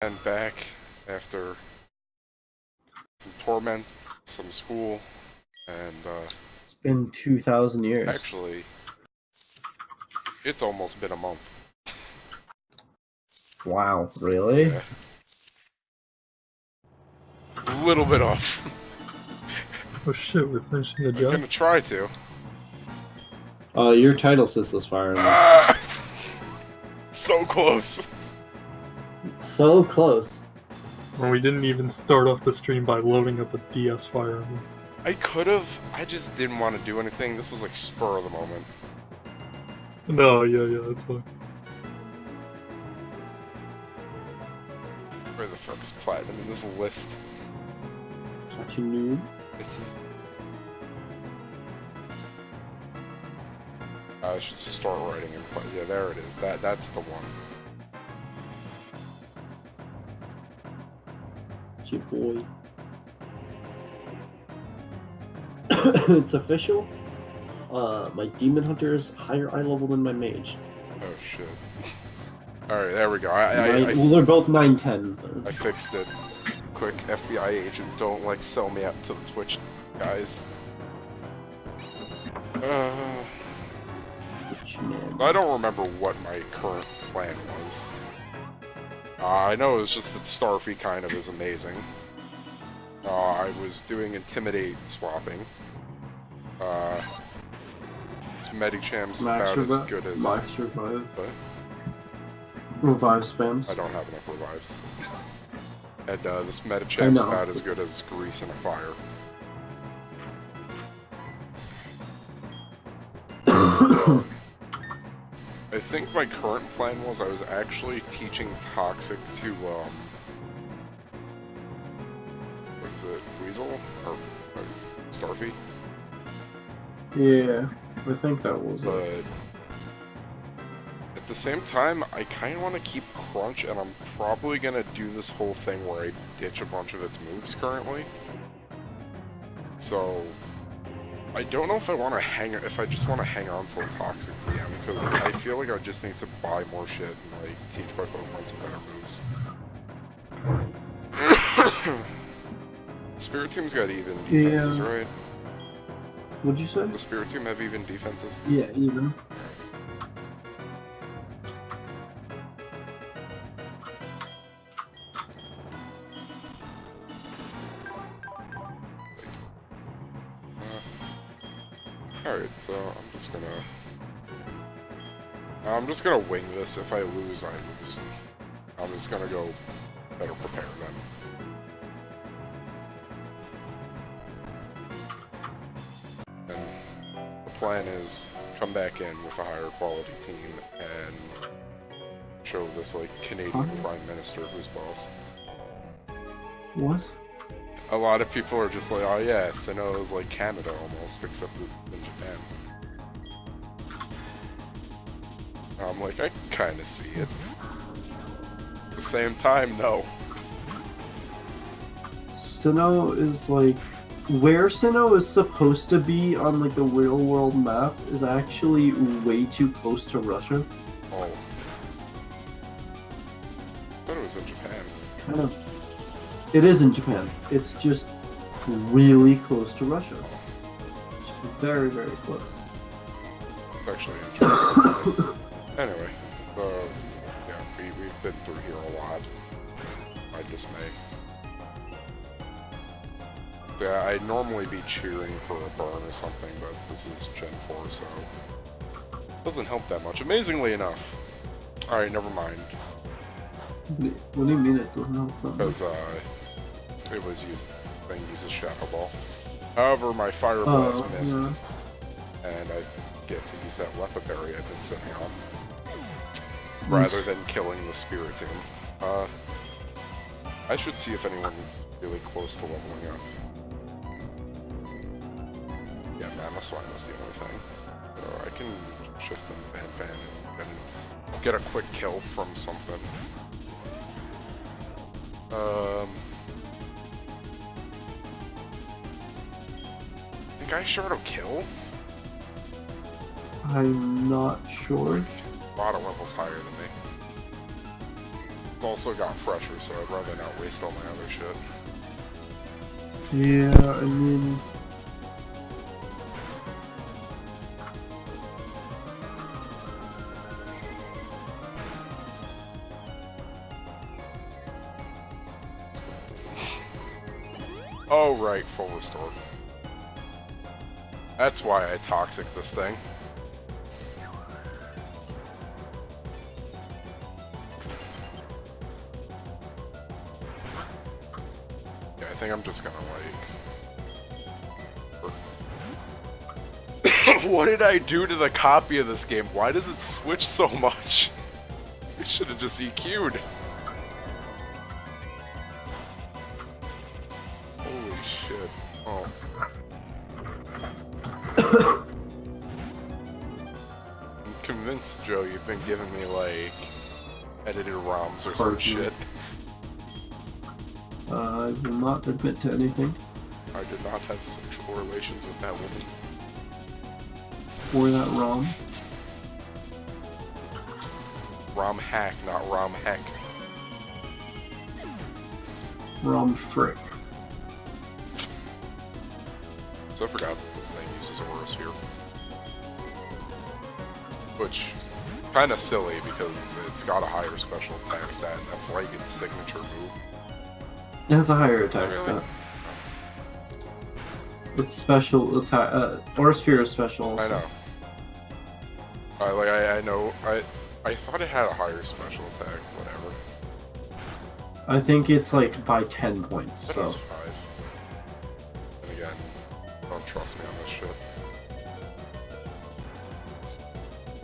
And back after some torment, some school, and It's been 2,000 years. actually, it's almost been a month. Wow, really? Yeah. A little bit off. Oh shit, we're finishing the I'm job? gonna try to. Your title says this fire. So close. So close. Well, we didn't even start off the stream by loading up a DS Fire Emblem. I could have. I just didn't want to do anything. This was like spur of the moment. No, yeah, that's fine. Where the fuck is platinum in this list? What you knew? I should just start writing it. Yeah, there it is. That's the one. It's your boy. It's official. My demon hunter is higher eye level than my mage. Oh shit. Alright, there we go. Well, they're both 9-10. I fixed it. Quick, FBI agent, don't like sell me out to the Twitch guys. I don't remember what my current plan was. I know it was just that Starfy kind of is amazing. I was doing Intimidate swapping. This Medicham's about as good as... Max revive. What? Revive spams. I don't have enough revives. And this Medicham's about as good as Grease in a Fire. I think my current plan was I was actually teaching Toxic to, what is it, Weasel? Or Starfy? Yeah, I think that was But it. at the same time, I kind of want to keep Crunch, and I'm probably going to do this whole thing where I ditch a bunch of its moves currently. So I don't know if I want to if I just want to hang on till Toxic TM, because I feel like I just need to buy more shit and like teach my Pokemon some better moves. Spiritom's got even defenses, right? What'd you say? Does Spiritomb have even defenses? Yeah, even. Alright, so I'm just gonna wing this. If I lose, I lose. I'm just gonna go better prepared then. And the plan is come back in with a higher quality team and show this like Canadian Prime Minister who's boss. What? A lot of people are just like, oh yeah, Sinnoh is like Canada almost, except it's in Japan. I'm like, I kinda see it. At the same time, no. Sinnoh is like... Where Sinnoh is supposed to be on like the real world map is actually way too close to Russia. Oh. I thought it was in Japan. It's kind of... It is in Japan. It's just really close to Russia. Just very, very close. It's actually interesting. Anyway, so yeah, we've been through here a lot. My dismay. Yeah, I'd normally be cheering for a burn or something, but this is Gen 4, so it doesn't help that much. Amazingly enough. Alright, never mind. What do you mean it doesn't help them? Because it was used, this thing uses Shadow Ball. However, my Fire Blast missed, and I get to use that Lepaberry I've been sitting on, rather than killing the Spiritomb. I should see if anyone's really close to leveling up. Yeah, Mamoswine was the only thing. So I can shift them Fan and get a quick kill from something. Think I short a kill? I'm not sure. It's like a lot of levels higher than me. It's also got pressure, so I'd rather not waste all my other shit. Yeah, I mean... Oh, right, full restore. That's why I toxic this thing. Yeah, I think I'm just gonna, like... What did I do to the copy of this game? Why does it switch so much? I should have just EQ'd. Holy shit. Oh. I'm convinced, Joe, you've been giving me, like, edited ROMs or some shit. I will not admit to anything. I did not have sexual relations with that woman. Or that ROM. ROM hack, not ROM heck. ROM frick. So I forgot that this thing uses Aura Sphere. Which, kinda silly because it's got a higher special attack stat, and that's like its signature move. It has a higher attack Really? stat. It's special attack. Aura Sphere is special also. I know. I know. I thought it had a higher special attack. Whatever. I think it's like by 10 points. That So was 5. And again, don't trust me on this shit.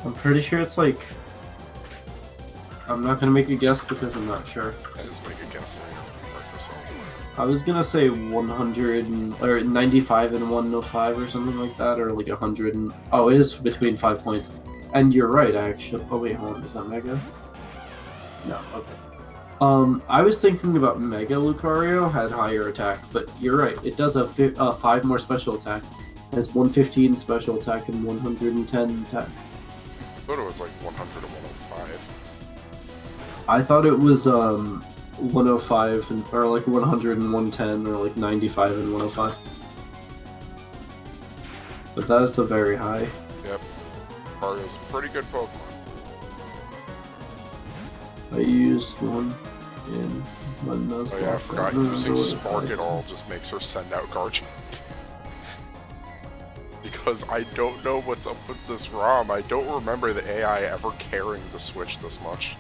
I'm pretty sure it's like. I'm not gonna make a guess because I'm not sure. I just make a guess and mark ourselves. I was gonna say 100 or 95 and 105 or something like that, or like 100 and oh, it is between 5 points. And you're right, actually. Oh wait, hold on, is that Mega? No, okay. I was thinking about Mega Lucario had higher attack, but you're right. It does have 5 more special attack. It has 115 special attack and 110 attack. I thought it was like 100 and 105. I thought it was 105 and or like 100 and 110 or like 95 and 105. But that's a very high. Yep. Mario's a pretty good Pokemon. I used one in my nose. Oh yeah, I forgot using Spark at all just makes her send out Garchomp. Because I don't know what's up with this ROM. I don't remember the AI ever caring to switch this much.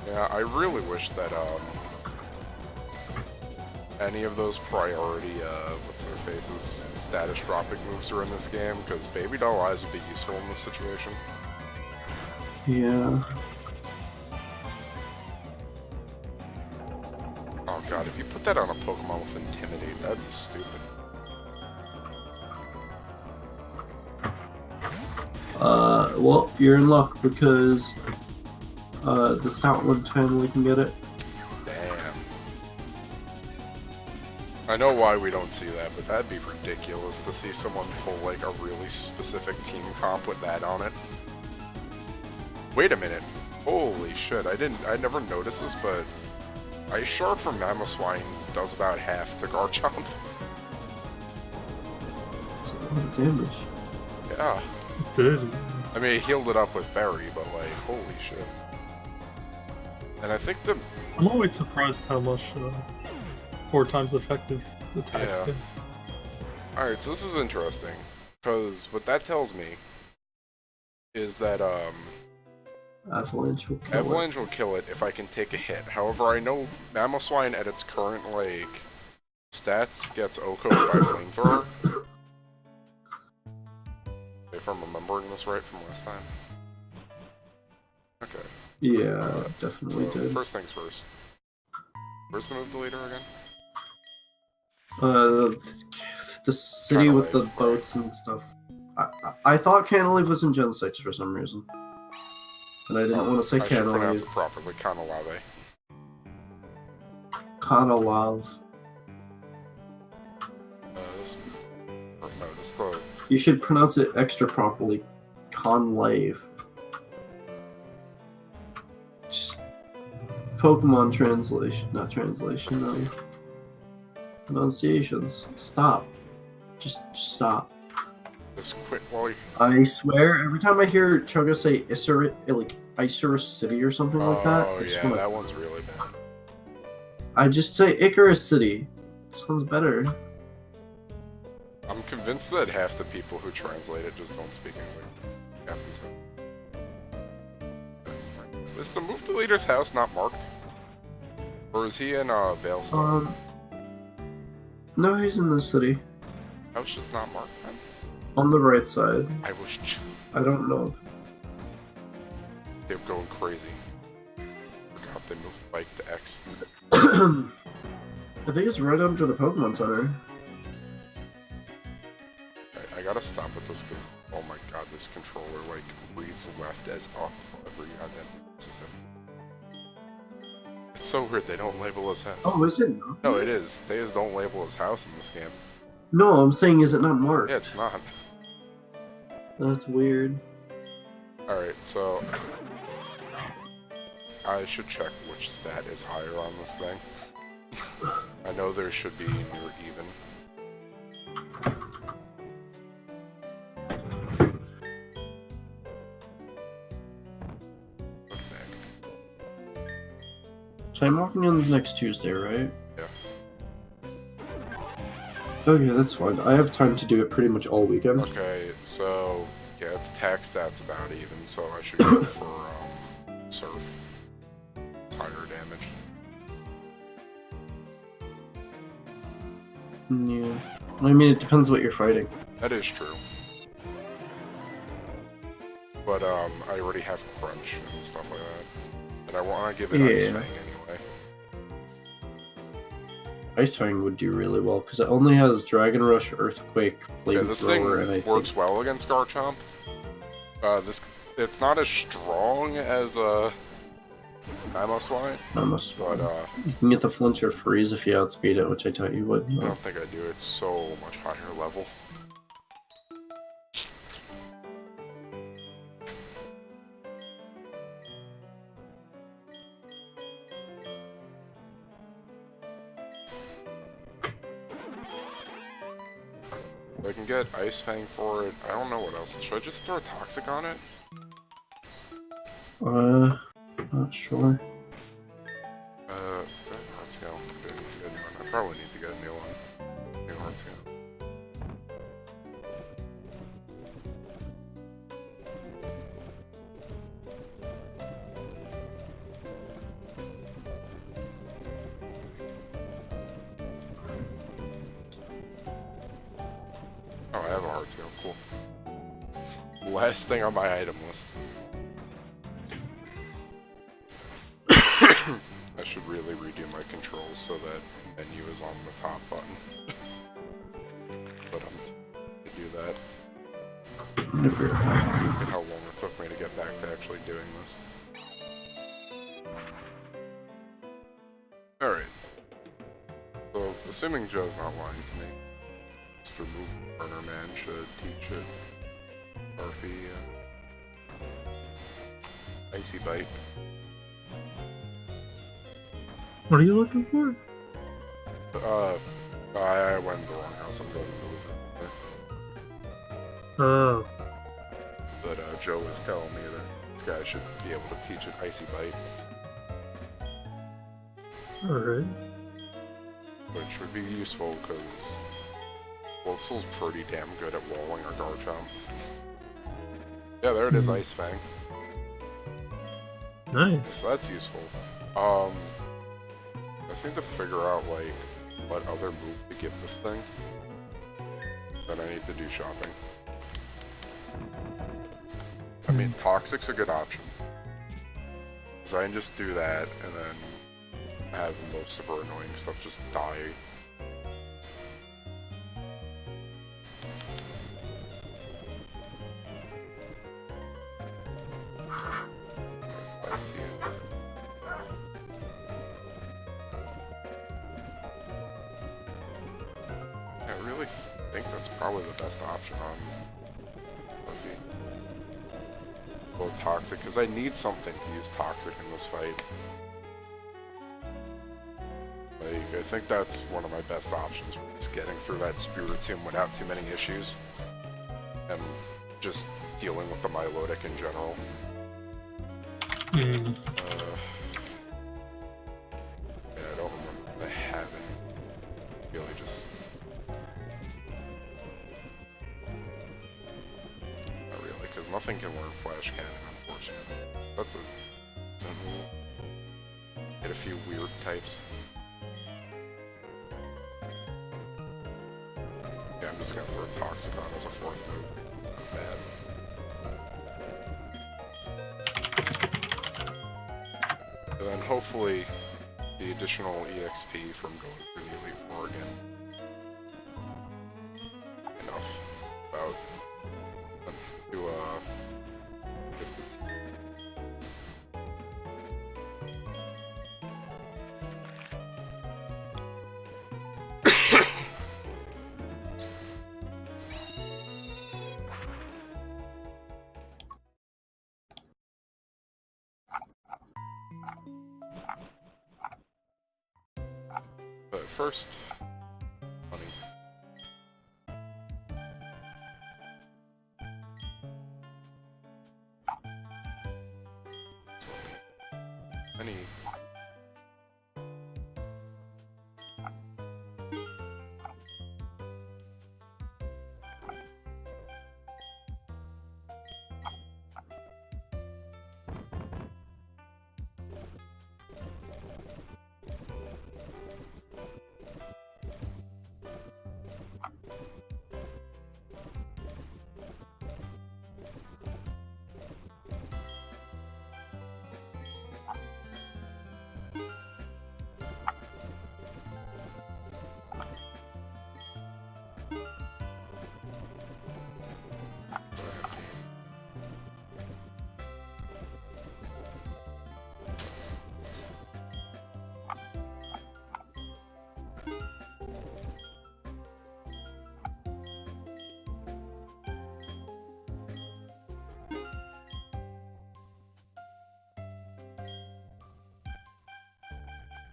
Yeah, I really wish that, any of those priority, what's their faces, status dropping moves are in this game, because Baby Doll Eyes would be useful in this situation. Yeah. Oh god, if you put that on a Pokemon with Intimidate, that'd be stupid. Well, you're in luck because, the Stoutland family can get it. Damn. I know why we don't see that, but that'd be ridiculous to see someone pull, like, a really specific team comp with that on it. Wait a minute. Holy shit, I never noticed this, but Ice Shard from Mamoswine does about half to Garchomp. It's a lot of damage. Yeah. It did. I mean, it healed it up with Berry, but, like, holy shit. And I think the... I'm always surprised how much 4 times effective attacks Yeah. do. Alright, so this is interesting, because what that tells me is that, Avalanche will kill Avalanche will kill it if I can take a hit. However, I know Mamoswine at its current, like, stats gets Oko by Flamethrower. If I'm remembering this right from last time. Okay. it. Yeah, definitely So, did. first things first. Where's the move deleter again? The city Kinda with the like- boats and stuff. I thought Cantilever was in Gen 6 for some reason. And I didn't want to say I should pronounce Cantilever. it properly. Canalave. Canalave. no, it's the You should pronounce it extra properly. Conlave. Just Pokemon translation, not translation, pronunciations. Stop. Just stop. just quit while you. I swear, every time I hear Chugga say Isser, like Isurus City or something like that, Oh I just yeah, wanna- that one's really bad. I just say Icarus City. Sounds better. I'm convinced that half the people who translate it just don't speak English. Happens. Is the move to leader's house not marked? Or is he in Veilstone? No, he's in the city. House just not marked then? On the right side. I was just... I don't know. They're going crazy. Forgot they moved the bike to X. I think it's right under the Pokemon Center. I gotta stop with this because, oh my god, this controller, like, reads left as up every goddamn uses it. It's so weird, they don't label as house. Oh, is it not? No, it is. They just don't label as house in this game. No, I'm saying, is it not marked? Yeah, it's not. That's weird. Alright, so... I should check which stat is higher on this thing. I know there should be near even. What the heck? Time walking ends next Tuesday, right? Yeah. Okay, that's fine. I have time to do it pretty much all weekend. Okay, so... Yeah, it's attack stats about even, so I should go for, Surf. It's higher damage. Yeah. I mean, it depends what you're fighting. That is true. But, I already have Crunch and stuff like that. And I want to give it Ice Yeah. Fang anyway. Ice Fang would do really well, because it only has Dragon Rush, Earthquake, Yeah, this thing Flamethrower, and I works think... well against Garchomp. It's not as strong as, Mamoswine, but, You can get the Flinch or Freeze if you outspeed it, which I thought you would. I don't think I do. It's so much higher level. I can get Ice Fang for it. I don't know what else. Should I just throw Toxic on it? Not sure. That Heart Scale. Good one. I probably need to get a new one. New Heart Scale. Oh, I have a Heart Scale. Cool. Last thing on my item list. I should really redo my controls so that menu is on the top button. But I'm to do that. Look at how long it took me to get back to actually doing this. Alright. So, assuming Joe's not lying to me, Mr. Move Burner Man should teach it. Murphy, Icy Bite. What are you looking for? I went in the wrong house. I'm going to move. Oh. But Joe was telling me that this guy should be able to teach it Icy Bite, Alright. which would be useful because Volxel's pretty damn good at walling or Garchomp. Yeah, there it is, Ice Fang. Nice. So that's useful. I just need to figure out, like, what other move to give this thing. Then I need to do shopping. I mean, Toxic's a good option. Because I can just do that, and then have most of her annoying stuff just die. That's the end. I really think that that's probably the best option on Murphy. Go Toxic, because I need something to use Toxic in this fight. Like, I think that's one of my best options, is getting through that Spiritomb without too many issues. And just dealing with the Milotic in general. Hmm. Yeah, I don't remember if I have it. Really just... Not really, because nothing can learn Flash Cannon, unfortunately. That's a rule. Get a few weird types. Yeah, I'm just gonna throw Toxicon as a fourth move. Not bad. And then hopefully the additional EXP from going through the Elite Four again. Enough. About to get the team. But first, money. Money.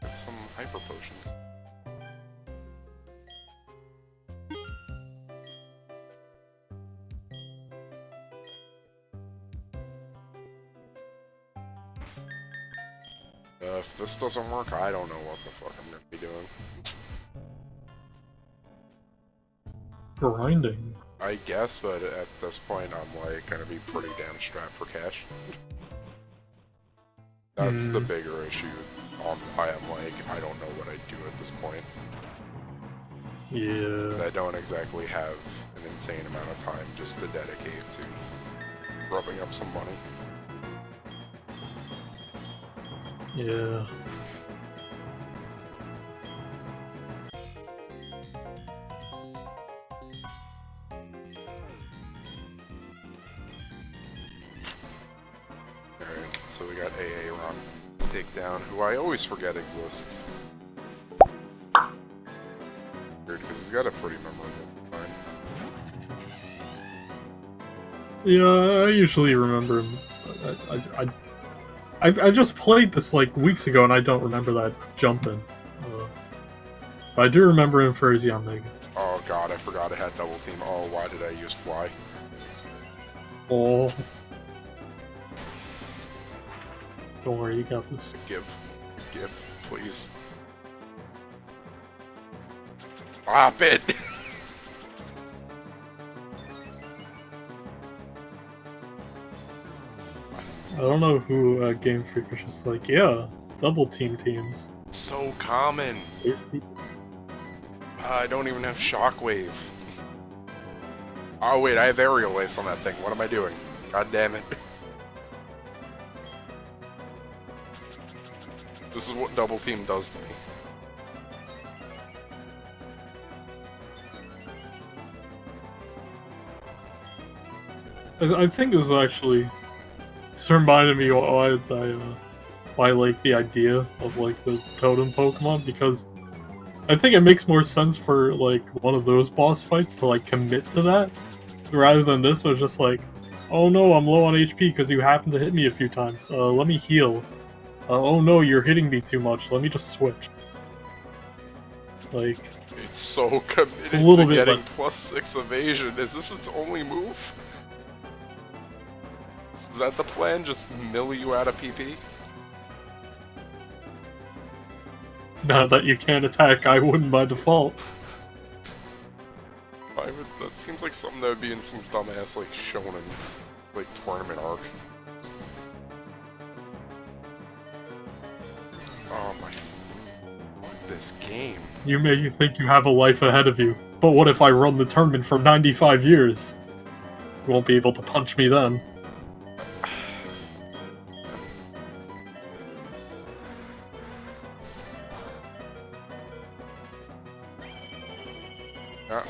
Get some hyper potions. If this doesn't work, I don't know what the fuck I'm gonna be doing. Grinding. I guess, but at this point, I'm like gonna be pretty damn strapped for cash. That's the bigger issue on why I'm like, I don't know what I'd do at this point. Yeah. I don't exactly have an insane amount of time just to dedicate to rubbing up some money. Yeah. Alright, so we got AA Run Takedown, who I always forget exists. Weird, because he's got a pretty memorable design. Yeah, I usually remember him. I just played this like weeks ago and I don't remember that jumping. But I do remember him for his Mega. Oh god, I forgot I had double team. Oh, why did I use Fly? Oh. Don't worry, you got this. Give, please. Stop it! I don't know who Game Freak was just like, yeah, double teams. So common. These people. I don't even have Shockwave. Oh wait, I have Aerial Ace on that thing. What am I doing? God damn it. This is what double team does to me. I think this is actually... This reminded me why I like the idea of like the totem Pokemon, because I think it makes more sense for like one of those boss fights to like commit to that, rather than this was just like, oh no, I'm low on HP because you happened to hit me a few times. Let me heal. Oh no, you're hitting me too much. Let me just switch. Like, It's so committed it's a little to bit getting less. +6 evasion. Is this its only move? Is that the plan? Just mill you out of PP? Now that you can't attack, I wouldn't by default. That seems like something that would be in some dumbass like shonen like tournament arc. Oh my! What this game? You may think you have a life ahead of you, but what if I run the tournament for 95 years? You won't be able to punch me then.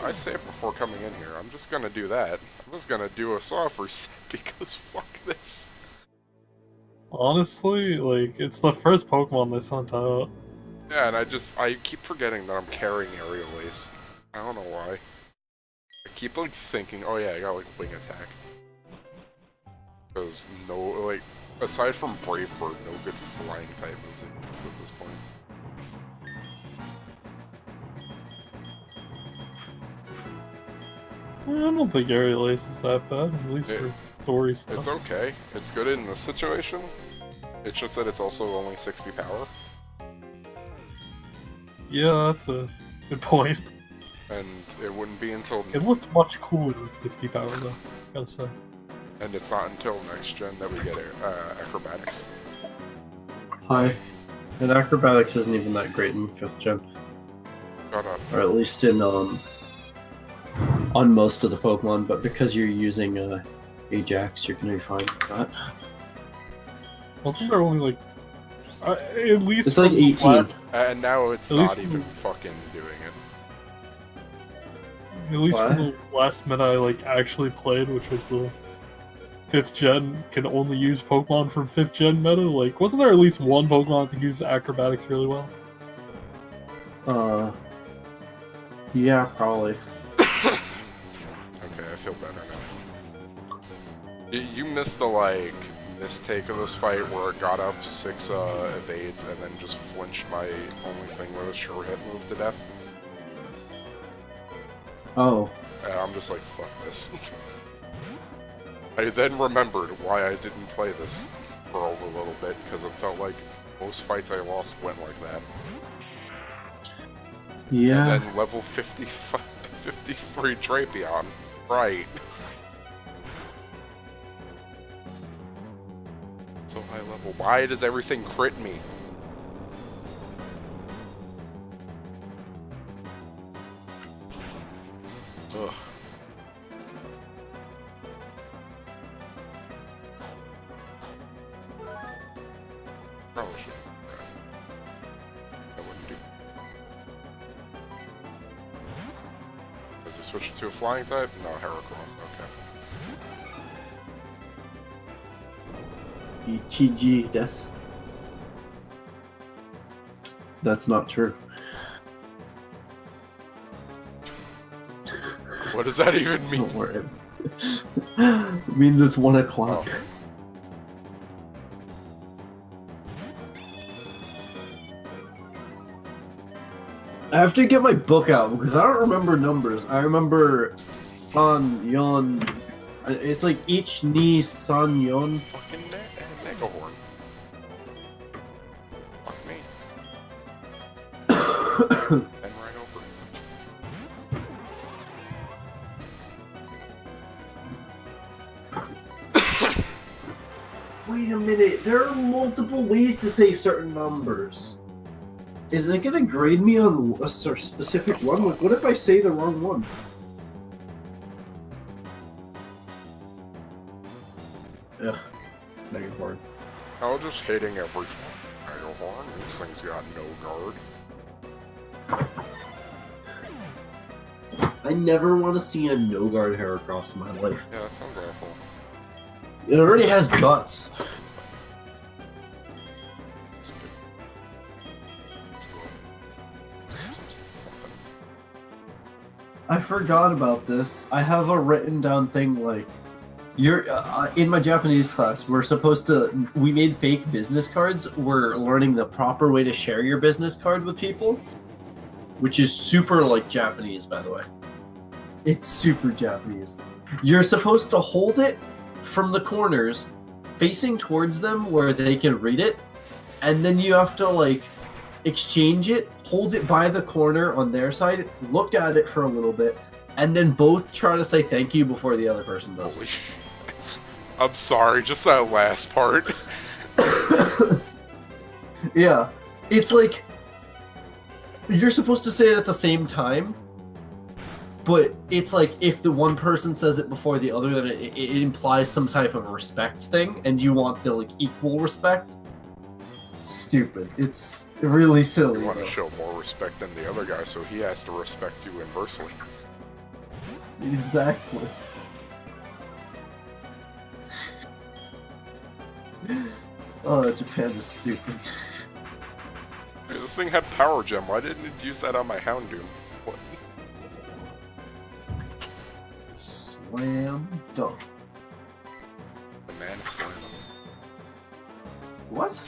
I say it before coming in here. I'm just gonna do that. I'm just gonna do a soft reset because fuck this. Honestly, like, it's the first Pokemon they sent out. Yeah, and I keep forgetting that I'm carrying Aerial Ace. I don't know why. I keep like thinking, oh yeah, I got like Wing Attack. Because no, like, aside from Brave Bird, no good flying type moves exist at this point. I don't think Aerial Ace is that bad, at least for story stuff. It's okay. It's good in this situation. It's just that it's also only 60 power. Yeah, that's a good point. And it wouldn't be until... It looked much cooler with 60 power though, gotta say. And it's not until next gen that we get Acrobatics. Hi. And Acrobatics isn't even that great in 5th gen. Shut up. Or at least in, on most of the Pokemon, but because you're using, Ajax, you're gonna be fine with that. Wasn't there only like... at least It's like from the 18. last- And now it's At least not even fucking doing it. At least What? from the last meta I like actually played, which was the 5th gen, can only use Pokemon from 5th gen meta. Like, wasn't there at least one Pokemon that used Acrobatics really well? Yeah, probably. Okay, I feel better now. You missed the, like, mistake of this fight where it got up 6 evades and then just flinched my only thing with a sure hit move to death. Oh. And I'm just like, fuck this. I then remembered why I didn't play this for a little bit, because it felt like most fights I lost went like that. Yeah. And then level 53 Drapion. Right. So high level. Why does everything crit me? Ugh. Probably should. I wouldn't do. Does it switch to a flying type? No, Heracross. Okay. ETG, death. That's not true. What does that even mean? Don't worry. It means it's 1 o'clock. Oh. I have to get my book out because I don't remember numbers. I remember San, Yon. It's like each knee, San, Yon. Fucking Megahorn. Fuck me. And right over. Wait a minute. There are multiple ways to say certain numbers. Is it gonna grade me on a specific one? Like, what if I say the wrong one? Ugh. Megahorn. I was just hitting every Megahorn. This thing's got no guard. I never want to see a no-guard Heracross in my life. Yeah, that sounds awful. It already has guts. It's a bit... It's a little... I forgot about this. I have a written down thing like, you're in my Japanese class. We made fake business cards. We're learning the proper way to share your business card with people, which is super like Japanese, by the way. It's super Japanese. You're supposed to hold it from the corners, facing towards them where they can read it, and then you have to like exchange it, hold it by the corner on their side, look at it for a little bit, and then both try to say thank you before the other person does. Holy I'm sorry, just that last part. Yeah, it's like you're supposed to say it at the same time, but it's like if the one person says it before the other, then it implies some type of respect thing, and you want the like equal respect. Stupid. It's really silly. You want though. to show more respect than the other guy, so he has to respect you inversely. Exactly. Oh, Japan is stupid. Dude, this thing had power gem. Why didn't it use that on my Houndoom? What? Slam dunk. The man slam. What?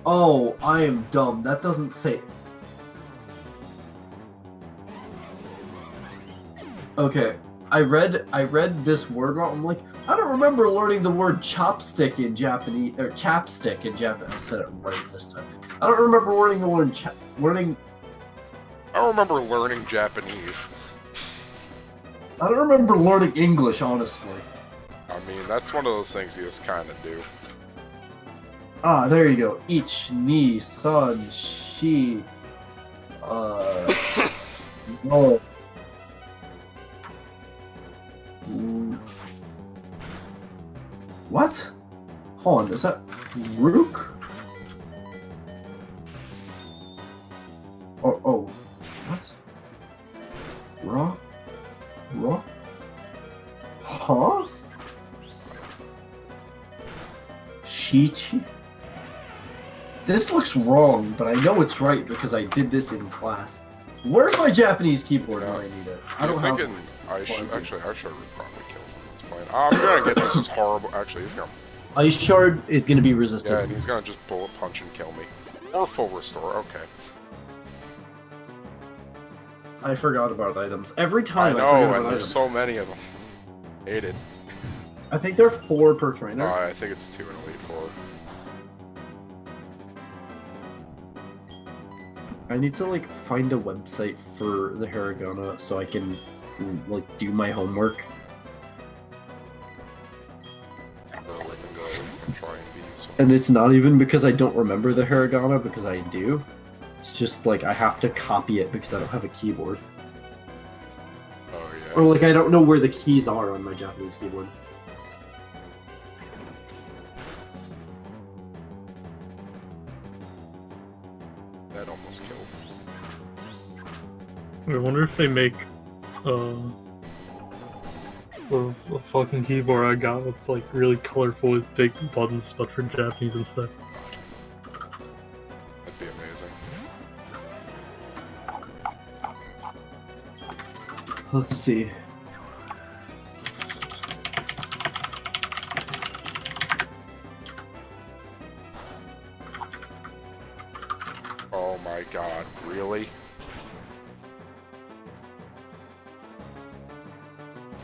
Oh, I am dumb. That doesn't say. Okay, I read this word wrong. I'm like, I don't remember learning the word chopstick in Japanese or chapstick in Japanese. I said it right this time. I don't remember learning the word learning. I don't remember learning Japanese. I don't remember learning English, honestly. I mean, that's one of those things you just kind of do. Ah, there you go. Ich, ni, san, shi, no. What? Hold on, is that Rook? Oh, what? Raw? Huh? Shichi? This looks wrong, but I know it's right because I did this in class. Where's my Japanese keyboard when I need it? I don't have. I should probably kill him at this point. I'm gonna get this as horrible. Actually, he's gonna. Ice Shard is gonna be resistant. Yeah, and he's gonna just bullet punch and kill me. Or full restore. Okay. I forgot about items. Every I time I know, forget and about there's items. so many of them. Hate it. I think there are 4 per trainer. I think it's 2 in Elite Four. I need to like find a website for the Hiragana so I can like do my homework. Where we can go and try and be. So. And it's not even because I don't remember the Hiragana, because I do. It's just like I have to copy it because I don't have a keyboard. Oh yeah. Or like I don't know where the keys are on my Japanese keyboard. That almost killed. I wonder if they make a fucking keyboard I got that's like really colorful with big buttons, but for Japanese instead. That'd be amazing. Let's see. Oh my god, really?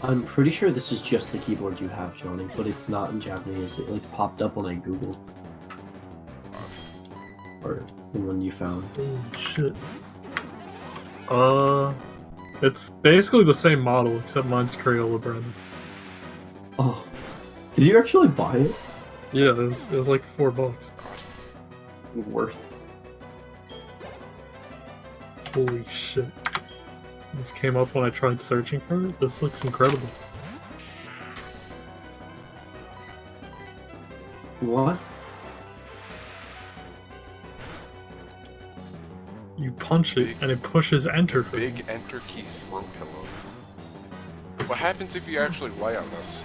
I'm pretty sure this is just the keyboard you have, Johnny, but it's not in Japanese. It like popped up when I googled. Or the one you found. Oh shit. It's basically the same model, except mine's Crayola branded. Oh. Did you actually buy it? Yeah, it was like $4. Worth. Holy shit. This came up when I tried searching for it. This looks incredible. What? You punch it, and it pushes enter for you. Big enter key throw pillow. What happens if you actually lay on this?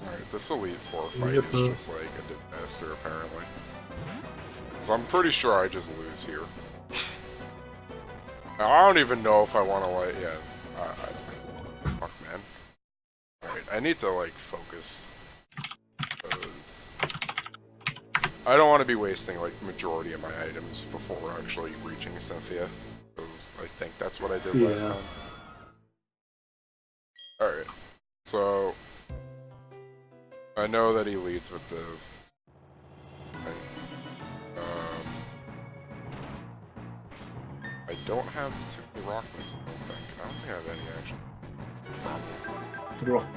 Alright, this Elite Four fight Yep. is just like a disaster, apparently. So I'm pretty sure I just lose here. I don't even know if I want to, like, yeah. Fuck, man. Alright, I need to, like, focus. Because I don't want to be wasting, like, majority of my items before actually reaching Cynthia. Because I think that's what I did last time. Alright. So I know that he leads with the thing. I don't have too many rock moves, I don't think. I don't think I have any, actually. Rock.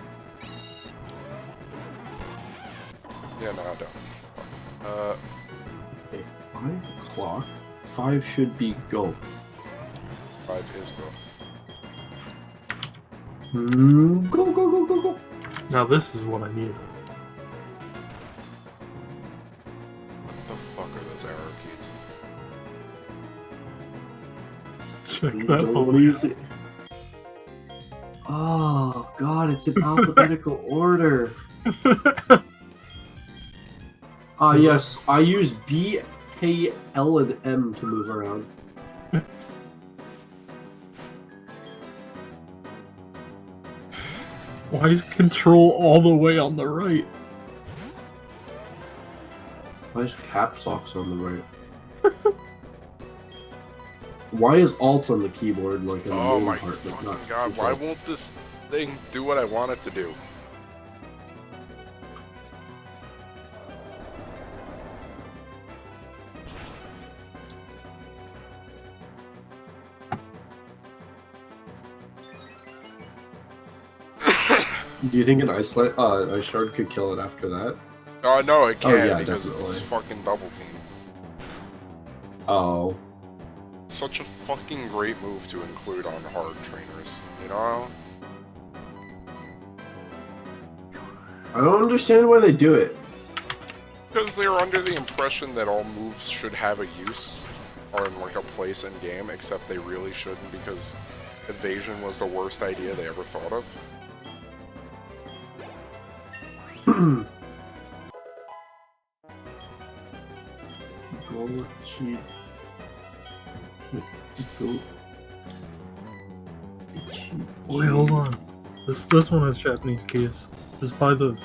Yeah, no, I don't. Okay, 5 o'clock. 5 should be go. 5 is go. Go, go, go, go, go. Now this is what I need. What the fuck are those arrow keys? Check You that don't wanna use it. Oh god, it's in alphabetical order. Yes, I use B, K, L, and M to move around. Why is control all the way on the right? Why is caps locks on the right? Why is alt on the keyboard like in the Oh main my part, but fucking not god, control? why won't this thing do what I want it to do? Do you think an ice shard could kill it after that? No, it can't yeah, because it's definitely. fucking double team. Oh. Such a fucking great move to include on hard trainers, you know? I don't understand why they do it. Because they are under the impression that all moves should have a use, or in like a place in game, except they really shouldn't because evasion was the worst idea they ever thought of. Go cheat. Go. Wait, hold on. This one has Japanese keys. Just buy those.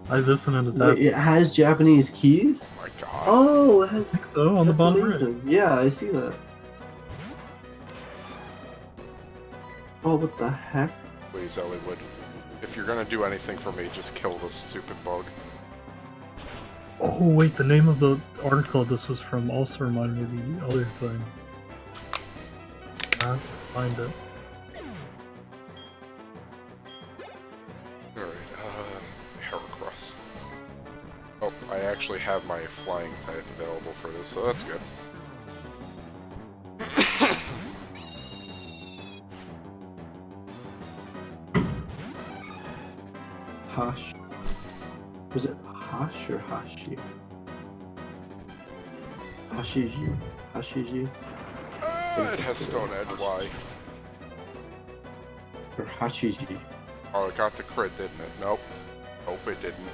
Buy this and then Wait, it has Japanese keys? Oh my god. Oh, it has. So on the That's bottom right. amazing. Yeah, I see that. Oh, what the heck? Please, Elliewood. If you're gonna do anything for me, just kill this stupid bug. Oh wait, the name of the article this was from also reminded me of the other thing. I have to find it. Alright, Heracross. Oh, I actually have my flying type available for this, so that's good. Hash. Was it Hash or Hashi? Hashiji. Hashiji? It has Stone Edge, why? Or Hachiji. Oh, it got the crit, didn't it? Nope. Nope, it didn't.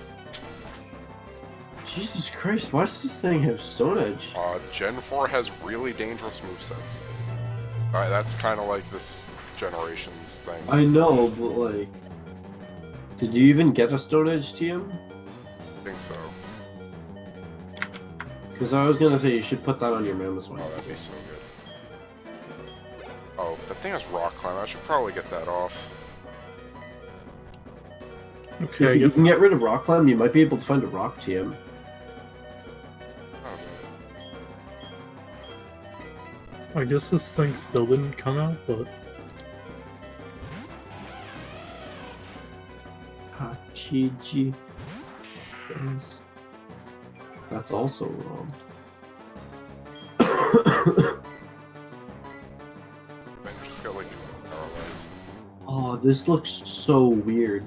Jesus Christ, why does this thing have Stone Edge? Gen 4 has really dangerous movesets. That's kind of like this generation's thing. I know, but like... Did you even get a Stone Edge TM? I think so. Because I was gonna say you should put that on your Mammoth one. Oh, that'd be so good. Oh, that thing has Rock Climb. I should probably get that off. Okay, If I you guess can get rid of Rock Climb, you might be able to find a Rock TM. I guess this thing still didn't come out, but Hachiji. That's also wrong. Man, just got like paralyzed. Oh, this looks so weird.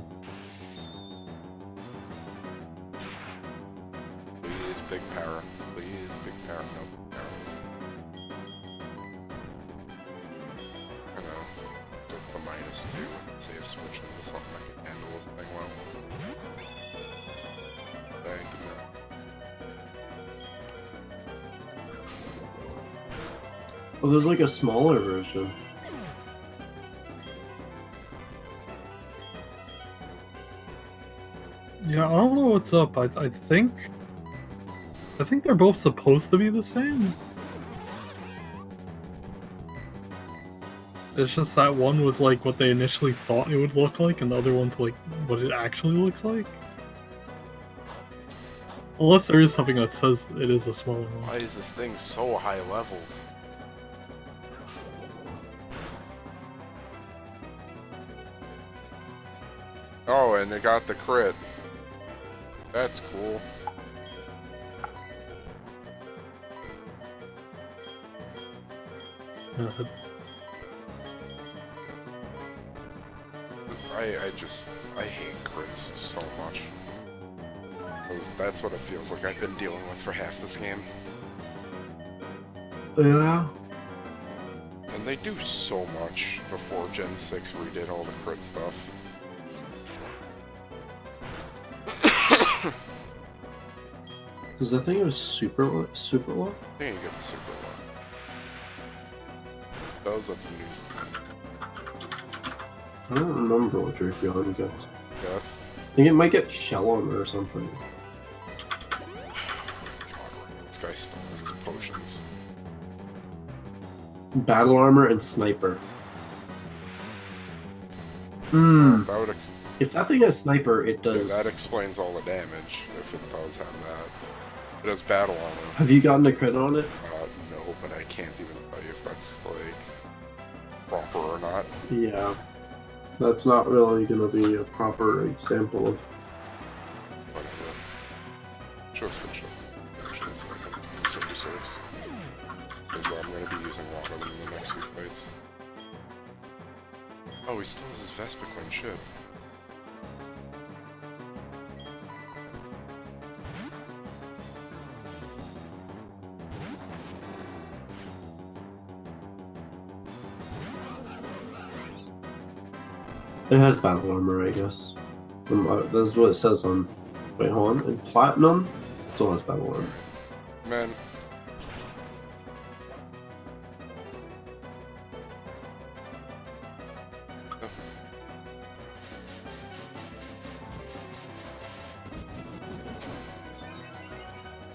Please, big para. Please, big para. No, para. I know. With the -2 save switching to something I can handle this thing well. Thank you. Oh, there's like a smaller version. Yeah, I don't know what's up. I think they're both supposed to be the same. It's just that one was like what they initially thought it would look like, and the other one's like what it actually looks like. Unless there is something that says it is a smaller one. Why is this thing so high leveled? Oh, and they got the crit. That's cool. I hate crits so much. Because that's what it feels like I've been dealing with for half this game. Yeah. And they do so much before Gen 6 redid all the crit stuff. Because I think it was super low. I think you get super low. That's news to me. I don't remember what Drapion gets. Yeah, that's... I think it might get Shell Armor or something. God, this guy still has his potions. Battle Armor and Sniper. Hmm. That would If that thing has Sniper, it does... Yeah, that explains all the damage, if it does have that. It has battle armor. Have you gotten a crit on it? No, but I can't even tell you if that's, like, proper or not. Yeah. That's not really gonna be a proper example of... Whatever. Show switch up. Actually, so I think it's been some reserves. Because I'm going to be using one of them in the next few fights. Oh, he still has his Vespiquen ship. It has Battle Armor, I guess. That's what it says on... Wait, hold on. In Platinum, it still has Battle Armor. Man.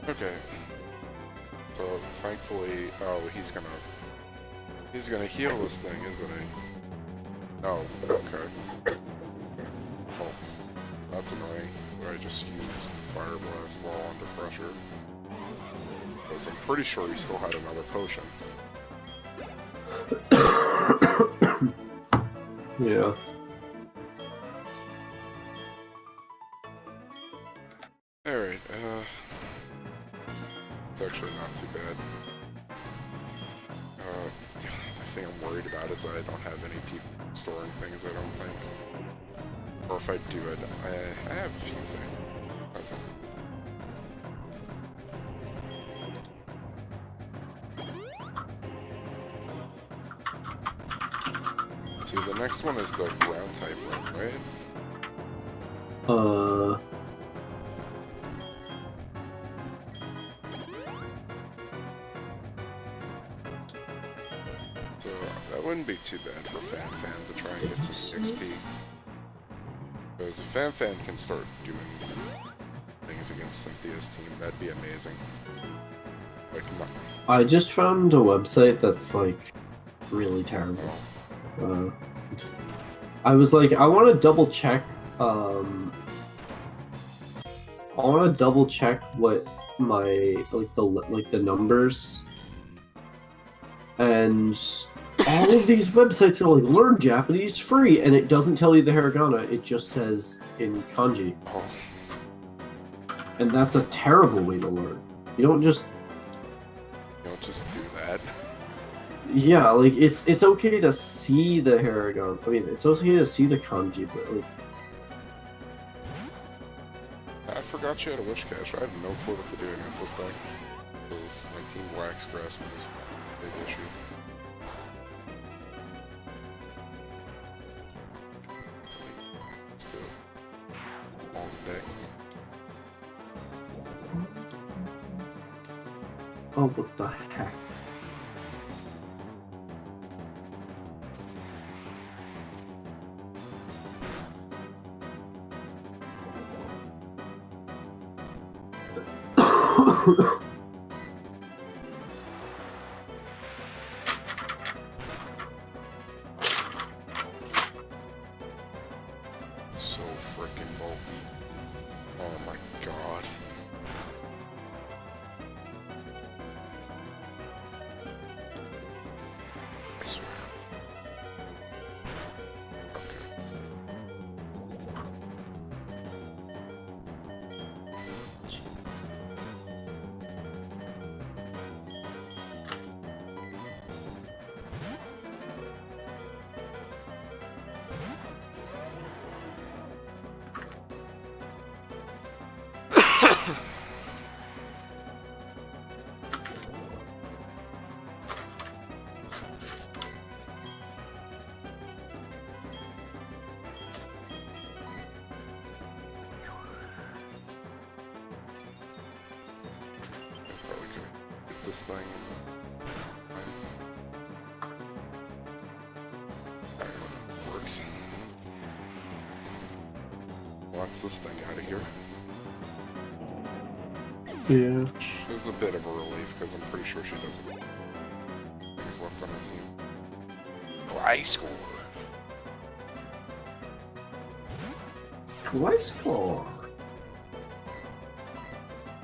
Okay. So, thankfully... Oh, he's gonna heal this thing, isn't he? Oh, okay. Oh, that's annoying. I just used Fire Blast while under pressure. Because I'm pretty sure he still had another potion. Yeah. Alright, it's actually not too bad. The only thing I'm worried about is that I don't have any people storing things, I don't think. Or if I do, I have a few things. See, the next one is the ground type one, right? So, that wouldn't be too bad for Fan to try and get some XP. Because if Fan can start doing things against Cynthia's team, that'd be amazing. Like, I just found a website that's, like, really terrible. I was like, I want to double check, what my, the numbers. And all of these websites are like, learn Japanese free, and it doesn't tell you the hiragana, it just says in kanji. Oh. And that's a terrible way to learn. You don't just do that. Yeah, like, it's okay to see the hiragana. I mean, it's okay to see the kanji, but, like... I forgot you had a Wish Cache. I have no clue what to do against this thing. Because my Team Black's Grasp is a big issue. Let's do it. Long deck. Oh, what the heck? So freaking bulky. Oh my god. I swear. Probably could get this thing. Alright, works. Wants this thing out of here. Yeah. It's a bit of a relief because I'm pretty sure she doesn't. Things left on her team. Oh, I score. Twice score.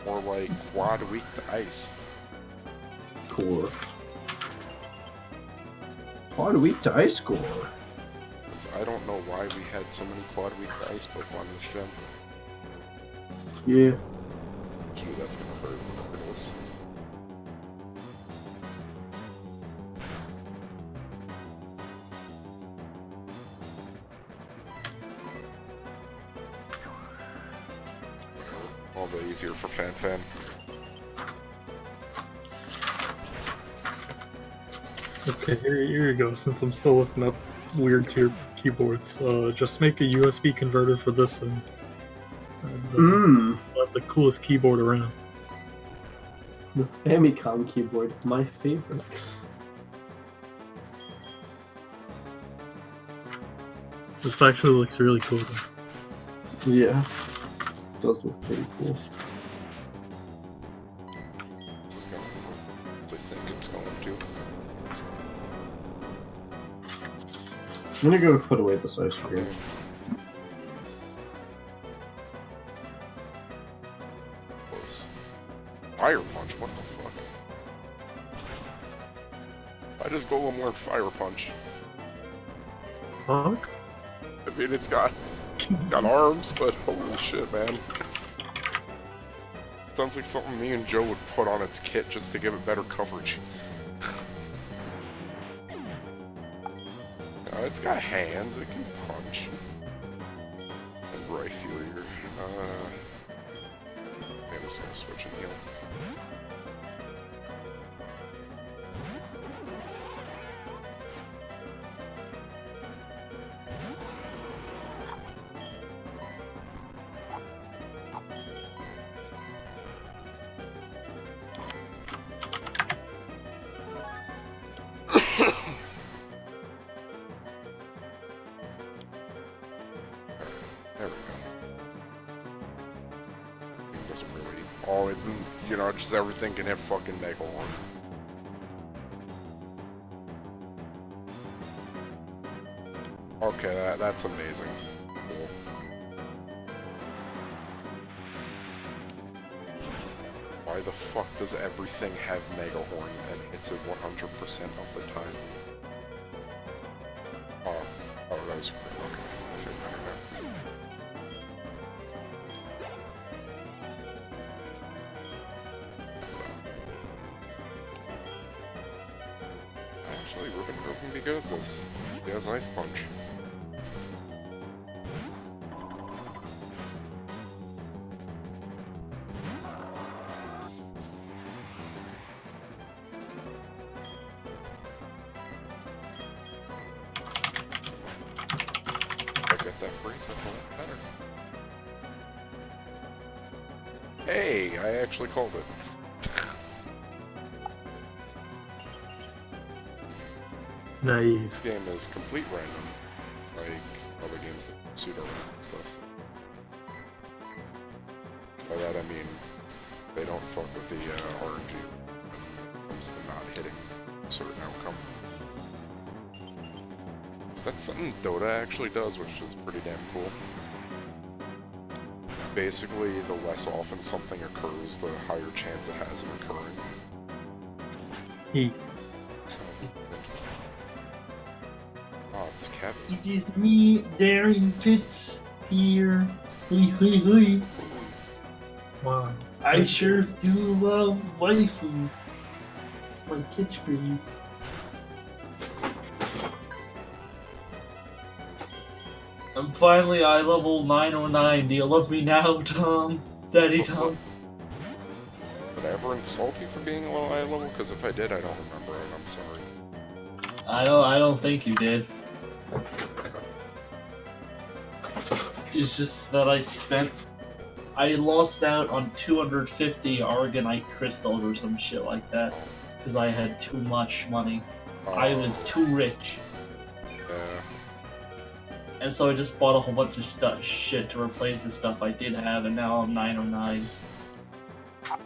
More like quad weak to ice. Core. Quad weak to ice core. 'Cause I don't know why we had so many quad weak to ice Pokemon in this gen. Yeah. Q, that's gonna hurt regardless. All the easier for Fan. Okay, here you go. Since I'm still looking up weird keyboards, just make a USB converter for this thing. And, have the coolest keyboard around. The Famicom keyboard, my favorite. This actually looks really cool. Yeah. Does look pretty cool. This is going as I think it's going to. I'm gonna go put away this ice cream. Close. Fire Punch? What the fuck? Why does Golem learn Fire Punch? Fuck? I mean, it's got arms, but holy shit, man. Sounds like something me and Joe would put on its kit just to give it better coverage. It's got hands, it can punch. And Rhyhorn. I'm just gonna switch and heal. There we go. It doesn't really... Oh, it, you know, just everything can hit fucking Mega Horn. Okay, that's amazing. Cool. Why the fuck does everything have Mega Horn and hits it 100% of the time? Oh, that was great. Okay, I feel better now. Actually, Ruben can be good at this. He has Ice Punch. If I get that freeze, that's a lot better. Hey, I actually called it. Nice. This game is complete random, like other games that pseudo random stuff. By that I mean They don't fuck with the RNG when it comes to not hitting a certain outcome. So that's something Dota actually does, which is pretty damn cool. Basically, the less often something occurs, the higher chance it has of occurring. Oh, it's Kevin. It is me, Daring Pitts, here. Hui hui hui. Wow. I sure do love waifus. My catchphrase. I'm finally eye level 909. Do you love me now, Tom? Daddy Tom? Did I ever insult you for being a low eye level? Because if I did, I don't remember it. I'm sorry. I don't think you did. It's just that I lost out on 250 Argonite crystals or some shit like that. Because I had too much money. I was too rich. Yeah. And so I just bought a whole bunch of shit to replace the stuff I did have, and now I'm 909.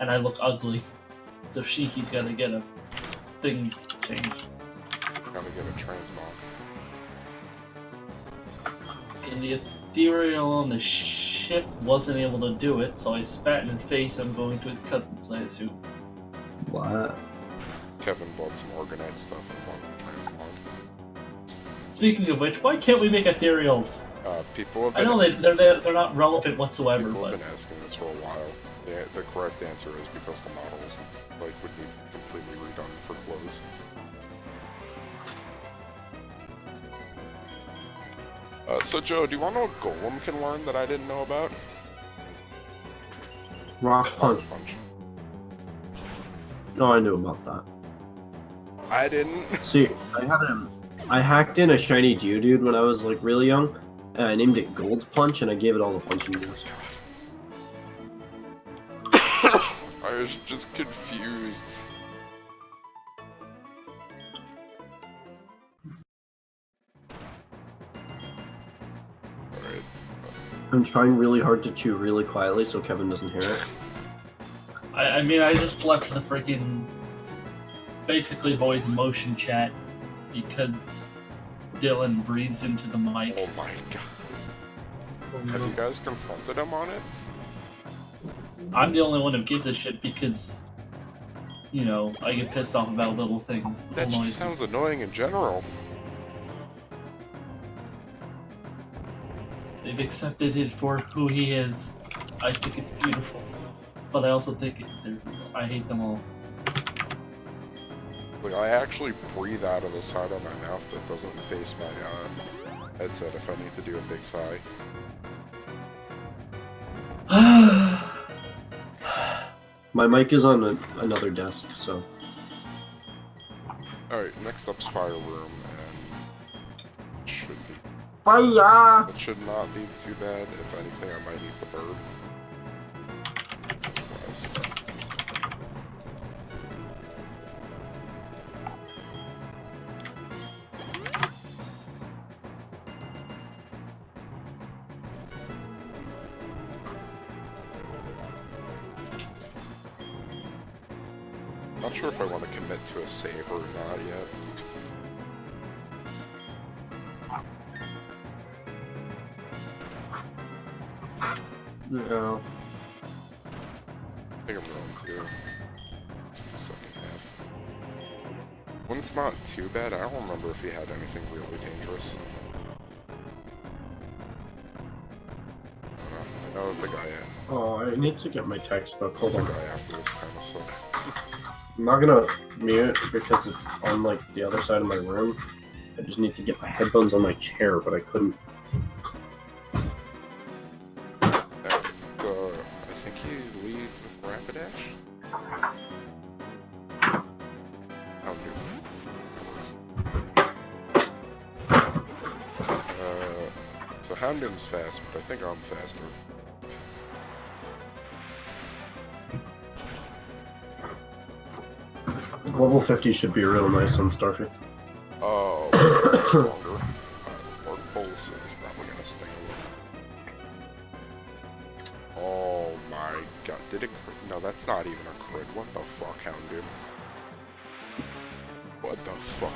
And I look ugly. So Shiki's gotta get a thing changed. Gotta get a transmog. And the ethereal on the ship wasn't able to do it, so I spat in his face. I'm going to his cousin's, I assume. What? Kevin bought some Organite stuff and wants a transmog. Speaking of which, why can't we make ethereals? People have I been, know they're not relevant whatsoever, people but have been asking this for a while. The correct answer is because the models would need to be completely redone for clothes. So Joe, do you want to know what Golem can learn that I didn't know about? Rock punch. Oh, I knew about that. I didn't. See, I hacked in a shiny Geodude when I was like really young, and I named it Gold Punch, and I gave it all the punching moves. I was just confused. Alright. I'm trying really hard to chew really quietly so Kevin doesn't hear it. I mean, I just left the freaking basically voice motion chat because Dylan breathes into the mic. Oh my god. Have you guys confronted him on it? I'm the only one who gives a shit because, you know, I get pissed off about little things. That little just noises. sounds annoying in general. They've accepted it for who he is. I think it's beautiful, but I also think I hate them all. Like, I actually breathe out of the side of my mouth that doesn't face my headset if I need to do a big sigh. My mic is on another desk, so. Alright, next up's Fire Room, and it should be. Fire! It should not be too bad. If anything, I might eat the bird. Nice. Not sure if I want to commit to a save or not yet. Yeah. I think I'm going to. Just the second half. When it's not too bad, I don't remember if he had anything really dangerous. I know the guy, Oh, I need to get my textbook. Hold the on. guy after this kind of sucks. I'm not gonna mute because it's on like the other side of my room. I just need to get my headphones on my chair, but I couldn't. I think he leads with Rapidash. How new? So Houndoom's fast, but I think I'm faster. Level 50 should be real nice on Starfy. Oh, stronger. Or Bolus is probably gonna sting a little. Oh my god, did it? No, that's That's not even a crit. What the fuck, Houndoom? What the fuck?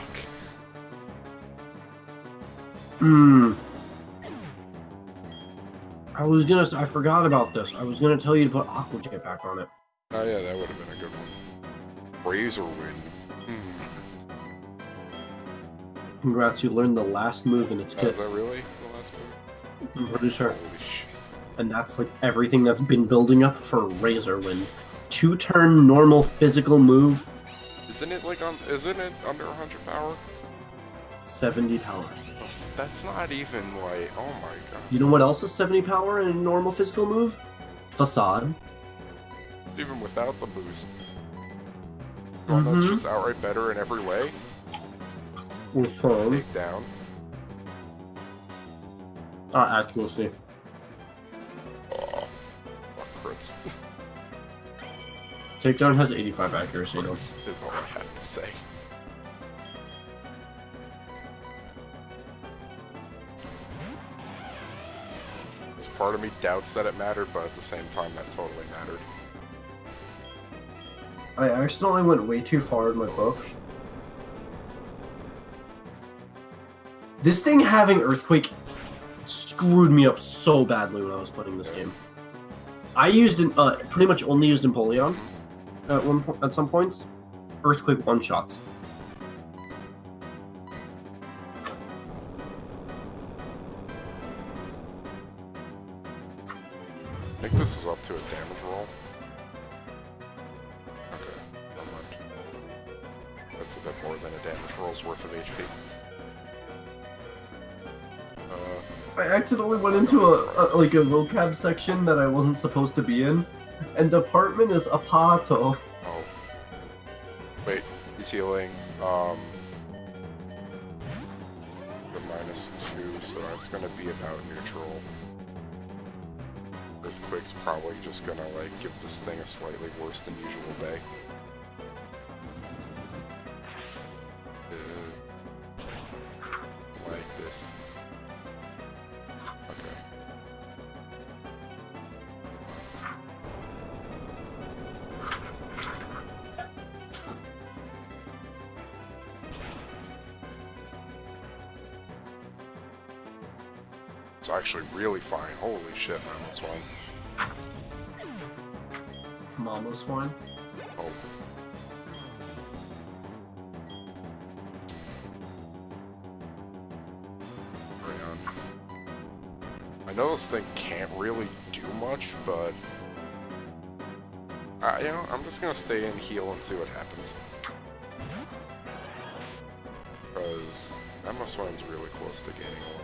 I forgot about this. I was gonna tell you to put Aqua Jet back on it. Oh yeah, that would have been a good one. Razor Wind. Congrats, you learned the last move in its Oh, kit. is that really the last move? I'm pretty sure. Holy shit. And that's like everything that's been building up for Razor Wind. 2-turn normal physical move, Isn't it isn't it under 100 power? 70 power. That's not even like, oh my god. You know what else is 70 power in a normal physical move? Facade. Even without the boost. One that's Mhm. just outright better in every way. Mhm. Take down. Accuracy. Oh, fuck crits. Takedown has 85 accuracy though. Crits is all I have to say. There's part of me doubts that it mattered, but at the same time, that totally mattered. I accidentally went way too far in my book. This thing having Earthquake screwed me up so badly when I was playing this game. I used pretty much only used Empoleon at some points. Earthquake one-shots. I think this is up to a damage roll. Okay, never mind. That's a bit more than a damage roll's worth of HP. I accidentally went into a vocab section that I wasn't supposed to be in, and department is Apato. Oh. Wait, he's healing, the -2, so that's gonna be about neutral. Earthquake's probably just gonna, like, give this thing a slightly worse than usual day. Like this. Okay. It's actually really fine. Holy shit, man, that's one. Mama Swine. Oh. Hurry on. I know this thing can't really do much, but you know, I'm just gonna stay in, heal, and see what happens. Because Mama Swine's really close to gaining one.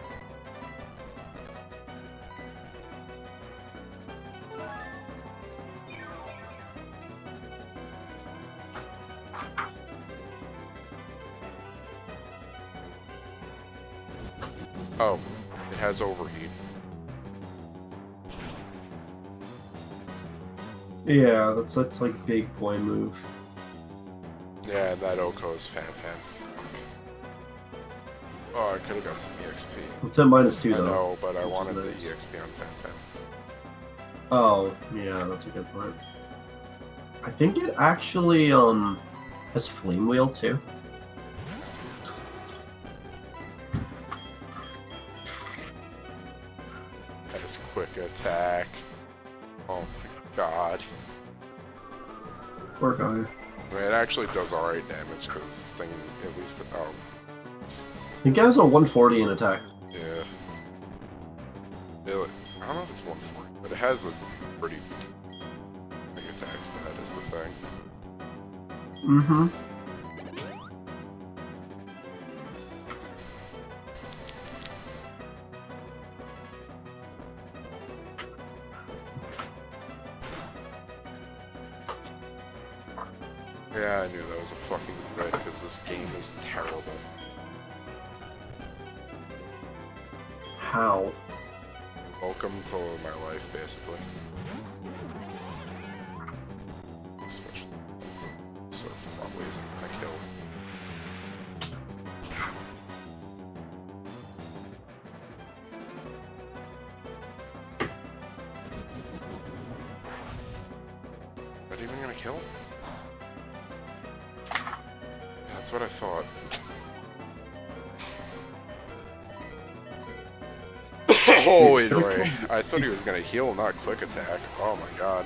Oh, it has overheat. Yeah, that's like big boy move. Yeah, that Oko is fan. Oh, I could have got some EXP. It's at -2 I though. know, but I which is wanted the nice. EXP on fan. Oh, yeah, that's a good point. I think it actually has Flame Wheel too. That's quick attack. Oh my god. Poor guy. I mean, it actually does alright damage because this thing, at least, it's, I think it has a 140 in attack. yeah. I don't know if it's 140, but it has a pretty big attack stat is the thing. Mm-hmm. Yeah, I knew that was a fucking crit because this game is terrible. How? Welcome to my life, basically. Switch. So probably isn't gonna kill. That even kill? Yeah, that's what I thought. Oh, wait, wait. I thought he was gonna heal, not quick attack. Oh my god.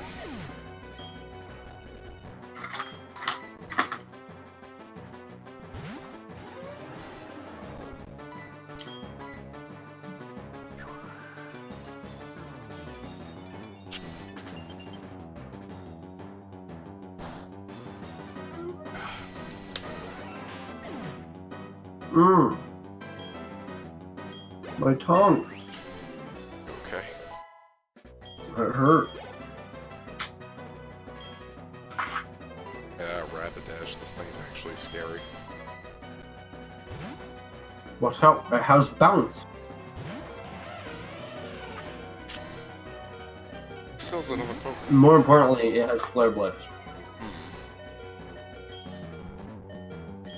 Mmm. My tongue. Okay. It hurt. Yeah, Rapidash, this thing's actually scary. What's up? It has bounce. Sells another Pokemon. More importantly, it has Flare Blitz.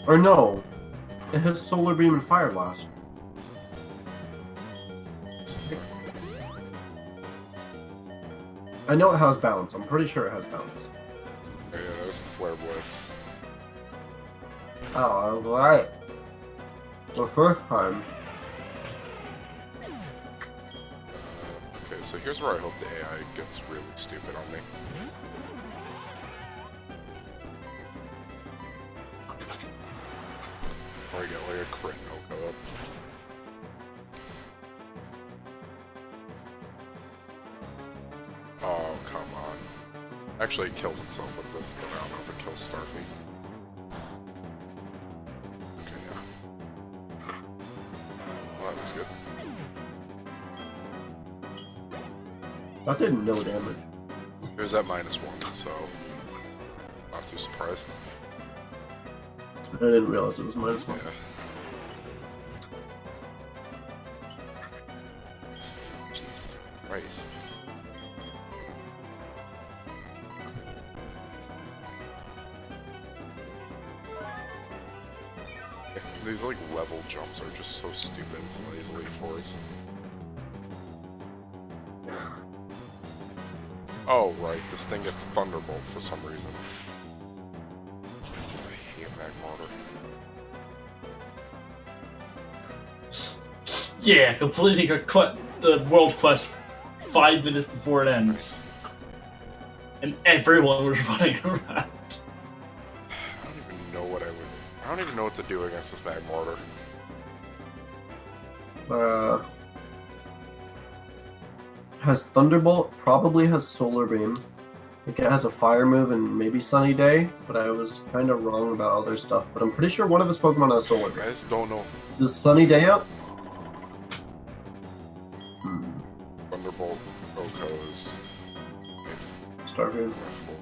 Or no. It has Solar Beam and Fire Blast. I know it has bounce. I'm pretty sure it has bounce. Oh, yeah, that was the Flare Blitz. Oh, I was right. The first time. Okay, so here's where I hope the AI gets really stupid on me. Or I get like a crit no go up. Oh, come on. Actually, it kills itself with this, but I don't know if it kills Starfy. Okay, yeah. Well, that was good. That did no damage. It was at -1, so not too surprised. I didn't realize it was -1. Yeah. Jesus Christ. These like level jumps are just so stupid in some of these Elite Fours. Oh right, this thing gets Thunderbolt for some reason. I hate Magmortar. Yeah, completing the world quest 5 minutes before it ends. And everyone was running around. I don't even know what I don't even know what to do against this Magmortar. Has Thunderbolt, probably has Solar Beam. I think it has a Fire move and maybe Sunny Day, but I was kind of wrong about other stuff. But I'm pretty sure one of his Pokemon has Solar Beam. I just don't know. Does Sunny Day up? Thunderbolt, Oko's, Starfield. my full.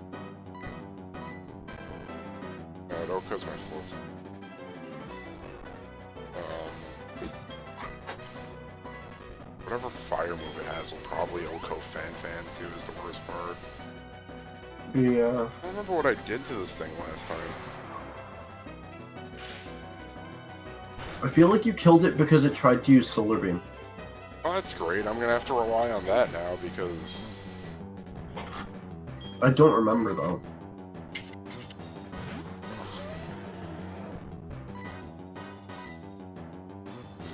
Oko's my full. Whatever fire move it has will probably Oko Fan too is the worst part. Yeah. I don't remember what I did to this thing last time. I feel like you killed it because it tried to use Solar Beam. Oh, that's great. I'm gonna have to rely on that now because I don't remember though.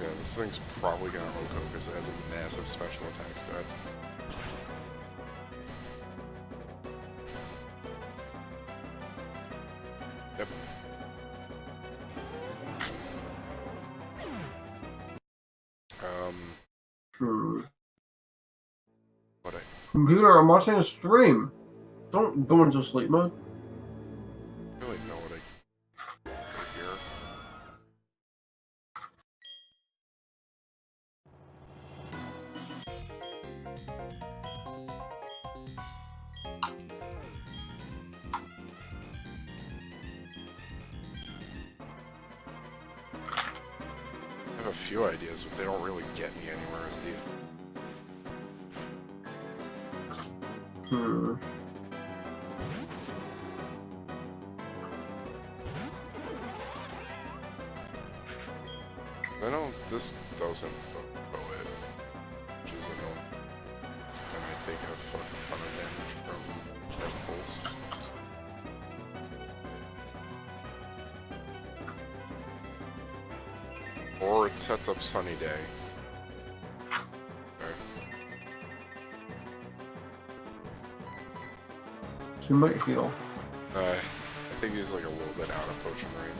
yeah, this thing's probably gonna Oko because it has a massive special attack stat. Yep. What I Computer, I'm watching a stream. Don't go into sleep mode. really know what I here. I have a few ideas, but they don't really get me anywhere as the I know this doesn't go it, which is annoying. So I might take a fucking ton of damage from that pulse. Or it sets up sunny day. Okay. She might heal. I think he's like a little bit out of potion range.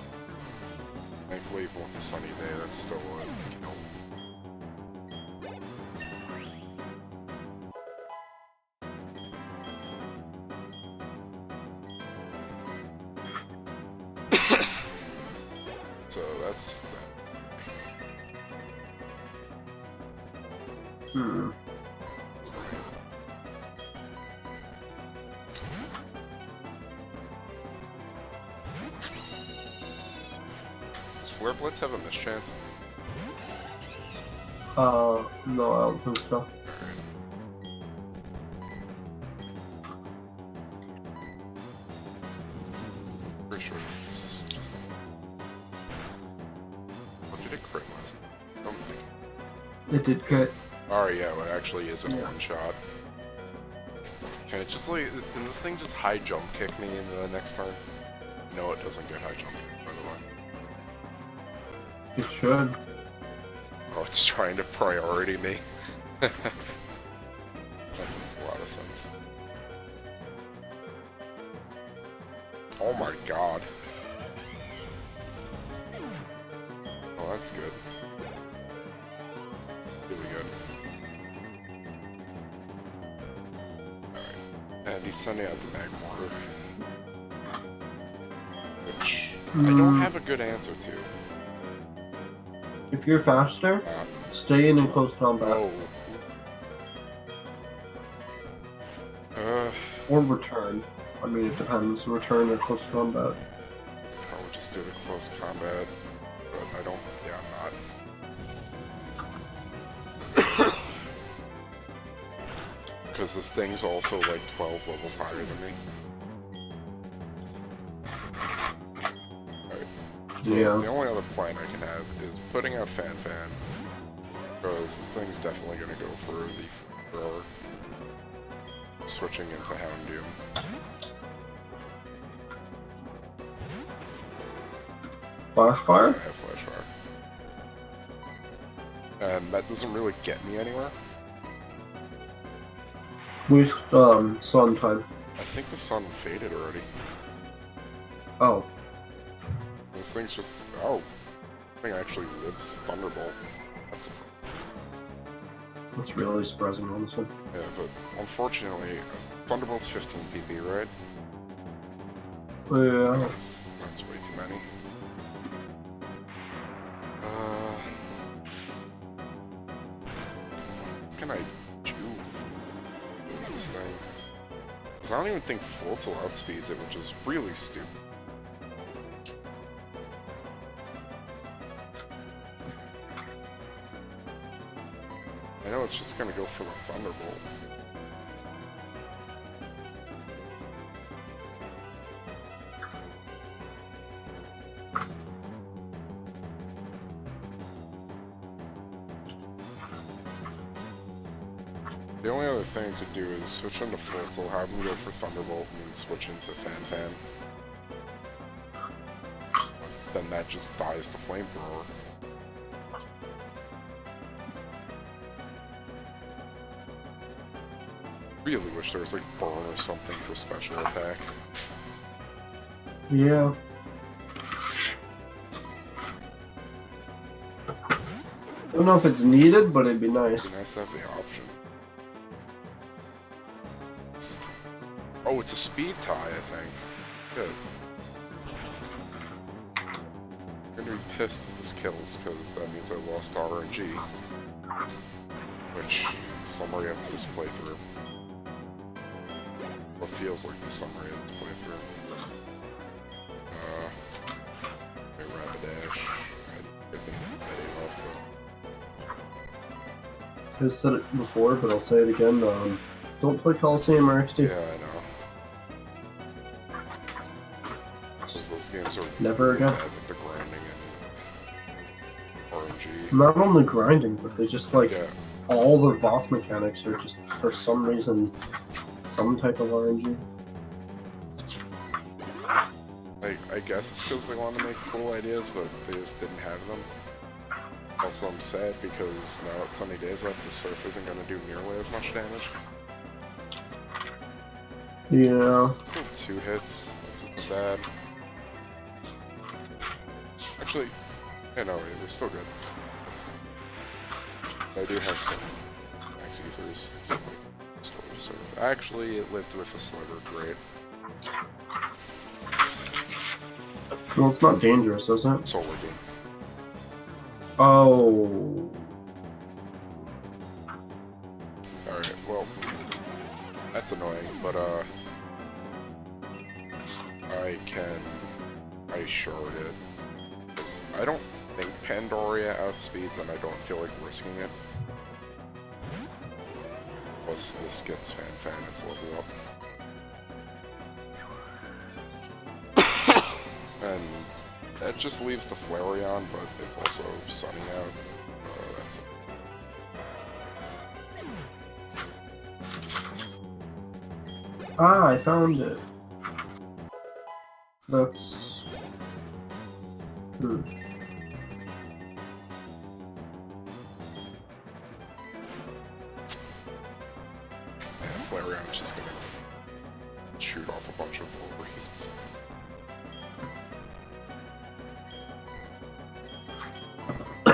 Thankfully, even with the sunny day, that's still a kill. So that's that. Hmm. Does Flare Blitz have a mischance? No, I don't think so. Pretty sure this is just a... What did it crit last? I don't think... It did crit. Alright, yeah, well, it actually is a Yeah. one-shot. Can it just like... Can this thing just high jump kick me into the next turn? No, it doesn't get high jump kick, by the way. It should. Oh, it's trying to priority me. That makes a lot of sense. Oh my god. Oh, that's good. Really good. Alright. And he's sending out the Magmortar. Which I don't have a good answer to. If you're faster, stay in close combat. Oh. Or return. I mean, it depends. Return or close combat. I would just do the close combat, but I don't. Yeah, I'm not. Because this thing's also like 12 levels higher than me. Alright. So Yeah. the only other plan I can have is putting out Fan, because this thing's definitely going to go for the thrower. Switching into Houndoom. Flash fire? I have Flash Fire. And that doesn't really get me anywhere. Waste sun time. I think the sun faded already. Oh. This thing's just... Oh. This thing actually lives Thunderbolt. That's really surprising on this one. Yeah, but unfortunately, Thunderbolt's 15 PP, right? Yeah. That's way too many. What can I do with this thing? Because I don't even think Floatzel outspeeds it, which is really stupid. I know it's just gonna go for the Thunderbolt. The only other thing to do is switch into Floatzel, have him go for Thunderbolt, and then switch into Fan. Then that just dies the Flamethrower. Really wish there was like burn or something for special attack. Yeah. I don't know if it's needed, but it'd be nice. It'd be nice to have the option. Oh, it's a speed tie, I think. Good. I'm gonna be pissed if this kills, because that means I lost RNG. Which, summary of this playthrough. What feels like the summary of this playthrough. Rapidash. I think that I've said it before, but I'll say it again. Don't play Coliseum or XD. yeah, I know. Because those games are Never really again. bad with the grinding and RNG. Not only grinding, but they just like Yeah. all their boss mechanics are just for some reason some type of RNG. I guess it's because they wanted to make cool ideas, but they just didn't have them. Also, I'm sad because now that Sunny Days up, the surf isn't going to do nearly as much damage. Yeah. Still 2 hits, which isn't bad. Actually, yeah, no, it was still good. I do have some max ethers, some storage surf. Actually, it lived with the sliver, great. Well, it's not dangerous, is it? Solar beam. Oh. Alright, well, that's annoying, but, I shard it. 'Cause I don't think Pandoria outspeeds, and I don't feel like risking it. Plus, this gets Fan its level up. And that just leaves the Flareon, but it's also sunny out. That's it. Ah, I found it. That's... Yeah, Flareon's just gonna shoot off a bunch of overheats. I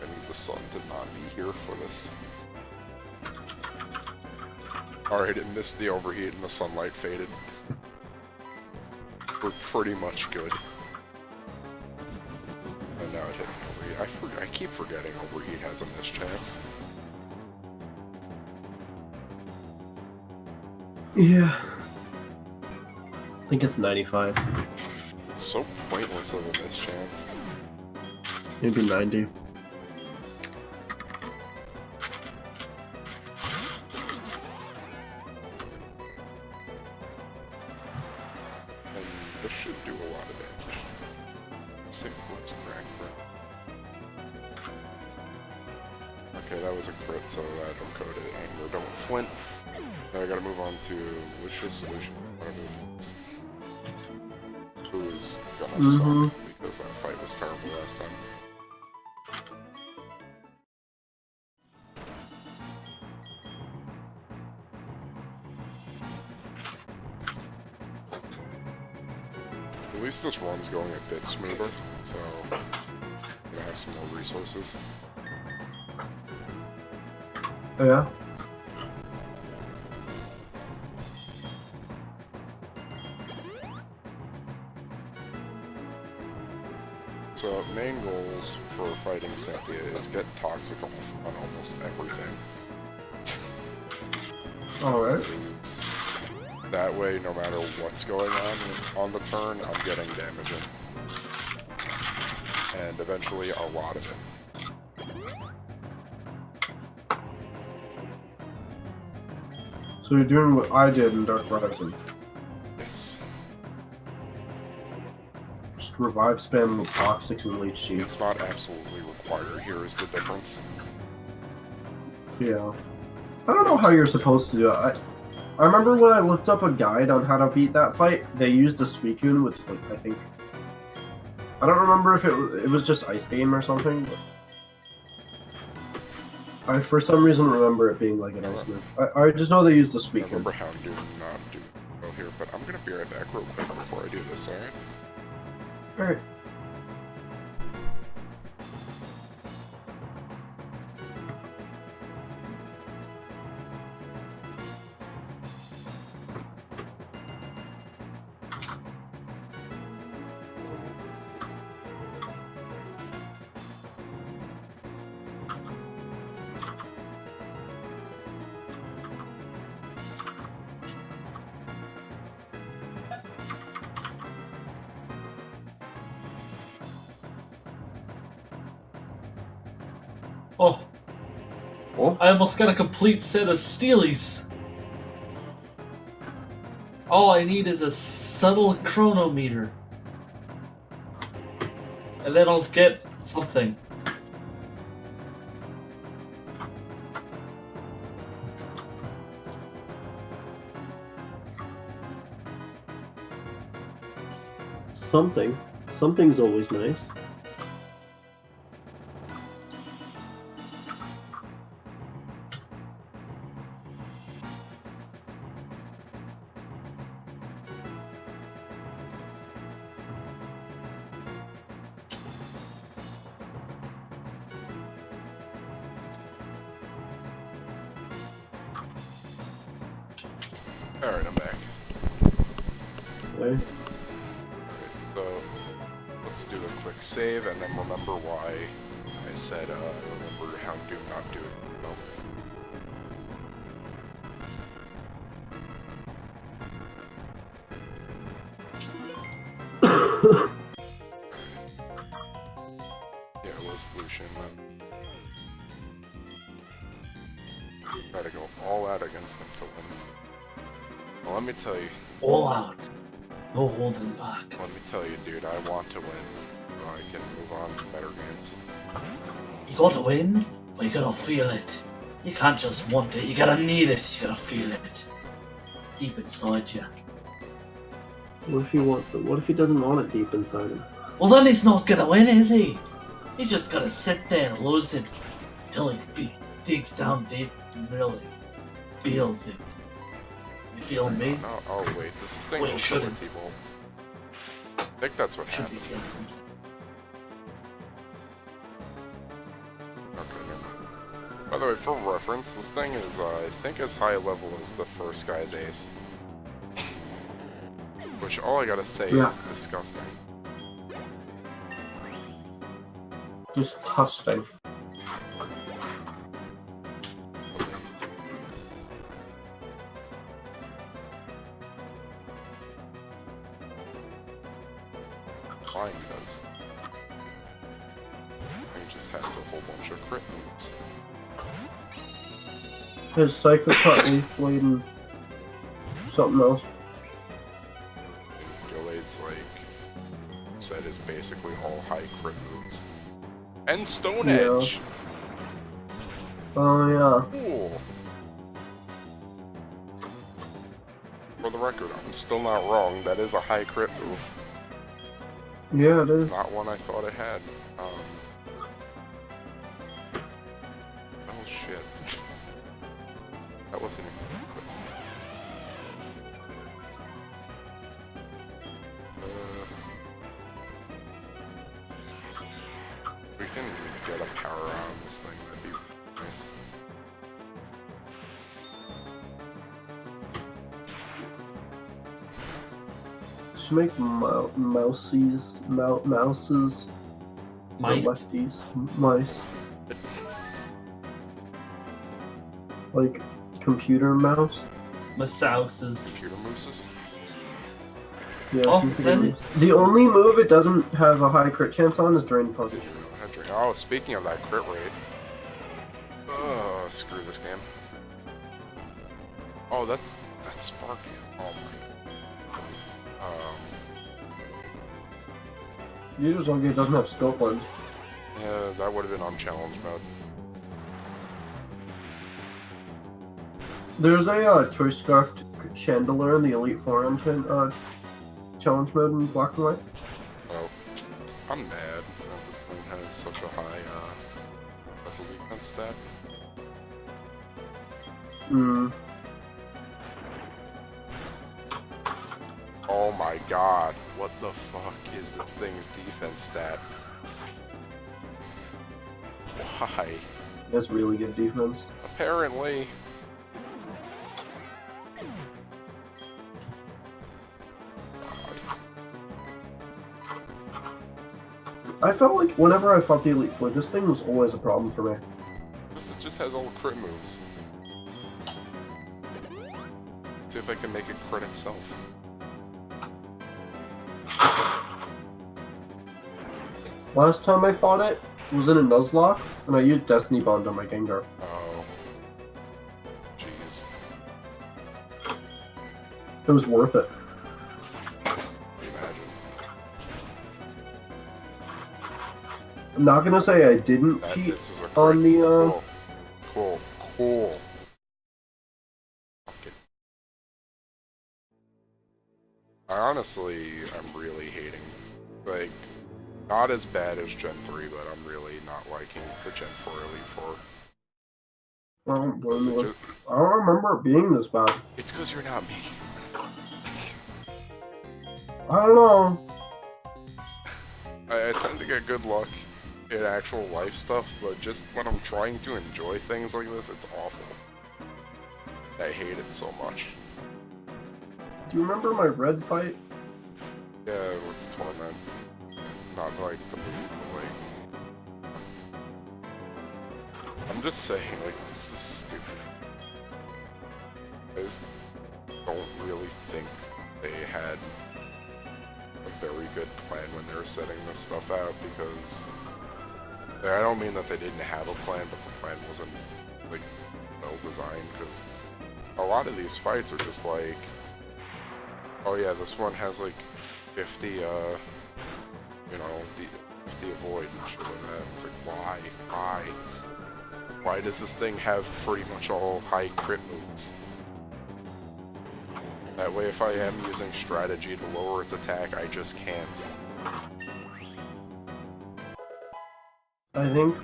need the sun to not be here for this. Alright, it missed the overheat and the sunlight faded. We're pretty much good. And now it hit the overheat. I keep forgetting overheat has a mischance. Yeah. I think it's 95. It's so pointless of a mischance. Maybe 90. And this should do a lot of damage. Save what's crack. Okay, that was a crit, so I don't code it, and we're done with Flint. Now I gotta move on to Lucius, whatever his name is. Who is gonna suck, because that fight was terrible last time. At least this run's going a bit smoother, so I'm gonna have some more resources. Oh, yeah? So, main goals for fighting Cynthia is get toxic off on almost everything. Alright. That way, no matter what's going on the turn, I'm getting damage in. And eventually, a lot of it. So you're doing what I did in Dark Rising. Yes. Just revive spam with toxics and leech sheets. It's not absolutely required. Here is the difference. Yeah. I don't know how you're supposed to do it. I remember when I looked up a guide on how to beat that fight, they used a Suicune, which, like, I think... I don't remember if it was just Ice Beam or something, but... I, for some reason, remember it being like an Ice move. I just know they used a I Suicune. remember Houndoom not do well here, but I'm gonna be right back real quick before I do this, alright? Alright. Oh, Oh, I almost got a complete set of Steelies. All I need is a subtle chronometer. And then I'll get something. something. Something's always nice. Alright, I'm back. Okay. Alright, so let's do a quick save and then remember why I said remember how do not do it. No. Yeah, it was Lucian. Try to go all out against them to win. Well, let me tell you. All out. No holding back. Let me tell you, dude, I want to win so I can move on to better games. You gotta win, but you gotta feel it. You can't just want it, you gotta need it, you gotta feel it. Deep inside you. What if he wants it? What if he doesn't want it deep inside him? Well, then he's not gonna win, is he? He's just gonna sit there and lose it until he digs down deep and really feels it. You feeling me? No, oh wait, this is thing Wait, with shouldn't. T-Ball. I think that's what Should be happened. feeling me. Okay, never mind. By the way, for reference, this thing is, I think, as high level as the first guy's ace. Which, all I gotta say Yeah. is disgusting. Disgusting. Flying does. He just has a whole bunch of crit moves. His Psychocut, Leaf Blade, and something else. Gillade's, like, said is basically all high crit moves. And Stone Yeah. Edge! Oh yeah. Cool. For the record, I'm still not wrong. That is a high crit move. Yeah, it is. Not one I thought it had. Oh shit. That wasn't even crit. We can get a power on this thing, that'd be nice. Just make mouses, mouses, or Mice. lefties, mice. Like computer mouse. Masouses. Computer mooses? Yeah, Oh, computer is that mouse. The only move it doesn't have a high crit chance on is Drain Punch. Oh, speaking of that crit rate. Screw this game. Oh, that's Sparky. Oh my. You're just lucky it doesn't have scope lens. Yeah, that would have been on challenge mode. There's a Choice Scarf Chandelier in the Elite Four on challenge mode in Black and White. Oh, I'm mad that this thing has such a high special defense stat. Hmm. Oh my god, what the fuck is this thing's defense stat? Why? That's really good defense. Apparently. I felt like whenever I fought the Elite Four, this thing was always a problem for me. It just has all crit moves. See if I can make it crit itself. Last time I fought it was in a Nuzlocke, and I used Destiny Bond on my Gengar. Oh. Jeez. It was worth it. Imagine. I'm not gonna say I didn't That, cheat this is a on great- the Cool. Fuck it. I honestly, I'm really hating like, not as bad as Gen 3, but I'm really not liking the Gen 4 Elite Four. I don't remember it being this bad. It's because you're not me. I don't know. I tend to get good luck in actual life stuff, but just when I'm trying to enjoy things like this, it's awful. I hate it so much. Do you remember my red fight? Yeah, with the tournament. Not like the movie, but like... I'm just saying, like, this is stupid. I just don't really think they had a very good plan when they were setting this stuff out, because I don't mean that they didn't have a plan, but the plan wasn't like well designed, because a lot of these fights are just like, oh yeah, this one has like 50 you know, the 50 avoid and shit like that. It's like, why does this thing have pretty much all high crit moves? That way, if I am using strategy to lower its attack, I just can't. I think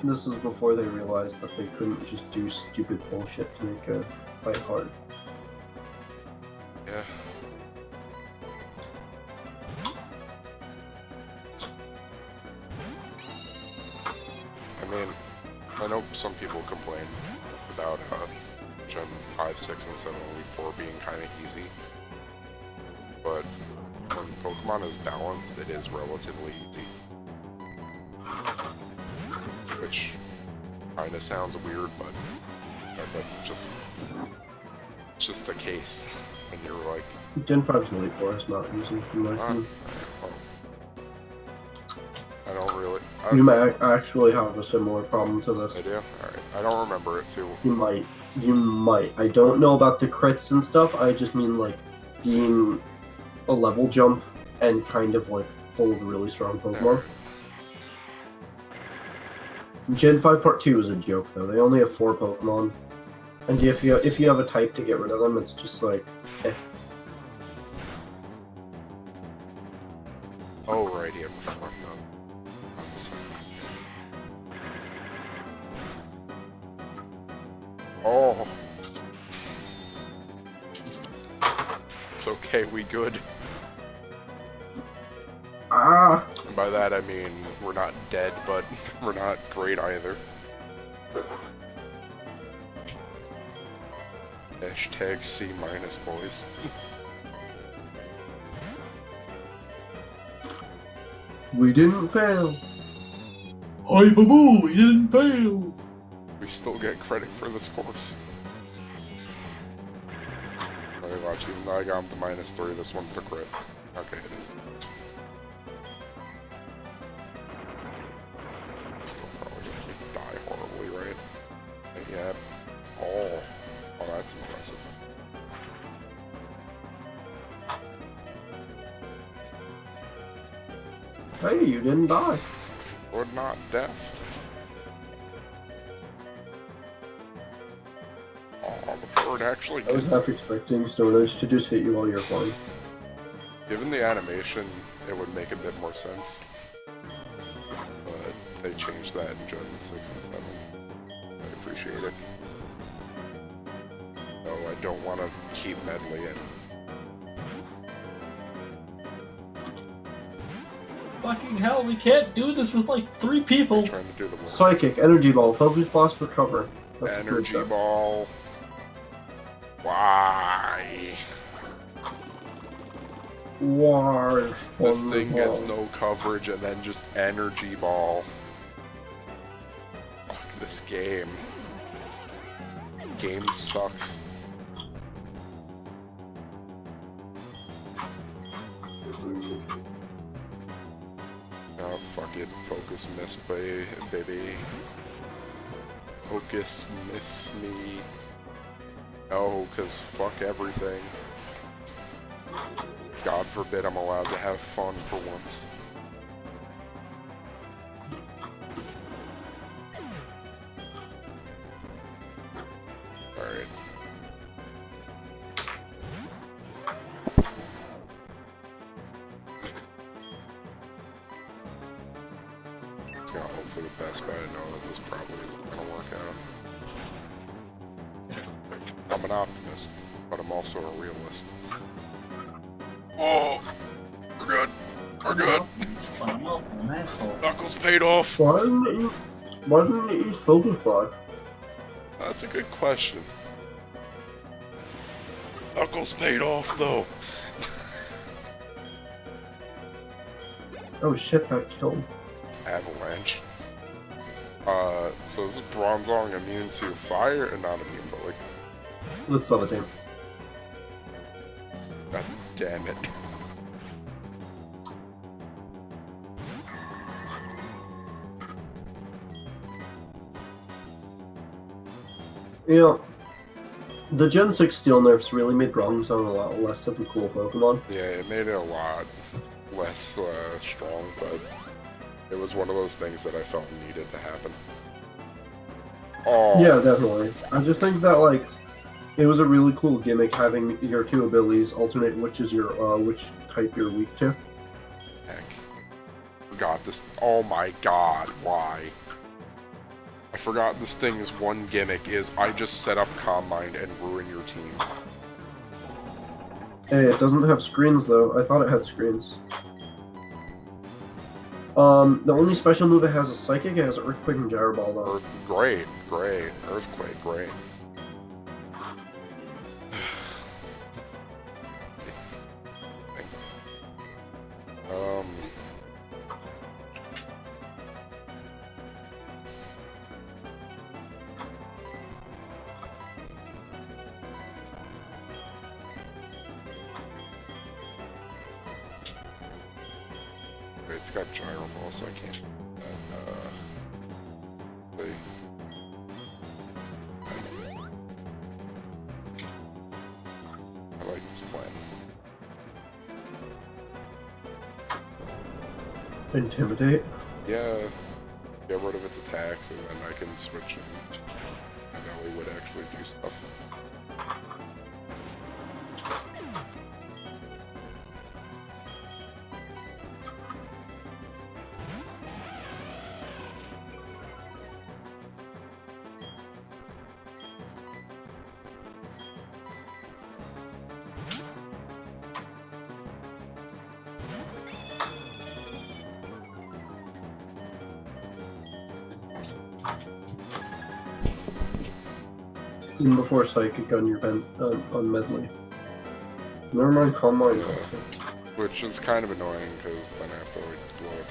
this is before they realized that they couldn't just do stupid bullshit to make a fight hard. Yeah. I mean, I know some people complain about Gen 5, 6, and 7 Elite 4 being kind of easy, but when Pokemon is balanced, it is relatively easy. Which kind of sounds weird, but that's just the case. When you're like, Gen 5 and Elite 4 is not easy, in my opinion. well, I don't really. You might actually have a similar problem to this. I do? Alright. I don't remember it too. You might. You might. I don't know about the crits and stuff. I just mean, like, being a level jump and kind of, like, full of really strong Pokemon. Gen 5 Part 2 is a joke, though. They only have 4 Pokemon. And if you have a type to get rid of them, it's just like, eh. Oh, right, yeah, before I'm done. Oh. It's okay, we good. Ah! And by that I mean, we're not dead, but we're not great either. Hashtag C-, boys. We didn't fail! Hi, boo! You didn't fail! We still get credit for this course. Alright, watch, even though I got him to -3, this one's the crit. Okay, it is. Still probably gonna die horribly, right? Yeah. Oh, that's impressive. Hey, you didn't die. Would not death. Oh, the bird actually I was gets... half expecting Stoners to just hit you while you're flying. Given the animation, it would make a bit more sense. But they changed that in Gen 6 and 7. I appreciate it. No, I don't want to keep Medley in. Fucking hell, we can't do this with like 3 people! I'm trying to do the work. Psychic, Energy Ball, Focus Blast, Recover. That's a good Energy stuff. Ball. Why? Why? This thing gets no coverage and then just Energy Ball. Fuck this game. Game sucks. Oh, fuck it. Focus miss, baby. Focus miss me. No, cause fuck everything. God forbid I'm allowed to have fun for once. Alright. It's gonna hope for the best, but I know that this probably isn't gonna work out. I'm an optimist, but I'm also a realist. Oh! We're good! We're good! I'm also an asshole. Knuckles paid off! Why didn't you use Focus Block? That's a good question. Knuckles paid off, though. Oh shit, that killed. Avalanche. So is Bronzong immune to fire? Or not immune, but like... Let's levitate. God damn it. You know, the Gen 6 Steel nerfs really made Bronzong a lot less of a cool Pokemon. Yeah, it made it a lot less strong, but it was one of those things that I felt needed to happen. Oh! Yeah, definitely. I just think that, like, it was a really cool gimmick having your two abilities alternate which is your, which type you're weak to. Heck. Forgot this. Oh my god, why? I forgot this thing's one gimmick is I just set up Calm Mind and ruin your team. Hey, it doesn't have screens though. I thought it had screens. The only special move it has is Psychic. It has Earthquake and Gyro Ball though. Great. Earthquake, great. It's got Gyro Ball, so I can't. See. I like this plan. Intimidate. Yeah, get rid of its attacks, and then I can switch and Ellie would actually do stuff. Even before Psychic on your on Medley. Never mind, Calm Mind. Which is kind of annoying, because then I have to like blow a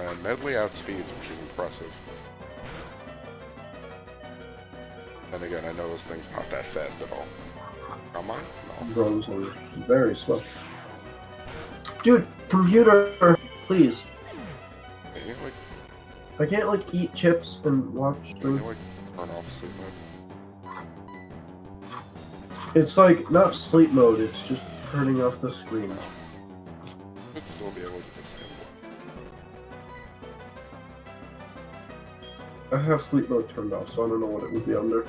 turn. And Medley outspeeds, which is impressive. And again, I know this thing's not that fast at all. Am I? No. Drones are very slow. Dude, computer, please. Can you like, I can't like eat chips and watch. can you like turn off sleep mode? It's like not sleep mode. It's just turning off the screen. I'd still be able to disable. I have sleep mode turned off, so I don't know what it would be under.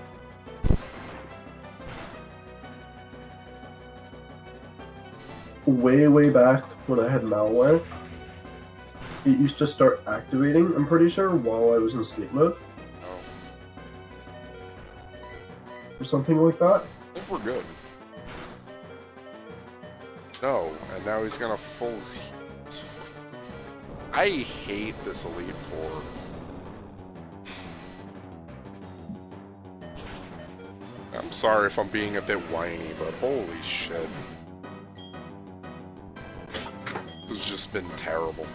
Way back when I had malware, it used to start activating, I'm pretty sure, while I was in sleep mode. Oh, Or something like that. I think we're good. No, and now he's gonna full heat. I hate this Elite Four. I'm sorry if I'm being a bit whiny, but holy shit. This has just been terrible.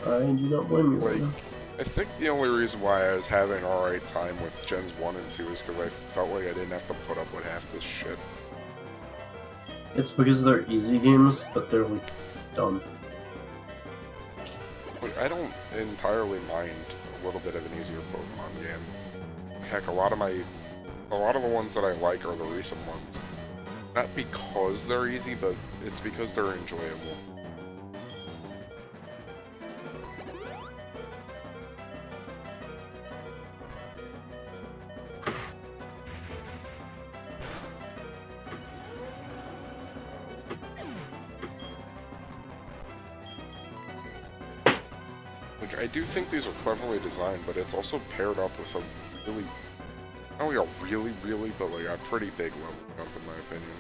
I do not blame you. Like, Like, I think the only reason why I was having an alright time with Gens 1 and 2 is because I felt like I didn't have to put up with half this shit. it's because they're easy games, but they're like dumb. Like, I don't entirely mind a little bit of an easier Pokemon game. Heck, a lot of the ones that I like are the recent ones. Not because they're easy, but it's because they're enjoyable. like, I do think these are cleverly designed, but it's also paired up with a really, not like a really, but like a pretty big level jump in my opinion.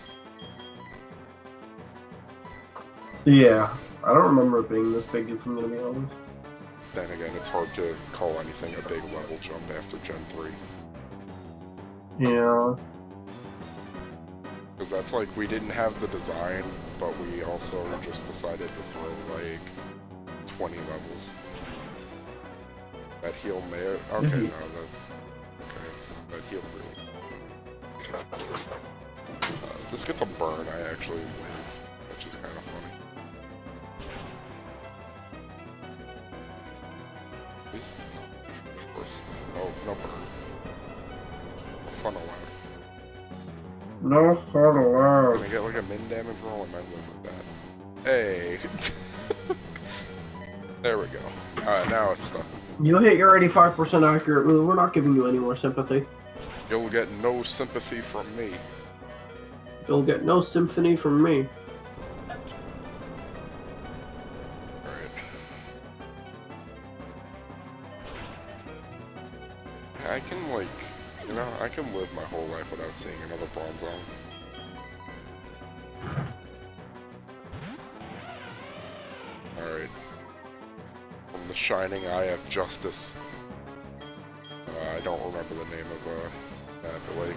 Yeah, I don't remember it being this big, if I'm gonna be honest. Then again, it's hard to call anything a big level jump after Gen 3. Yeah. Because that's like, we didn't have the design, but we also just decided to throw like 20 levels. That heal may have, okay, no, so that heal really. If this gets a burn, I actually win, which is kind of funny. Please? Of course. Oh, no burn. Fun allowed. No fun allowed. Can I get like a min damage roll? I might live with that. Hey! There we go. Alright, now it's stuck. You hit your 85% accurate move. We're not giving you any more sympathy. You'll get no sympathy from me. You'll get no symphony from me. Alright. I can, like, you know, I can live my whole life without seeing another bronze zone. Alright. From the shining eye of justice. I don't remember the name of that, but like,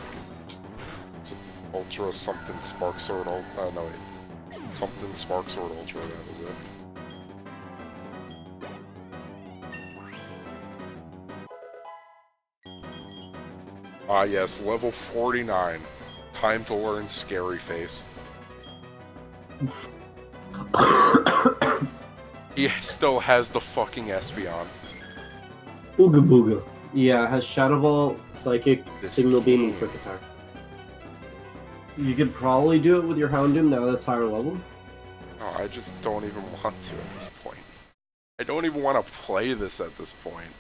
it's Ultra something Spark Sword. No wait, something Spark Sword Ultra. That was it. Ah yes, level 49. Time to learn Scary Face. He still has the fucking Espeon. Ooga booga. Yeah, it has Shadow Ball, Psychic, This Signal Beam, and game. Quick Attack. You could probably do it with your Houndoom now that's higher level. No, I just don't even want to at this point. I don't even want to play this at this point.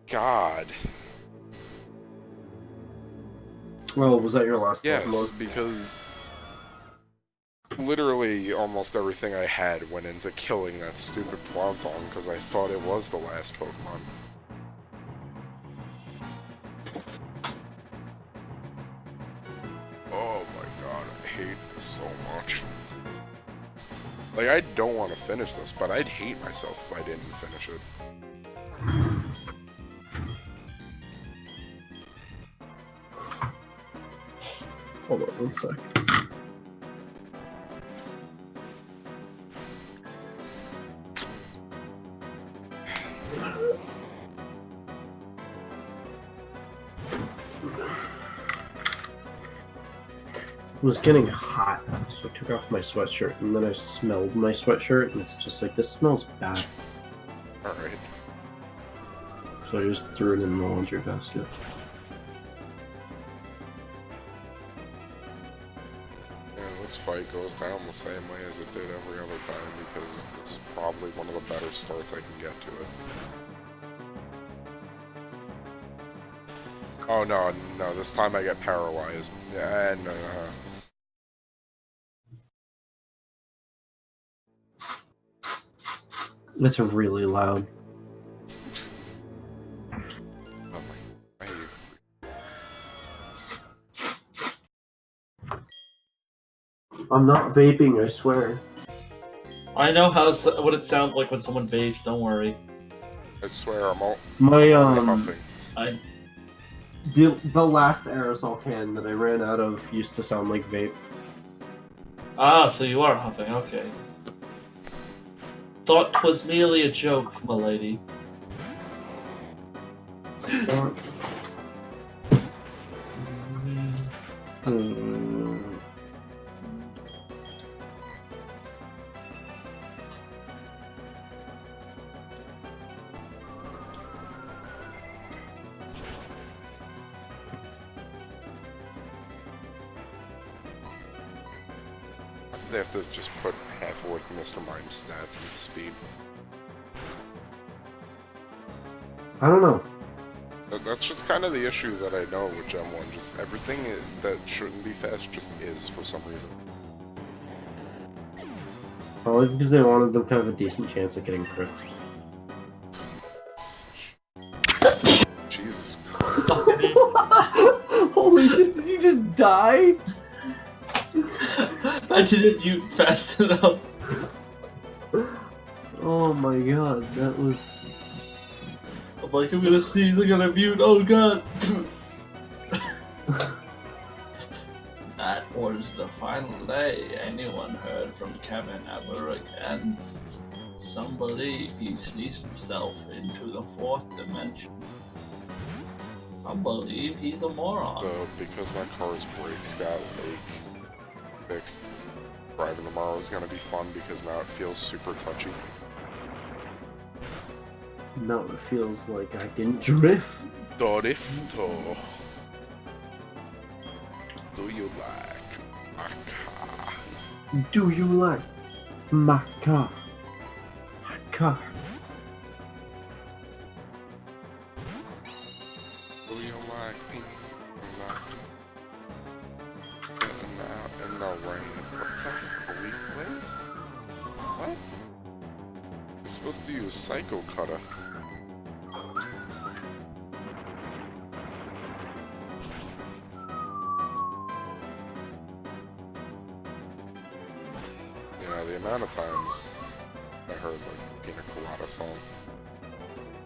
God. Well, was that your last Yes, Pokemon? because literally almost everything I had went into killing that stupid Planton because I thought it was the last Pokemon. Oh my god, I hate this so much. Like, I don't want to finish this, but I'd hate myself if I didn't finish it. Hold on one sec. It was getting hot, so I took off my sweatshirt, and then I smelled my sweatshirt, and it's just like, this smells bad. Alright. So I just threw it in the laundry basket. And this fight goes down the same way as it did every other time, because this is probably one of the better starts I can get to it. Oh no, no, this time I get paralyzed. Yeah, no, It's really loud. oh my, I'm not vaping, I swear. I know what it sounds like when someone vapes. Don't worry. I swear I'm all My, huffing. the last aerosol can that I ran out of used to sound like vape. Ah, so you are huffing. Okay. Thought 'twas merely a joke, m'lady. They have to just put half of like Mr. Mime's stats into speed. I don't know. That's just kind of the issue that I know with Gen 1. Just everything that shouldn't be fast just is for some reason. Probably because they wanted them to have a decent chance at getting crits. Jesus. Holy shit, did you just die? I didn't mute fast enough. Oh my god, that was... I'm like, I'm gonna sneeze, I'm gonna mute, oh god! That was the final day anyone heard from Kevin ever again. Some believe he sneezed himself into the 4th dimension. Some believe he's a moron. Because my car's brakes got fixed, driving tomorrow is gonna be fun because now it feels super touchy. Now it feels like I can drift. Drifto. Do you like my car? Do you like my car? My car. Do you like pink? Like sitting out in the rain? What? You're supposed to use Psycho Cutter. Yeah, the amount of times I heard like Pina Colada song,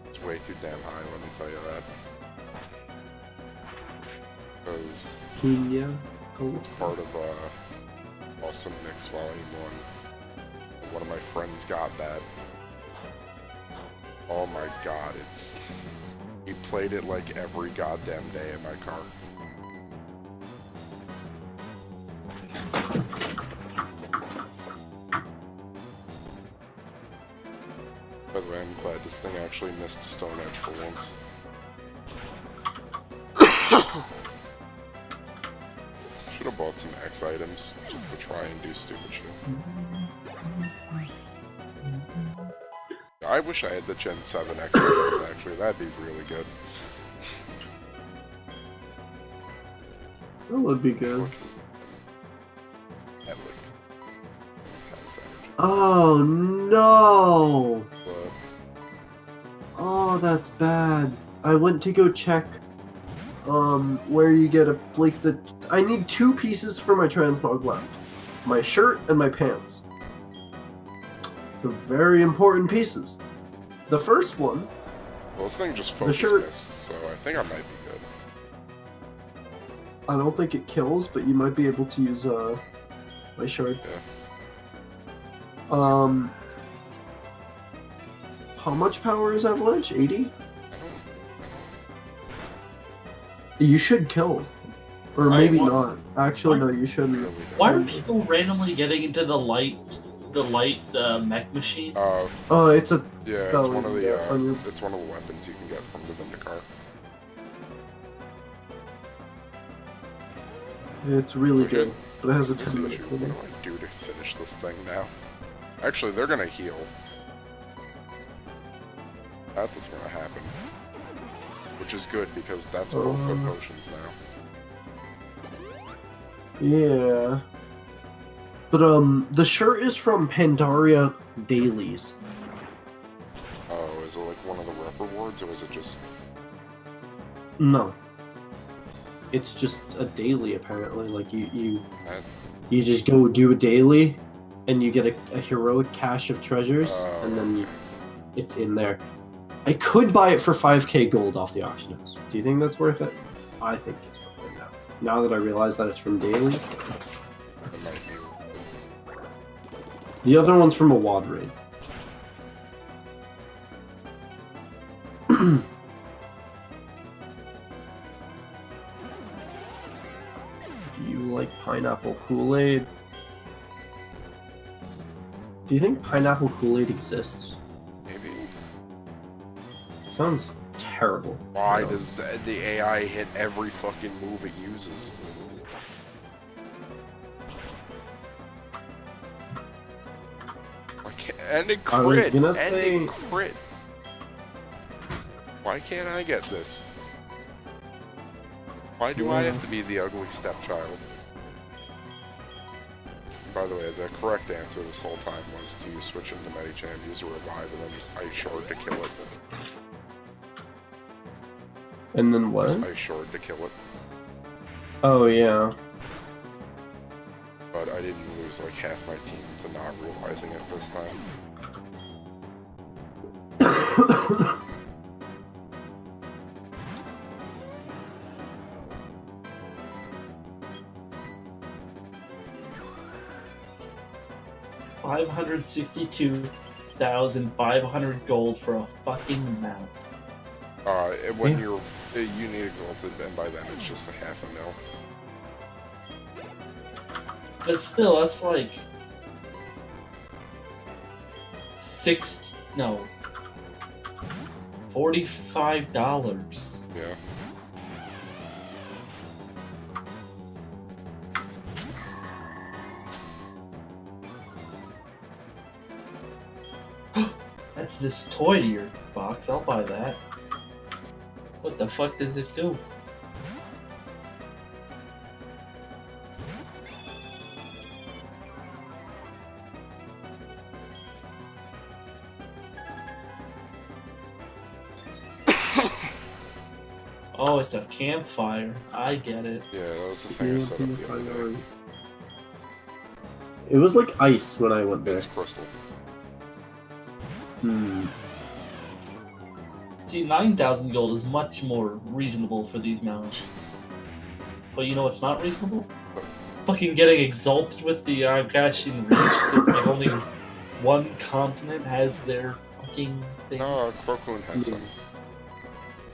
it's way too damn high, let me tell you that. Because Pina. it's part of Awesome Mix Volume 1. One of my friends got that. Oh my god, he played it like every goddamn day in my car. By the way, I'm glad this thing actually missed the Stone Edge for once. Should have bought some X items just to try and do stupid shit. I wish I had the Gen 7 X items actually, that'd be really good. That would be good. Oh no! But Oh, that's bad. I went to go check where you get I need 2 pieces for my transmog left. My shirt and my pants. They're very important pieces. The first one... well, this thing just The focus shirt- missed, so I think I might be good. I don't think it kills, but you might be able to use my shirt. Yeah. How much power is Avalanche? 80? You should kill. Or maybe not. Actually, no, you shouldn't. Really Why don't. are people randomly getting into the light mech machine? Oh, it's a Yeah, spell it's one of you the get on your... it's one of the weapons you can get from the Vindicar. It's really Okay. good, but it has a Here's the 10-minute issue. What do limit. I do to finish this thing now? Actually, they're gonna heal. That's what's gonna happen. Which is good because that's both their potions now. Yeah. But, the shirt is from Pandaria Dailies. Oh, is it like one of the rep rewards, or is it just... No. It's just a daily, apparently. Like, you That- just go do a daily, and you get a heroic cache of treasures, and then it's in there. I could buy it for 5k gold off the auction house. Do you think that's worth it? I think it's worth it now. Now that I realize that it's from dailies. it might be... The other one's from a WAD raid. Do you like pineapple Kool-Aid? Do you think pineapple Kool-Aid exists? Maybe. Sounds terrible. Why No. does the AI hit every fucking move it uses? Why can't... And it crit! I was gonna and say- it crit! Why can't I get this? Why do I Yeah. have to be the ugly stepchild? By the way, the correct answer this whole time was to switch into Medicham, use a revive, and then just Ice Shard to kill it. And then what? Just Ice Shard to kill it. Oh, yeah. But I didn't lose like half my team to not realizing it this time. $562,500 gold for a fucking mount. When you need Exalted, and by then it's just a half a mil. But still, that's like $45. Yeah. That's this toy to your box. I'll buy that. What the fuck does it do? Oh, it's a campfire. I get it. Yeah, that was the thing I set up the other day. It was like ice when I went there. It's crystal. Hmm. See, 9,000 gold is much more reasonable for these mounts. But you know what's not reasonable? Fucking getting exalted with the Gashing Reach. Like only one continent has their fucking things. No, Crocun has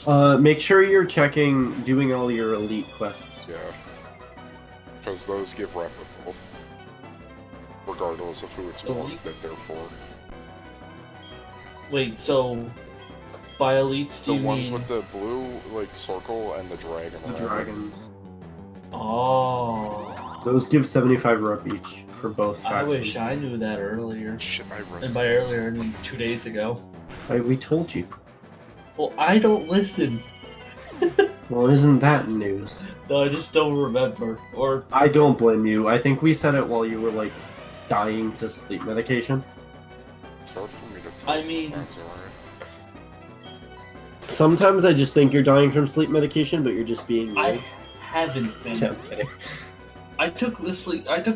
some. Make sure you're doing all your elite quests. Yeah. Because those give replicable. Regardless of who it's Elite? that they're for. Wait, so by elites do The you ones mean... with the blue, like, circle and the dragon. The dragons. Oh. Those give 75 rep each for both I factions. wish I knew that earlier. Shit, I And rested. by earlier, I mean 2 days ago. We told you. Well, I don't listen. Well, isn't that news? No, I just don't remember. Or I don't blame you. I think we said it while you were, like, dying to sleep medication. It's hard for me to tell I mean- sometimes, alright? Sometimes I just think you're dying from sleep medication, but you're just being I weird. haven't been. Yeah, I'm kidding. I took a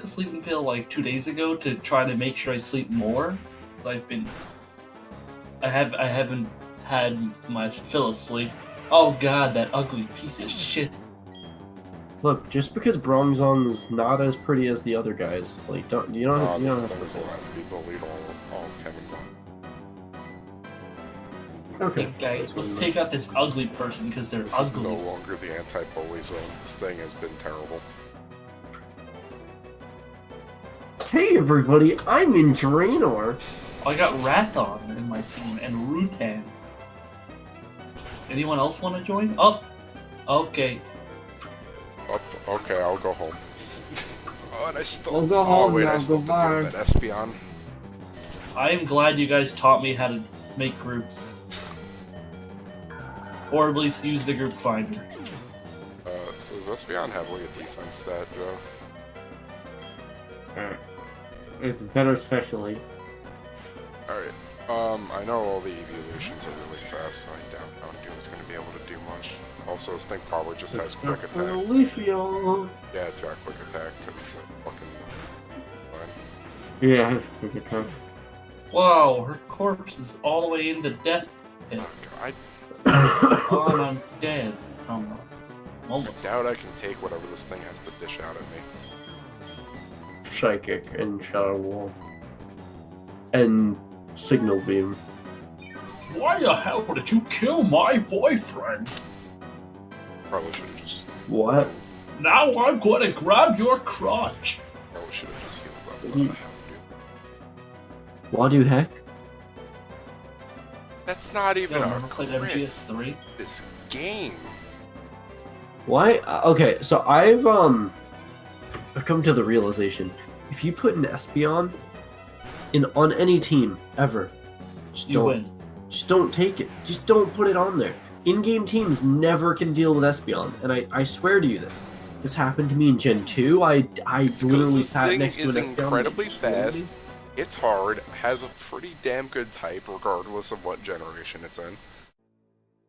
sleeping pill like 2 days ago to try to make sure I sleep more. I haven't had my fill of sleep. Oh god, that ugly piece of shit. Look, just because Bronzong is not as pretty as the other guys, like, you don't have This to thing say will have to be bullied all Kevin. that. Okay. Guys, let's take out this ugly person because they're This is ugly. no longer the anti-bully zone. This thing has been terrible. Hey everybody, I'm in Draenor. I got Rathon in my team and Rutan. Anyone else want to join? Oh, okay. Okay, I'll go home. Oh, and I still. I'll go home wait, now, I still have to goodbye. do that Espeon. I am glad you guys taught me how to make groups. Or at least use the group finder. So does Espeon have like a defense stat, Joe? It's better specially. Alright. I know all the evolutions are really fast, so I doubt Houndoom is going to be able to do much. Also, this thing probably just has quick attack. Leafeon. Yeah, it's got quick attack because it's a fucking. Yeah, it has quick attack. Wow, her corpse is all the way in the death pit. I Oh, and I'm dead. Oh no. Almost. doubt I can take whatever this thing has to dish out at me. Psychic and Shadow Wall. And Signal Beam. Why the hell did you kill my boyfriend? Probably should have just. What? Now I'm going to grab your crotch. Probably should have just healed up Ye- Houndoom. What do heck? That's not even Yo, a remember played crit. MGS3? This game. Why? Okay, so I've come to the realization: if you put an Espeon on any team ever, just You don't win. just don't take it. Just don't put it on there. In-game teams never can deal with Espeon, and I swear to you this. This happened to me in Gen 2. I literally this sat thing next to is an Espeon and it incredibly destroyed fast. me. It's hard, has a pretty damn good type regardless of what generation it's in.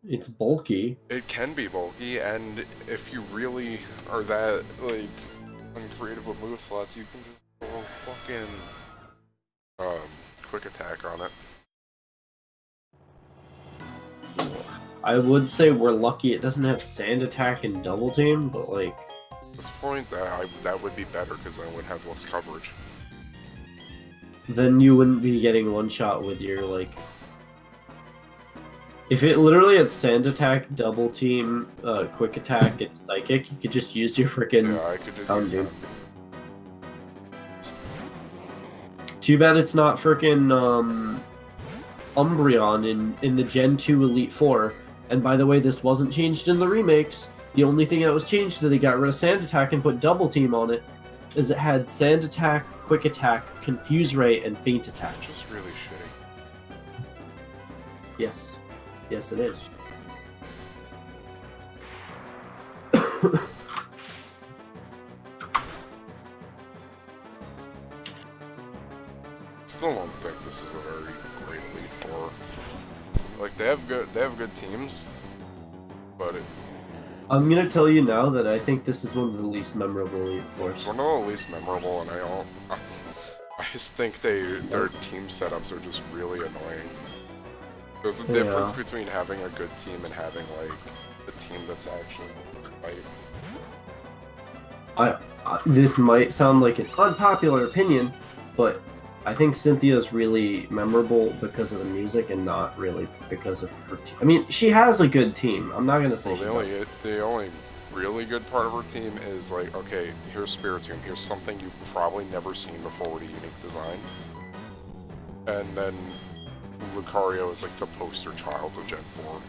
It's bulky. It can be bulky, and if you really are that, like, uncreative with move slots, you can just go fucking, quick attack on it. I would say we're lucky it doesn't have sand attack and double team, but like... At this point, that would be better, because I would have less coverage. Then you wouldn't be getting one shot with your, like... If it literally had sand attack, double team, quick attack, and psychic, you could just use your freaking... Yeah, I could just Houndoom. use Too bad it's not freaking, Umbreon in the Gen 2 Elite Four. And by the way, this wasn't changed in the remakes. The only thing that was changed that they got rid of sand attack and put double team on it is it had sand attack, quick attack, confuse ray, and feint attack. Just really shitty. Yes. Yes, it is. Still don't think this is a very great Elite Four. Like, they have good teams, but I'm gonna tell you now that I think this is one of the least memorable Elite Fours. it's one of the least memorable, and I just think their team setups are just really annoying. There's a difference between having a good team and having, like, a team that's actually fight. This might sound like an unpopular opinion, but I think Cynthia's really memorable because of the music and not really because of her team. I mean, she has a good team. I'm not gonna say she doesn't. The only really good part of her team is, like, okay, here's Spiritomb, here's something you've probably never seen before with a unique design. And then Lucario is like the poster child of Gen 4.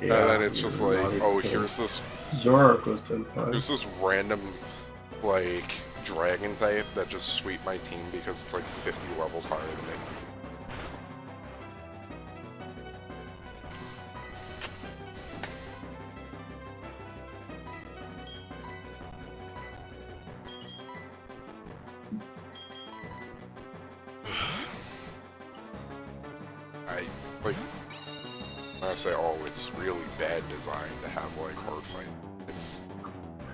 Yeah, and then it's just like, oh, here's this Zoroark was Gen 5. There's this random, like, dragon type that just sweep my team because it's like 50 levels higher than me. I say, oh, it's really bad design to have, like, hard fight.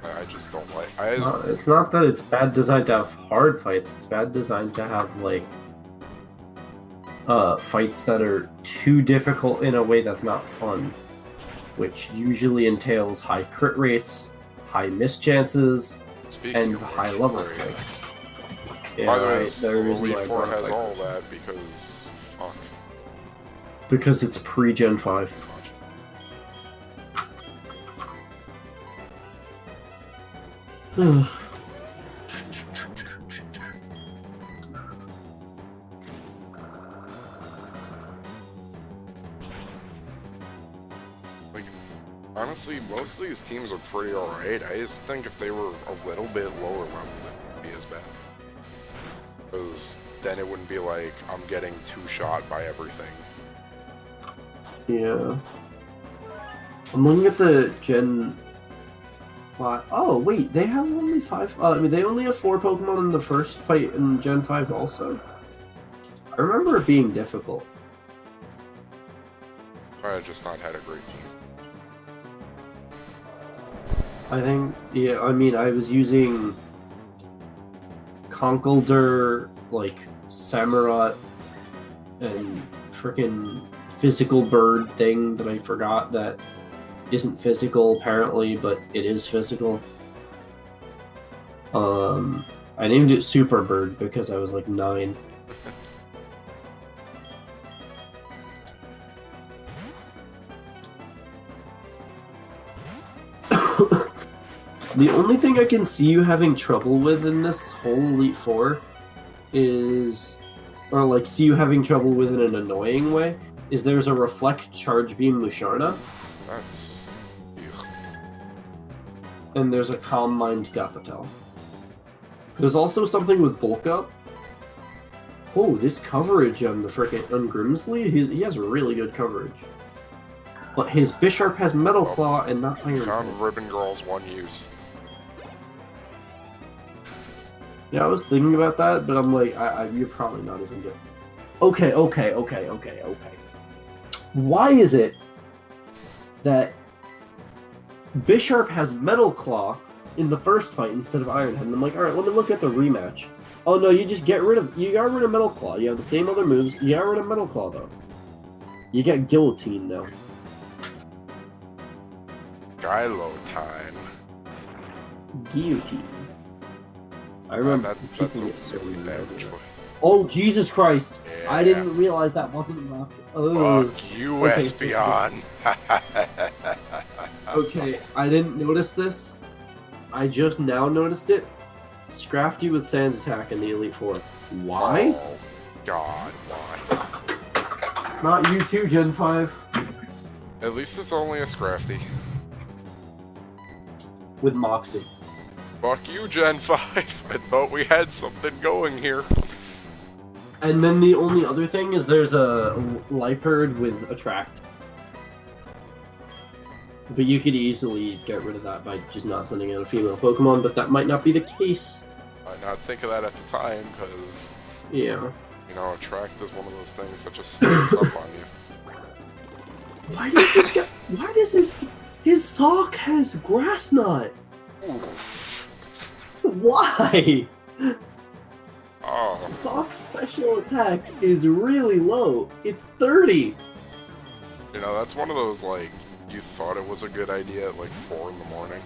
I just don't like. It's not that it's bad design to have hard fights. It's bad design to have, like, fights that are too difficult in a way that's not fun, which usually entails high crit rates, high miss chances, and high level spikes. Yeah, by the way, right, Elite Four has all that because, fuck. Because it's pre-Gen 5. Like, honestly, most of these teams are pretty alright. I just think if they were a little bit lower level, it wouldn't be as bad. Because then it wouldn't be like, I'm getting two-shot by everything. Yeah. I'm looking at the Gen 5. Oh, wait, they have only 5. I mean, they only have 4 Pokemon in the first fight in Gen 5 also. I remember it being difficult. I just not had a great team. I think, yeah, I mean, I was using Conkeldurr, like, Samurott, and frickin' physical bird thing that I forgot that isn't physical apparently, but it is physical. I named it Super Bird because I was like 9. The only thing I can see you having trouble with in this whole Elite Four is, or like see you having trouble with in an annoying way, is there's a Reflect Charge Beam Musharna. That's... Ugh. And there's a Calm Mind Gothitelle. There's also something with Bulk Up. Oh, this coverage on the frickin' on Grimsley, he has really good coverage. but his Bisharp has Metal Claw and not Iron Found Claw. Ribbon Girl's one use. Yeah, I was thinking about that, but I'm like, you're probably not even good. Okay. Why is it that Bisharp has Metal Claw in the first fight instead of Iron Head? And I'm like, alright, let me look at the rematch. Oh no, you just got rid of Metal Claw. You have the same other moves. You got rid of Metal Claw though. You get Guillotine now. Gylo time. Guillotine. I remember That's people a get so really mad. bad choice. Oh Jesus Christ! Yeah. I didn't realize that wasn't an option. Oh. Fuck you, Okay, Espeon. Okay, I didn't notice this. I just now noticed it. Scrafty with Sand Attack in the Elite Four. Why? Oh, God, why? Not you too, Gen 5. At least it's only a Scrafty. With Moxie. Fuck you, Gen 5. I thought we had something going here. And then the only other thing is there's a Liepard with Attract. But you could easily get rid of that by just not sending out a female Pokemon, but that might not be the case. Might not think of that at the time, because, Yeah. you know, Attract is one of those things that just sneaks up on you. Why does this guy... Why does his sock has Grass Knot? Ooh. Why? Oh, Sock's special attack is really low. It's 30. you know, that's one of those, like, you thought it was a good idea at, like, 4 in the morning.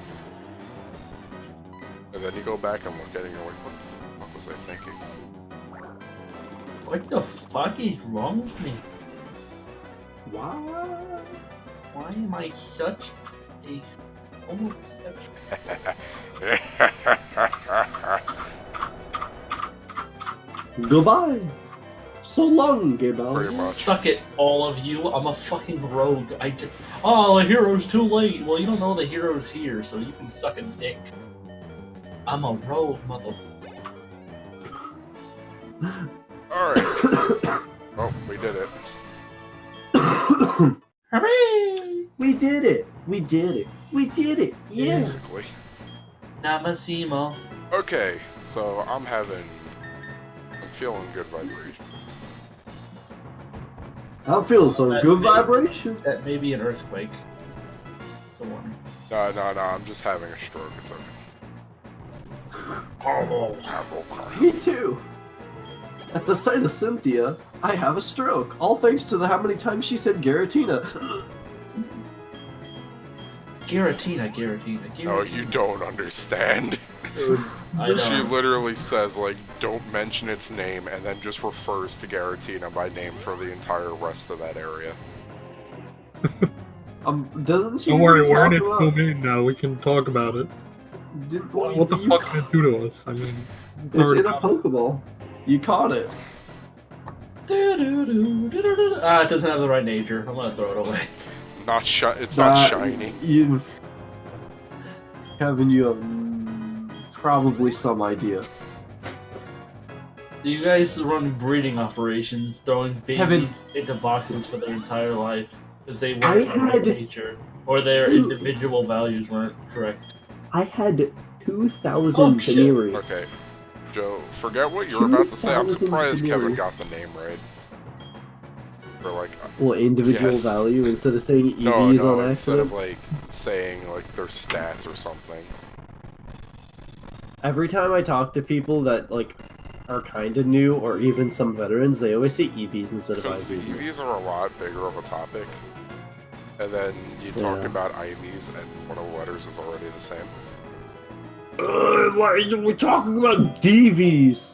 And then you go back and look at it and you're like, what the fuck was I thinking? What the fuck is wrong with me? Why? Why am I such a homosexual? Goodbye. So long, Gables. Pretty much. Suck it, all of you. I'm a fucking rogue. Oh, the hero's too late. Well, you don't know the hero's here, so you can suck a dick. I'm a rogue, mother. Alright. Oh, we did it. Hooray! We did it. We did it. We did it. Yeah. Basically. Namasimo. Okay, so I'm feeling good vibrations. I'm feeling some good vibration. That may be an earthquake. So warning. No, I'm just having a stroke. It's okay. Me too. At the sight of Cynthia, I have a stroke. All thanks to how many times she said Garatina. Giratina. No, you don't understand. I She know. literally says, like, don't mention its name, and then just refers to Garatina by name for the entire rest of that area. Doesn't she? Don't worry, we're in talk its about- domain now. We can talk about it. What the you fuck ca- did it do to us? I mean, It's already in a Pokeball. You caught it. It doesn't have the right nature. I'm gonna throw it away. It's not shiny. Kevin, you have probably some idea. You guys run breeding operations, throwing babies Kevin. into boxes for their entire life because they I weren't had in nature, or their two- individual values weren't correct. I had 2,000 Oh, shit. Canary. Okay, Joe, forget what you were about to say. I'm 2,000 surprised Kevin Canary. got the name right. For like, Well, individual Yes. value instead of saying EVs no, on instead accident. of like saying like their stats or something. Every time I talk to people that like are kind of new, or even some veterans, they always say EVs instead of Because the IVs. EVs are a lot bigger of a topic. And then you talk Yeah. about IVs and one of the letters is already the same. Why are we talking about DVs?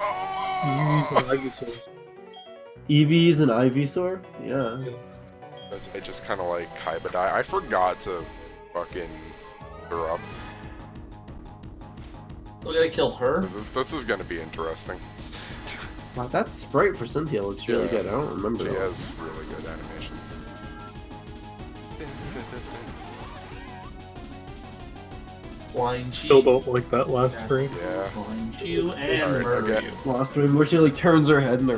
EVs and Ivysaur? Yeah. I just kind of like Kaibadai. I forgot to fucking her up. So we gotta kill her? This is gonna be interesting. Wow, that sprite for Cynthia looks really Yeah. good. I don't remember She that. has really good animations. Blind Still you. don't like that last screen. Yeah. Blind you and Alright, murder okay. you. Last one where she like turns her head and her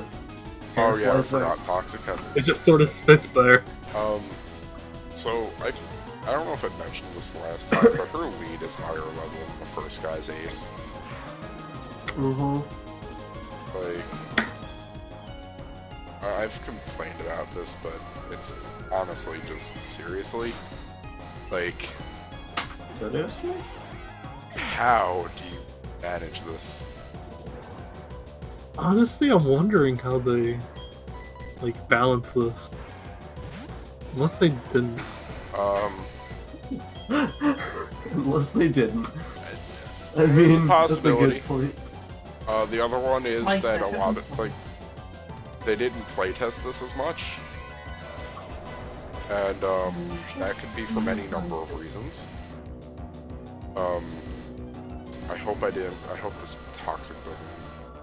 hair Oh yeah, I flies back. forgot. Toxic has It just sort of sits there. Um, So, I don't know if I mentioned this last time, but her lead is higher level than the first guy's ace. Mm-hmm. Like, I've complained about this, but it's honestly just seriously, like, Seriously? how do you manage this? Honestly, I'm wondering how they like balance this. Unless they didn't. Unless they didn't. I There's a mean, that's a possibility. good point. The other one is Like that a that. lot of, like, they didn't playtest this as much. And, that could be for any number of reasons. I hope this toxic doesn't.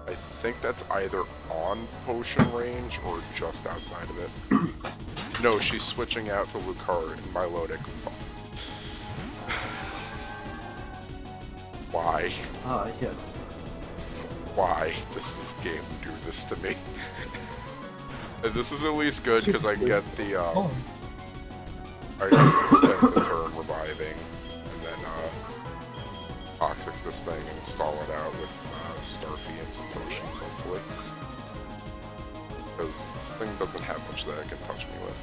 I think that's either on potion range or just outside of it. No, she's switching out to Lucario and Milotic. Why? Ah, yes. Why does this game do this to me? And this is at least good because I can get the Oh. I can spend the turn reviving and then toxic this thing and install it out with Starfy and some potions hopefully. Because this thing doesn't have much that it can touch me with.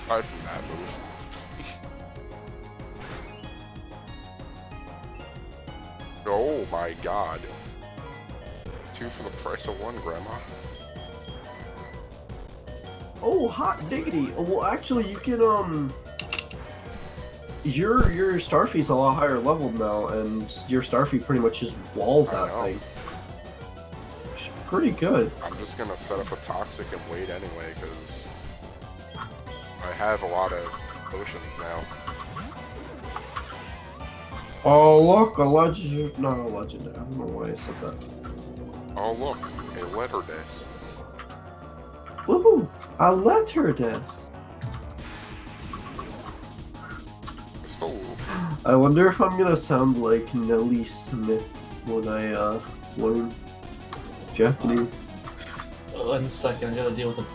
Aside from that move. Oh my god. 2 for the price of 1, Grandma. Oh, hot diggity. Oh, well, actually, you can, Your Starfy's a lot higher leveled now, and your Starfy pretty much just walls I that know. thing. Which is pretty good. I'm just gonna set up a toxic and wait anyway, because I have a lot of potions now. Oh, look, a legend. Not a legendary. I don't know why I said that. Oh look, a letter dice. Woohoo! A letter disc. Still, I wonder if I'm gonna sound like Nellie Smith when I learn Japanese. 1 second, I gotta deal with it.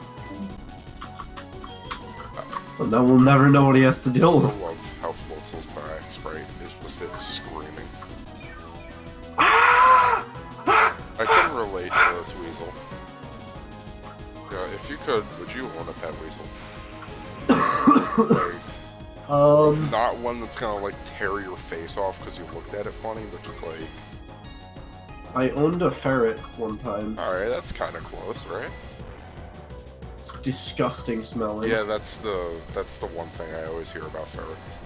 But then we'll never know what he has to I deal still with. love how Floatzel's back sprite is just it screaming. I can relate to this weasel. Yeah, if you could, would you own a pet weasel? Like, not one that's gonna like tear your face off because you looked at it funny, but just like, I owned a ferret one time. alright, that's kind of close, right? It's disgusting smelling. Yeah, that's the one thing I always hear about ferrets.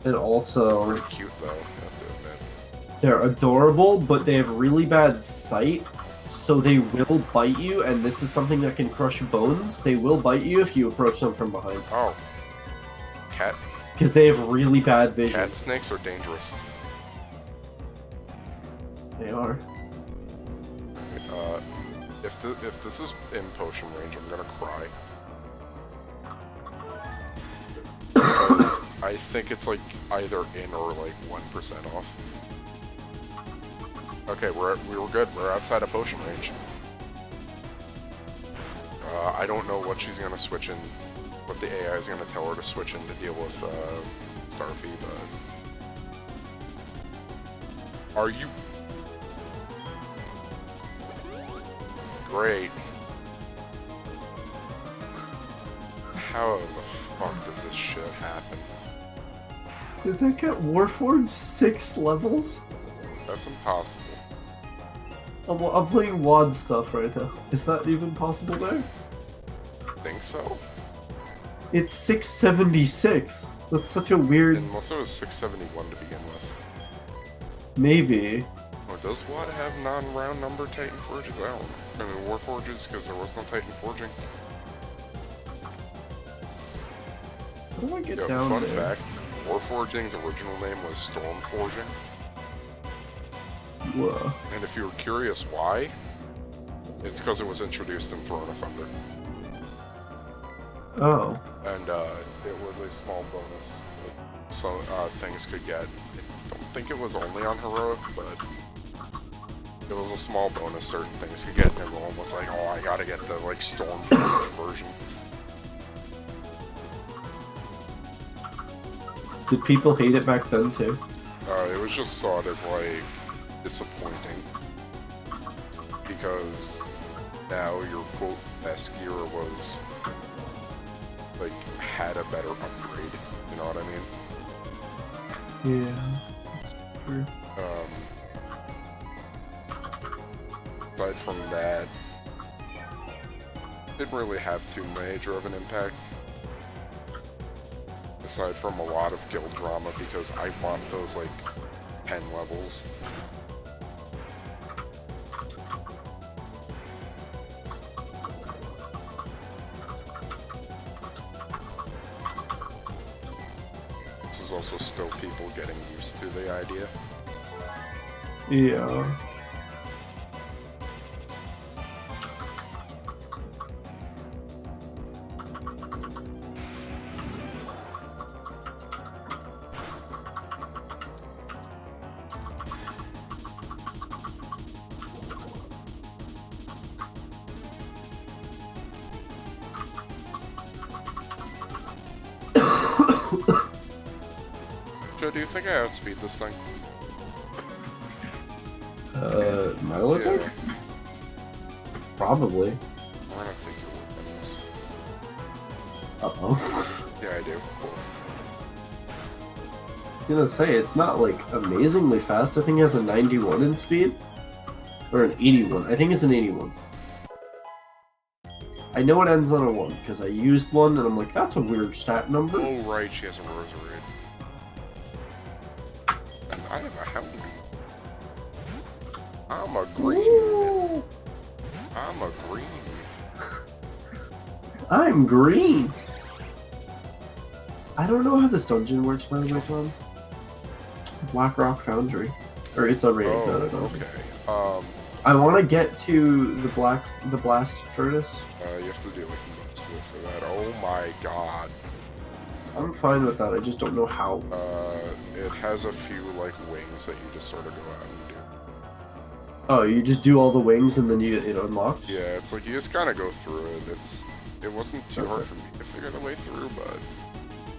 And also, Pretty cute though, I have to admit. they're adorable, but they have really bad sight, so they will bite you, and this is something that can crush bones. They will bite you if you approach them from behind. Oh, cat Because they have really bad vision. cat snakes are dangerous. They are. If this is in potion range, I'm gonna cry. Because I think it's like either in or like 1% off. Okay, we were good. We're outside of potion range. I don't know what she's gonna switch in, what the AI is gonna tell her to switch in to deal with Starfy, but are you? Great. How the fuck does this shit happen? Did that get Warforged 6 levels? That's impossible. I'm playing WAD stuff right now. Is that even possible there? Think so? It's 676. That's such a weird... Unless it was 671 to begin with. Maybe. Or does WAD have non-round number Titan Forges? I don't. I mean, War Forges, because there was no Titan Forging. How do I get Yeah, down fun there? fact, War Forging's original name was Storm Forging. Whoa. And if you were curious why, it's because it was introduced in Throne of Thunder. Oh. And it was a small bonus that some things could get. I don't think it was only on Heroic, but it was a small bonus certain things could get, and everyone was like, oh, I gotta get the like Storm version. Did people hate it back then too? It was just sort of like disappointing because now your quote best gear was like had a better upgrade. You know what I mean? Yeah, that's true. Aside from that, didn't really have too major of an impact. Aside from a lot of guild drama, because I want those, like, 10 levels. This is also still people getting used to the idea. Yeah. Joe, do you think I outspeed this thing? My look? Probably. I'm gonna take your word on this. Uh-oh. Yeah, I do. Cool. I was gonna say, it's not, like, amazingly fast. I think it has a 91 in speed. Or an 81. I think it's an 81. I know it ends on a 1, because I used one, and I'm like, that's a weird stat number. Oh, right, she has a rosary. And I have a helmet. I'm a green. Ooh, I'm a green. I'm green! I don't know how this dungeon works, by the way, Tom. Black Rock Foundry. Or it's a raid, not a dungeon. Okay. I want to get to the blast furnace. You have to do like most of it for that. Oh my god. I'm fine with that, I just don't know how. It has a few like wings that you just sort of go out and do. Oh, you just do all the wings and then it unlocks? Yeah, it's like you just kind of go through it. It wasn't too hard for me to figure the way through, but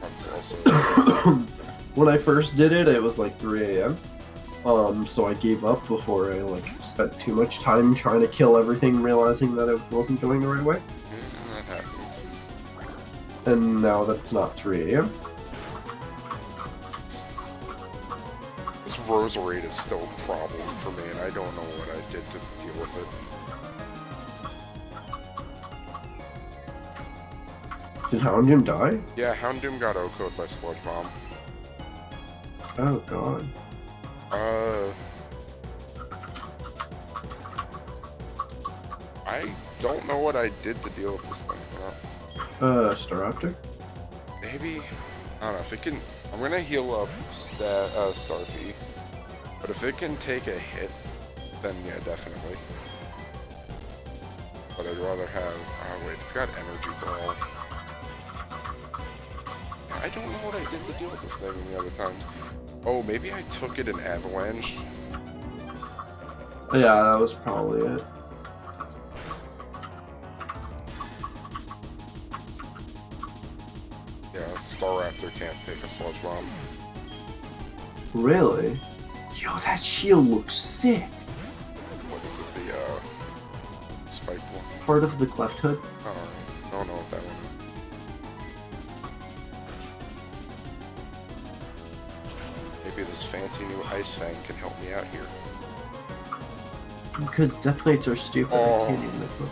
that's also. When I first did it, it was like 3 a.m. So I gave up before I like spent too much time trying to kill everything, realizing that it wasn't going the right way. Yeah, that happens. And now that it's not 3 a.m. This rose rate is still a problem for me, and I don't know what I did to deal with it. Did Houndoom die? Yeah, Houndoom got OHKO'd by Sludge Bomb. Oh god. I don't know what I did to deal with this thing. Staraptor? Maybe, I don't know, if it can, I'm gonna heal up Starfy, but if it can take a hit, then yeah, definitely. But I'd rather have, oh wait, it's got Energy Ball. I don't know what I did to deal with this thing the other times. Oh, maybe I took it in Avalanche. Yeah, that was probably it. Yeah, Staraptor can't take a Sludge Bomb. Really? Yo, that shield looks sick! What is it, the, spiked one? Part of the cleft hood. I don't know what that one is. Maybe this fancy new Ice Fang can help me out here. Because death plates are stupid. Oh. I can't even make them.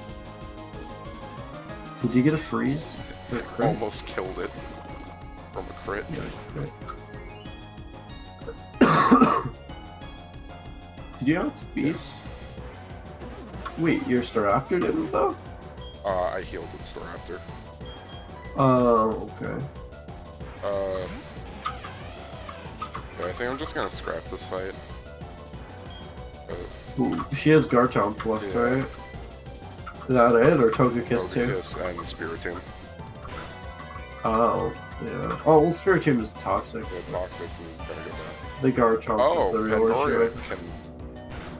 Did you get a freeze? Or a crit? Almost killed it from a crit. Yeah, crit. Did you outspeed? Yes. Wait, your Staraptor didn't though? I healed with Staraptor. Oh, okay. Yeah, I think I'm just gonna scrap this fight. Ooh, she has Garchomp left, Yeah. right? Is that it, or Togekiss too? Togekiss and Spiritomb. Oh, yeah. Oh, well, Spiritomb is toxic. The toxic, we gotta get that. The Garchomp Oh, is the real Pandoria issue. can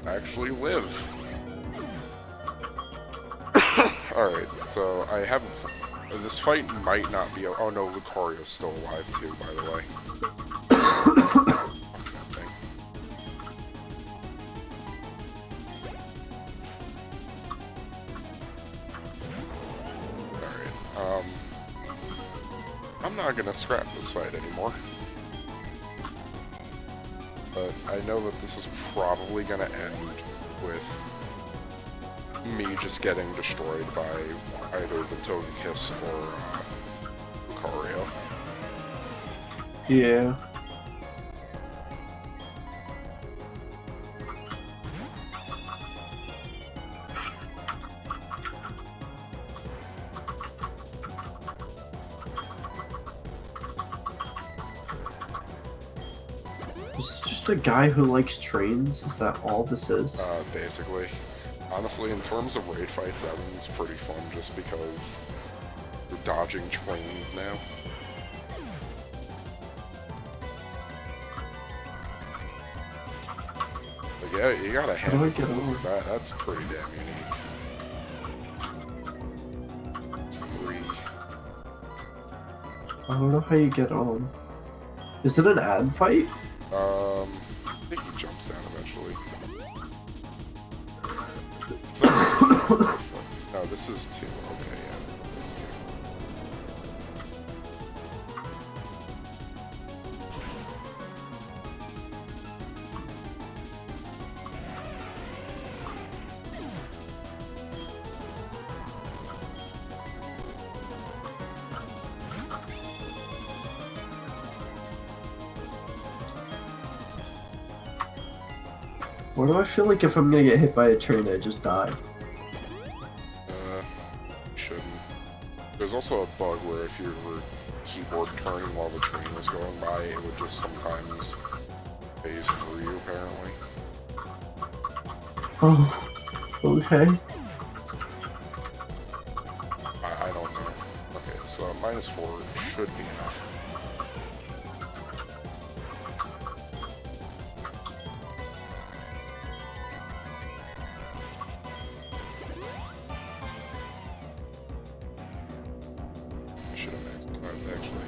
actually live. Alright, so I have This fight might not be. Oh no, Lucario's still alive too, by the way. Alright, I'm not gonna scrap this fight anymore. But I know that this is probably gonna end with me just getting destroyed by either the Togekiss or Lucario. Yeah. Is it just a guy who likes trains? Is that all this is? Basically. Honestly, in terms of raid fights, that one's pretty fun just because you're dodging trains now. But yeah, you gotta handle with that. That's pretty damn unique. It's 3. I don't know how you get on. Is it an ad fight? I think he jumps down eventually. No, this is 2. Okay, yeah, that's 2. Why do I feel like if I'm gonna get hit by a train, I just die? Shouldn't. There's also a bug where if you were keyboard turning while the train was going by, it would just sometimes phase through you, apparently. Oh, okay. I don't know. Okay, so -4 should be enough. I should have maxed actually.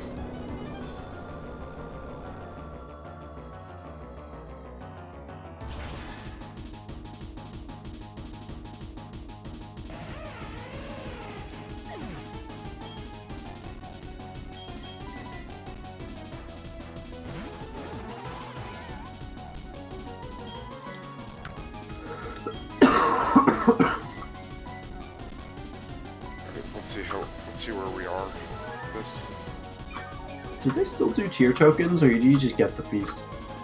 Let's see where we are with this. Do they still do tier tokens, or do you just get the piece?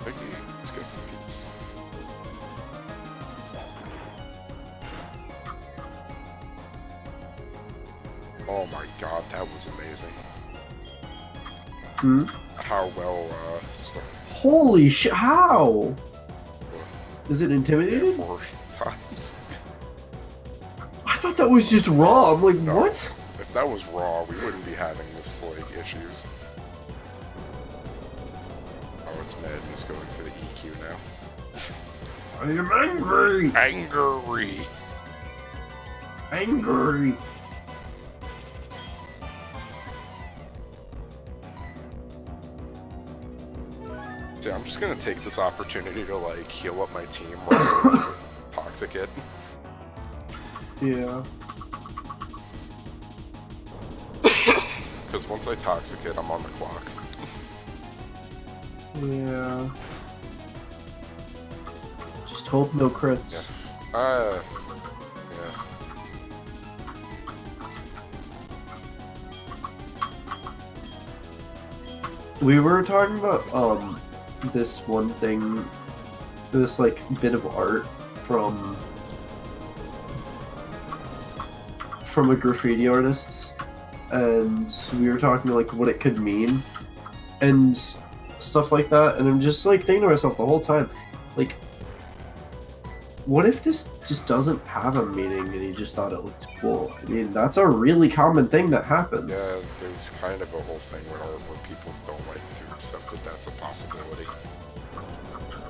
I think let's get the piece. Oh my god, that was amazing. Hmm? How well, Holy shit, how? Is it intimidated? 4 times. I thought that was just raw. I'm like, No. what? If that was raw, we wouldn't be having this, like, issues. Oh, it's madness going for the EQ now. I am angry! Angry! Angry! See, I'm just gonna take this opportunity to, like, heal up my team rather than toxic it. Yeah. Because once I toxic it, I'm on the clock. Yeah. Just hope no crits. Yeah. Yeah. We were talking about, this one thing, this, like, bit of art from a graffiti artist, and we were talking, like, what it could mean, and stuff like that, and I'm just, like, thinking to myself the whole time, like, what if this just doesn't have a meaning and he just thought it looked cool? I mean, that's a really common thing that happens. Yeah, there's kind of a whole thing with art where people don't like to accept that that's a possibility.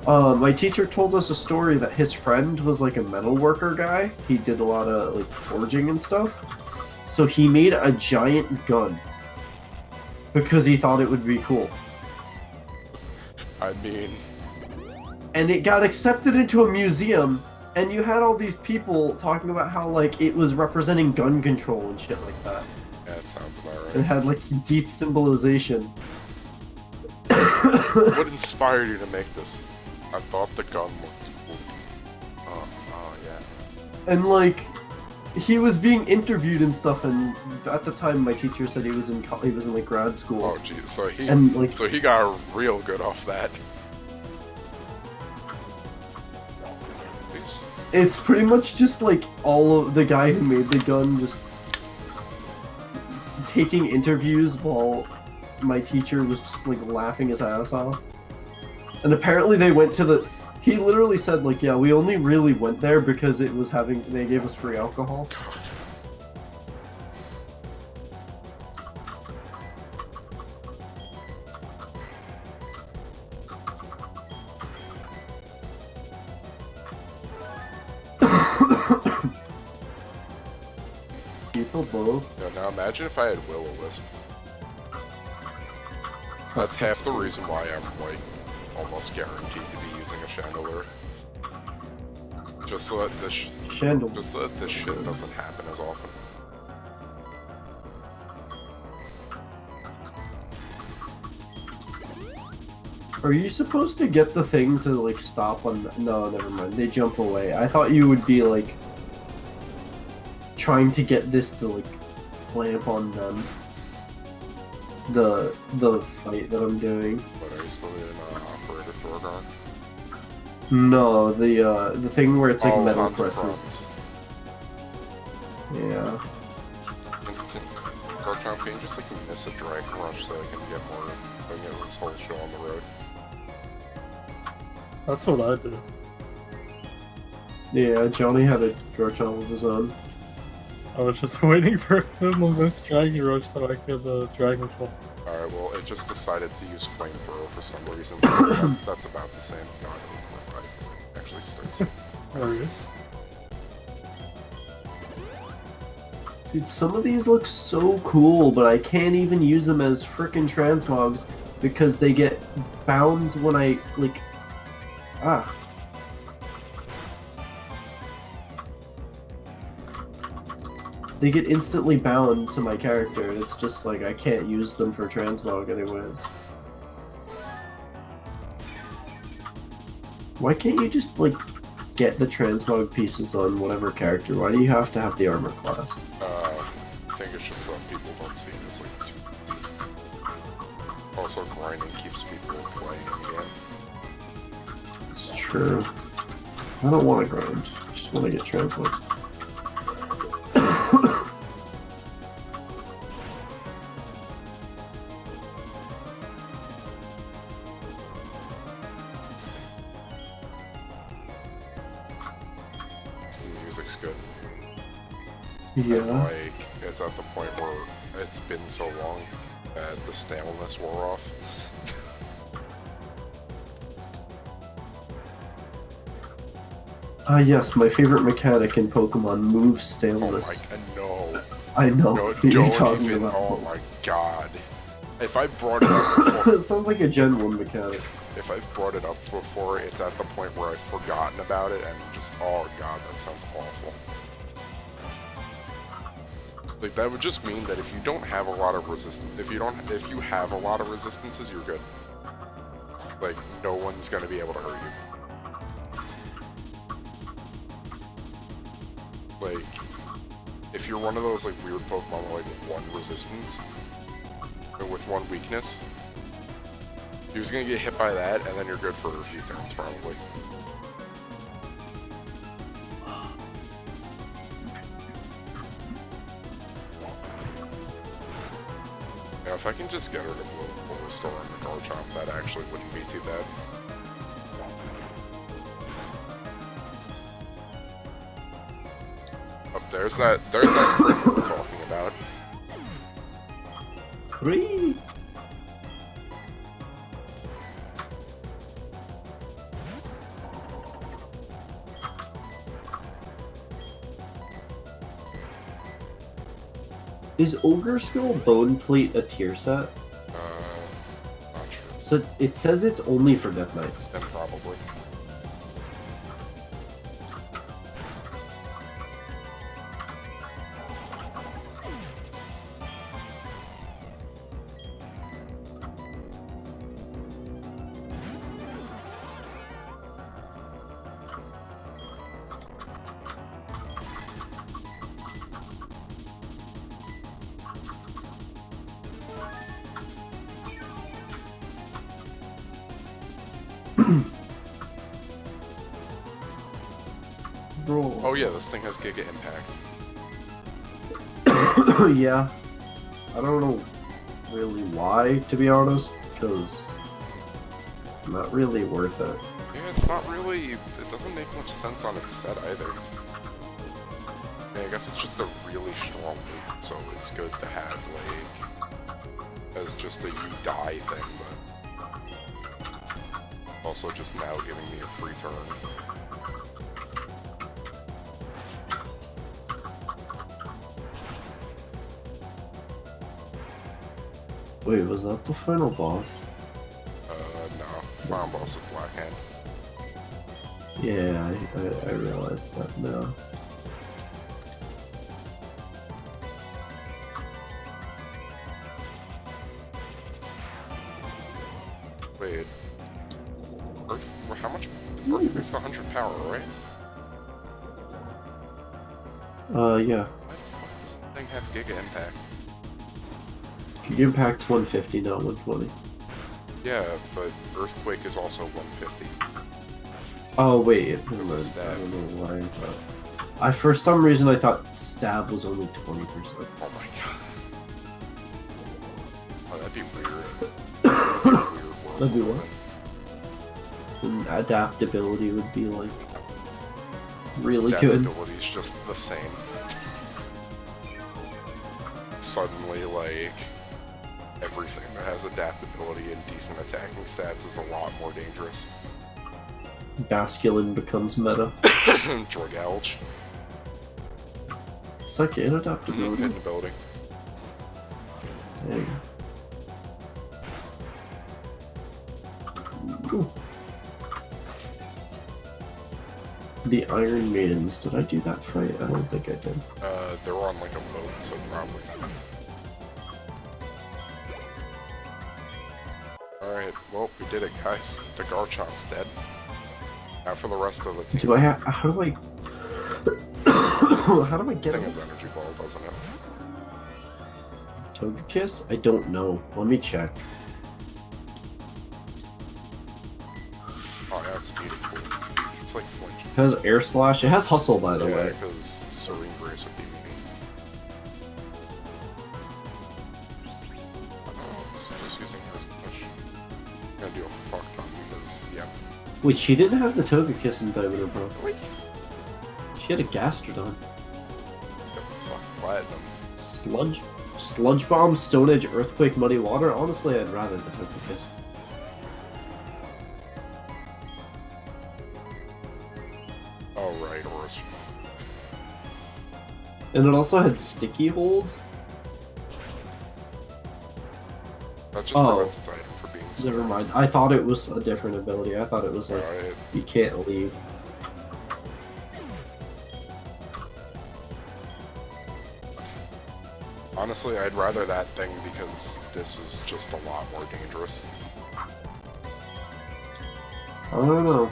My teacher told us a story that his friend was like a metal worker guy. He did a lot of like forging and stuff. So he made a giant gun because he thought it would be cool. I mean, And it got accepted into a museum, and you had all these people talking about how like it was representing gun control and shit like that. yeah, it sounds about It right. had like deep symbolization. What inspired you to make this? I thought the gun looked cool. Oh yeah. And like he was being interviewed and stuff, and at the time my teacher said he was in like grad school. Oh geez, so he And like got real good off that. He's just- it's pretty much just like all of the guy who made the gun just taking interviews while my teacher was just like laughing his ass off. And apparently they went to the he literally said like, yeah, we only really went there because it was they gave us free alcohol. God. People both. Yeah, now imagine if I had Will-O-Wisp. That's half the reason why I'm like almost guaranteed to be using a chandelier. Just so that this Chandelier. just so that this shit doesn't happen as often. Are you supposed to get the thing to like stop on no, never mind. They jump away. I thought you would be like trying to get this to like clamp on them. The fight that I'm doing. But are you still in operator Thorgar? No, the thing where it's like Oh, metal Hans and presses. Franz. Yeah. Garchomp, can you just like miss a Dragon Rush so I can get more, so I can get this whole show on the road? That's what I do. Yeah, Johnny had a Garchomp of his own. I was just waiting for him to miss Dragon Rush so I could Dragon Claw. Alright, well, it just decided to use Flamethrower for some reason. That's about the same. No, I don't know. I actually starts. There we go. Dude, some of these look so cool, but I can't even use them as frickin' transmogs because they get bound when I, like... Ah. They get instantly bound to my character. It's just like, I can't use them for transmog anyways. Why can't you just, like, get the transmog pieces on whatever character? Why do you have to have the armor class? I think it's just that people don't see it as like too deep. Also, grinding keeps people playing the game. It's true. I don't want to grind. I just want to get transmogs. The music's good. Yeah. Like, it's at the point where it's been so long that the staleness wore off. Ah, yes, my favorite mechanic in Pokemon, move Oh staleness. my god, no. I know No, what you're don't talking even, about. oh my god. If I brought it up before, It sounds like a Gen 1 mechanic. if I've brought it up before, it's at the point where I've forgotten about it and just, oh god, that sounds awful. Like, that would just mean that if you don't have a lot of resistance, if you have a lot of resistances, you're good. Like, no one's gonna be able to hurt you. Like, if you're one of those, like, weird Pokemon with, like, one resistance, or with one weakness, you're just gonna get hit by that, and then you're good for a few turns, probably. Now, if I can just get rid of Full Restore and the Garchomp, that actually wouldn't be too bad. Oh, there's that crit we were talking about. Cree! Is Ogre Skull Bone Plate a tier set? Not sure. So it says it's only for Death Knights. Then probably. Bro. Oh yeah, this thing has Giga Impact. Yeah. I don't know really why, to be honest, because it's not really worth it. Yeah, it's not really... It doesn't make much sense on its set either. Yeah, I guess it's just a really strong move, so it's good to have, like, as just a you die thing, but also just now giving me a free turn. Wait, was that the final boss? No. Final boss is Black Hand. Yeah, I realized that now. Wait. Earth... How much... Earthquake's 100 power, right? Yeah. Why the fuck does that thing have Giga Impact? Impact's 150, not 120. Yeah, but Earthquake is also 150. Oh wait, never It's a mind. I stab. don't know why I thought. For some reason I thought stab was only 20%. Oh my god. Oh, that'd be weird. That'd be a weird world. That'd be what? And adaptability would be like really good. Adaptability is just the same. Suddenly, like, everything that has adaptability and decent attacking stats is a lot more dangerous. Basculin becomes meta. Dragouge. It's like inadaptability. Hidden ability. Dang. Ooh. The Iron Maidens, did I do that fight? I don't think I did. They're on like a boat, so probably. Alright, well, we did it, guys. The Garchomp's dead. Now for the rest of the team. Do I have... How do I... how do I get Thing it? is Energy Ball, doesn't it? Togekiss? I don't know. Let me check. Oh, yeah, it's beautiful. It's like flinch. It has Air Slash. It has Hustle, by the Yeah, way. because Serene Grace would be mean. It's just using her slash. I'm gonna do a fuck ton because, yeah. Wait, she didn't have the Togekiss in Diamond and Pearl. Wait. She had a Gastrodon. The fuck, Platinum. Sludge Bomb, Stone Edge, Earthquake, Muddy Water. Honestly, I'd rather the Togekiss. Oh, right, Oris. And it also had Sticky Hold. That just Oh. prevents its item from being Never mind. I thought it was a different ability. I thought it was like, Right. you can't leave. Honestly, I'd rather that thing because this is just a lot more dangerous. I don't know.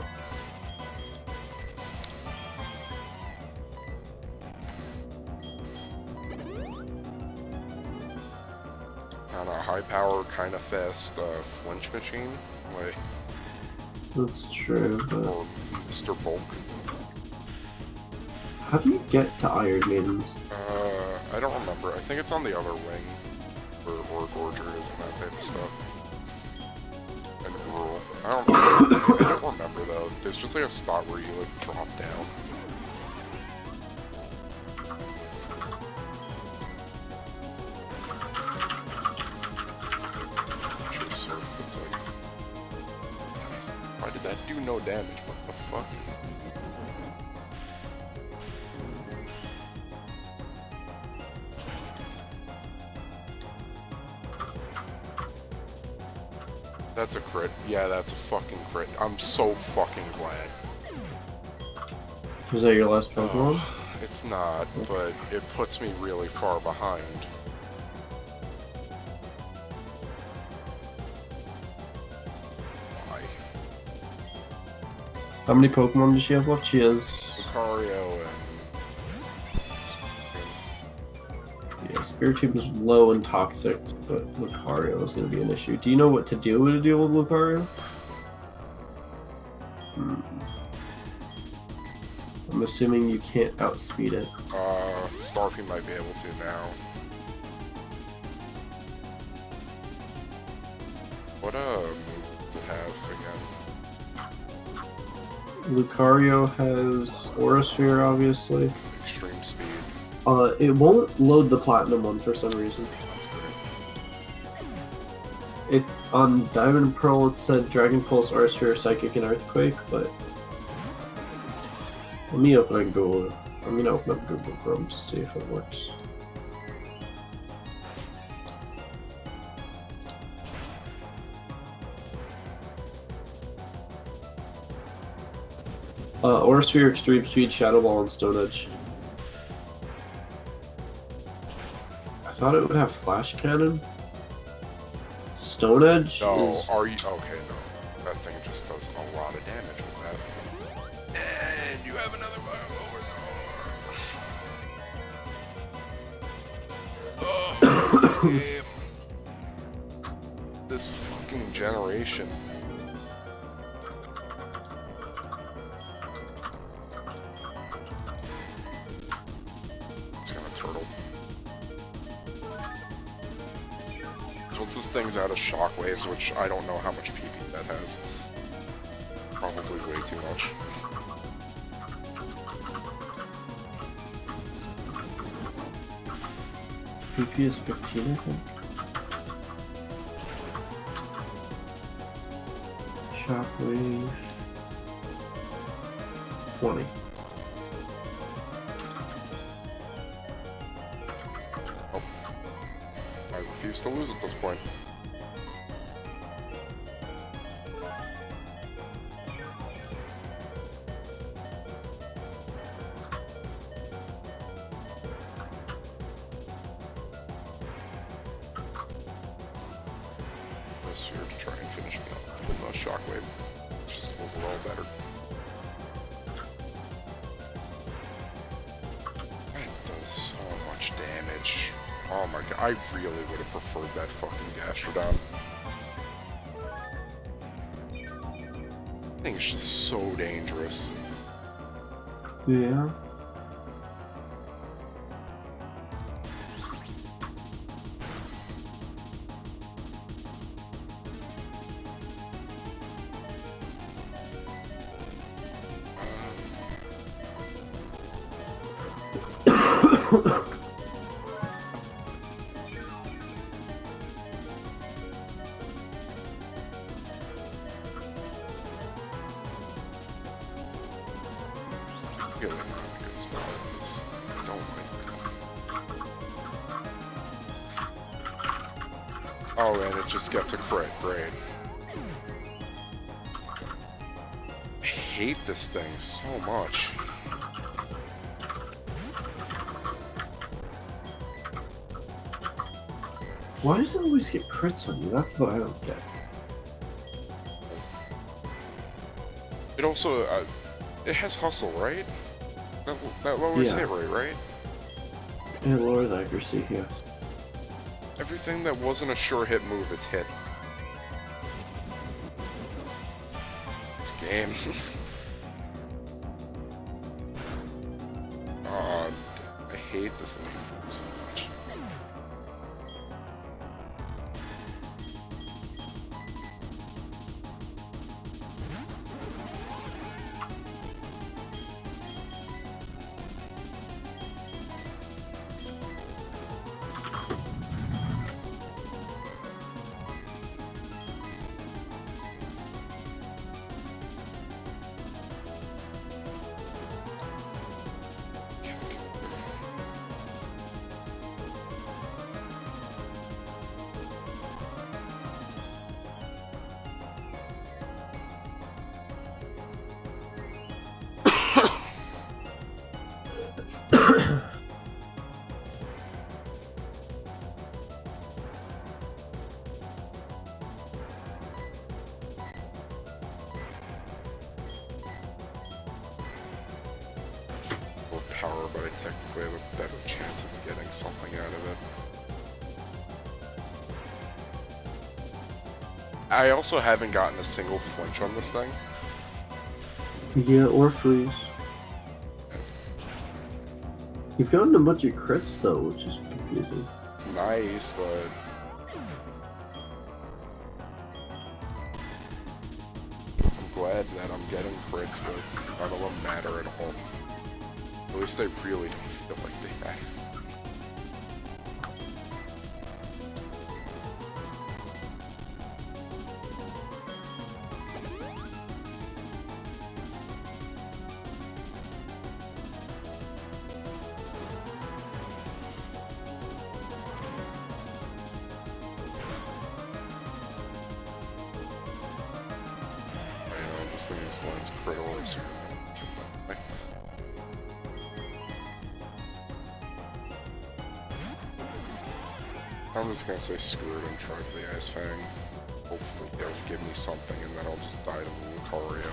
On a high power, kind of fast flinch machine, like, That's true, but... or Mr. Bulk. How do you get to Iron Maidens? I don't remember. I think it's on the other wing, where Gorger is and that type of stuff. And rural. I don't remember though. There's just like a spot where you like drop down. Actually, Surf, it's like, why did that do no damage? What the fuck? That's a crit. Yeah, that's a fucking crit. I'm so fucking glad. Was that your last Pokemon? It's not, but it puts me really far behind. Why? How many Pokemon does she have left? She has... Lucario and... Yeah, Spiritomb is low and toxic, but Lucario is going to be an issue. Do you know what to do to deal with Lucario? I'm assuming you can't outspeed it. Starfy might be able to now. What move does it have again? Lucario has Aura Sphere, obviously. Extreme speed. It won't load the Platinum one for some reason. That's great. It on Diamond and Pearl it said Dragon Pulse, Aura Sphere, Psychic, and Earthquake, but let me open up Google. I'm gonna open up Google Chrome to see if it works. Aura Sphere, Extreme Speed, Shadow Ball, and Stone Edge. I thought it would have Flash Cannon. Stone Edge No, is... are you... Okay, no. That thing just does a lot of damage with that. And you have another Bio over. Oh, this game. This fucking generation. It's gonna turtle. Once this thing's out of shockwaves, which I don't know how much PP that has. Probably way too much. PP is 15, I think. Shockwave 20. Oh. I refuse to lose at this point. Here to try and finish me up with a shockwave. It's just overall better. That does so much damage. Oh my god, I really would have preferred that fucking Gastrodon. That thing's just so dangerous. Yeah. Really not a good spot in this. I don't like that. Oh, and it just gets a crit. Great. I hate this thing so much. Why does it always get crits on you? That's what I don't get. It also, it has hustle, right? That lowers Yeah. hit rate, right? And lower the accuracy, yes. Everything that wasn't a sure hit move, it's hit. This game. I hate this thing so much. but I technically have a better chance of getting something out of it. I also haven't gotten a single flinch on this thing. Yeah, or freeze. You've gotten a bunch of crits though, which is confusing. It's nice, but I'm glad that I'm getting crits, but none of them matter at all. At least I really don't feel like they matter. This thing just lands crit always here. I'm just gonna say screw it and try for the Ice Fang. Hopefully it'll give me something and then I'll just die to the Lucario.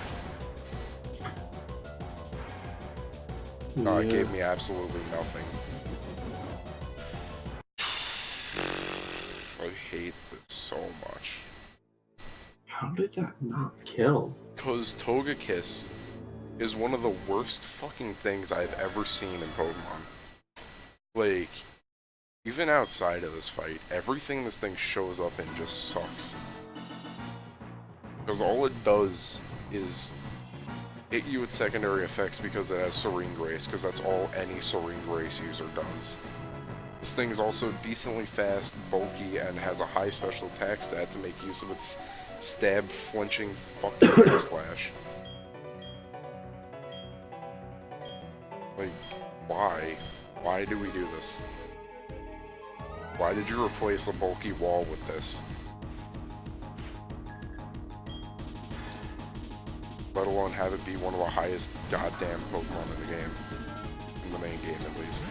No, it gave me absolutely nothing. I hate this so much. How did that not kill? Because Togekiss is one of the worst fucking things I've ever seen in Pokemon. Like, even outside of this fight, everything this thing shows up in just sucks. Because all it does is hit you with secondary effects because it has Serene Grace, because that's all any Serene Grace user does. This thing is also decently fast, bulky, and has a high special attack stat to make use of its stab, flinching, fucking air slash. Like, why? Why do we do this? Why did you replace a bulky wall with this? Let alone have it be one of the highest goddamn Pokemon in the game. In the main game, at least.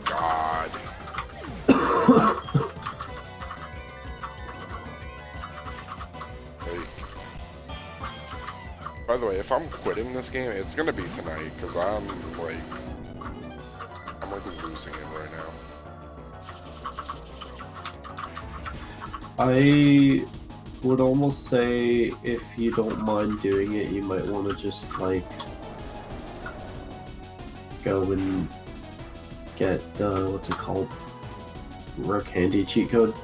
God. Like, by the way, if I'm quitting this game, it's gonna be tonight, because I'm like losing it right now. I would almost say if you don't mind doing it, you might want to just like go and get the what's it called, Rare Candy cheat code. I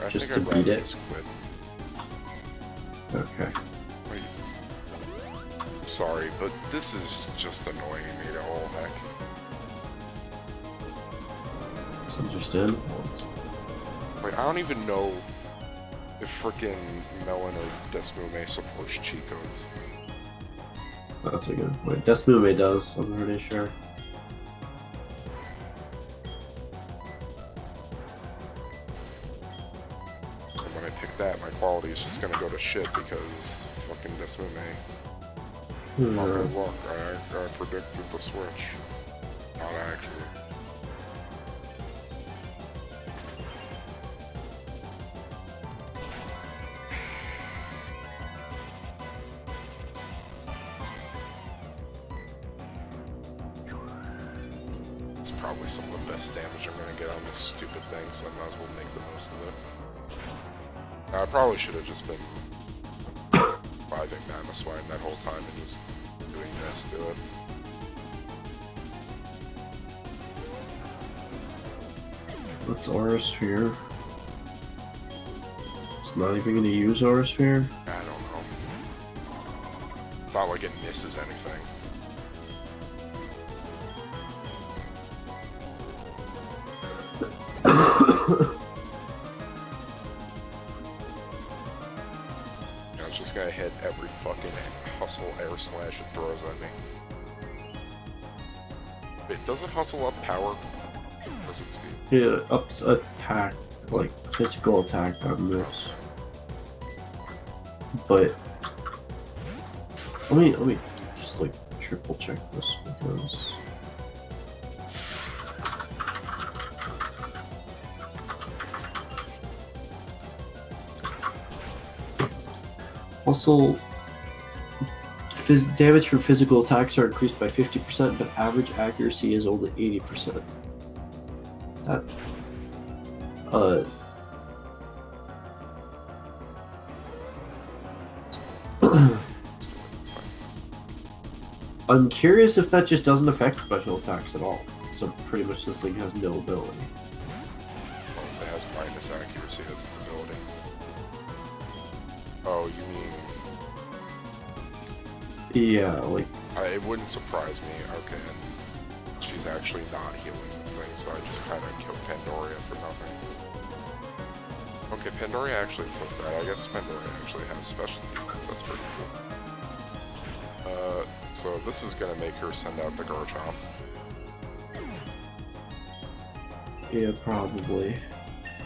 Just think to I'd rather beat it. just quit. Okay. Like, I'm sorry, but this is just annoying me to all heck. It's understandable. Like, I don't even know if frickin' Melon or Desmume supports cheat codes. That's a good point. Desmume does, I'm pretty sure. And when I pick that, my quality is just gonna go to shit because fucking Desmume. Oh, good luck. I predicted the switch. Not actually. It's probably some of the best damage I'm gonna get on this stupid thing, so I might as well make the most of it. I probably should have just been 5ing Mamoswine that whole time and just doing this to it. What's Aura Sphere? It's not even gonna use Aura Sphere? I don't know. It's not like it misses anything. Yeah, it's just gonna hit every fucking hustle air slash it throws at me. Wait, does it hustle up power? Or does it speed? It ups attack, like physical attack on this. But let me just like triple check this because also damage from physical attacks are increased by 50%, but average accuracy is only 80%. That I'm curious if that just doesn't affect special attacks at all. So pretty much this thing has no ability. It has minus accuracy as its ability. Oh, you mean... Yeah, like it wouldn't surprise me. Okay, and she's actually not healing this thing, so I just kind of killed Pandoria for nothing. Okay, Pandoria actually flipped that. I guess Pandoria actually has special defense. That's pretty cool. So this is gonna make her send out the Garchomp. yeah, probably.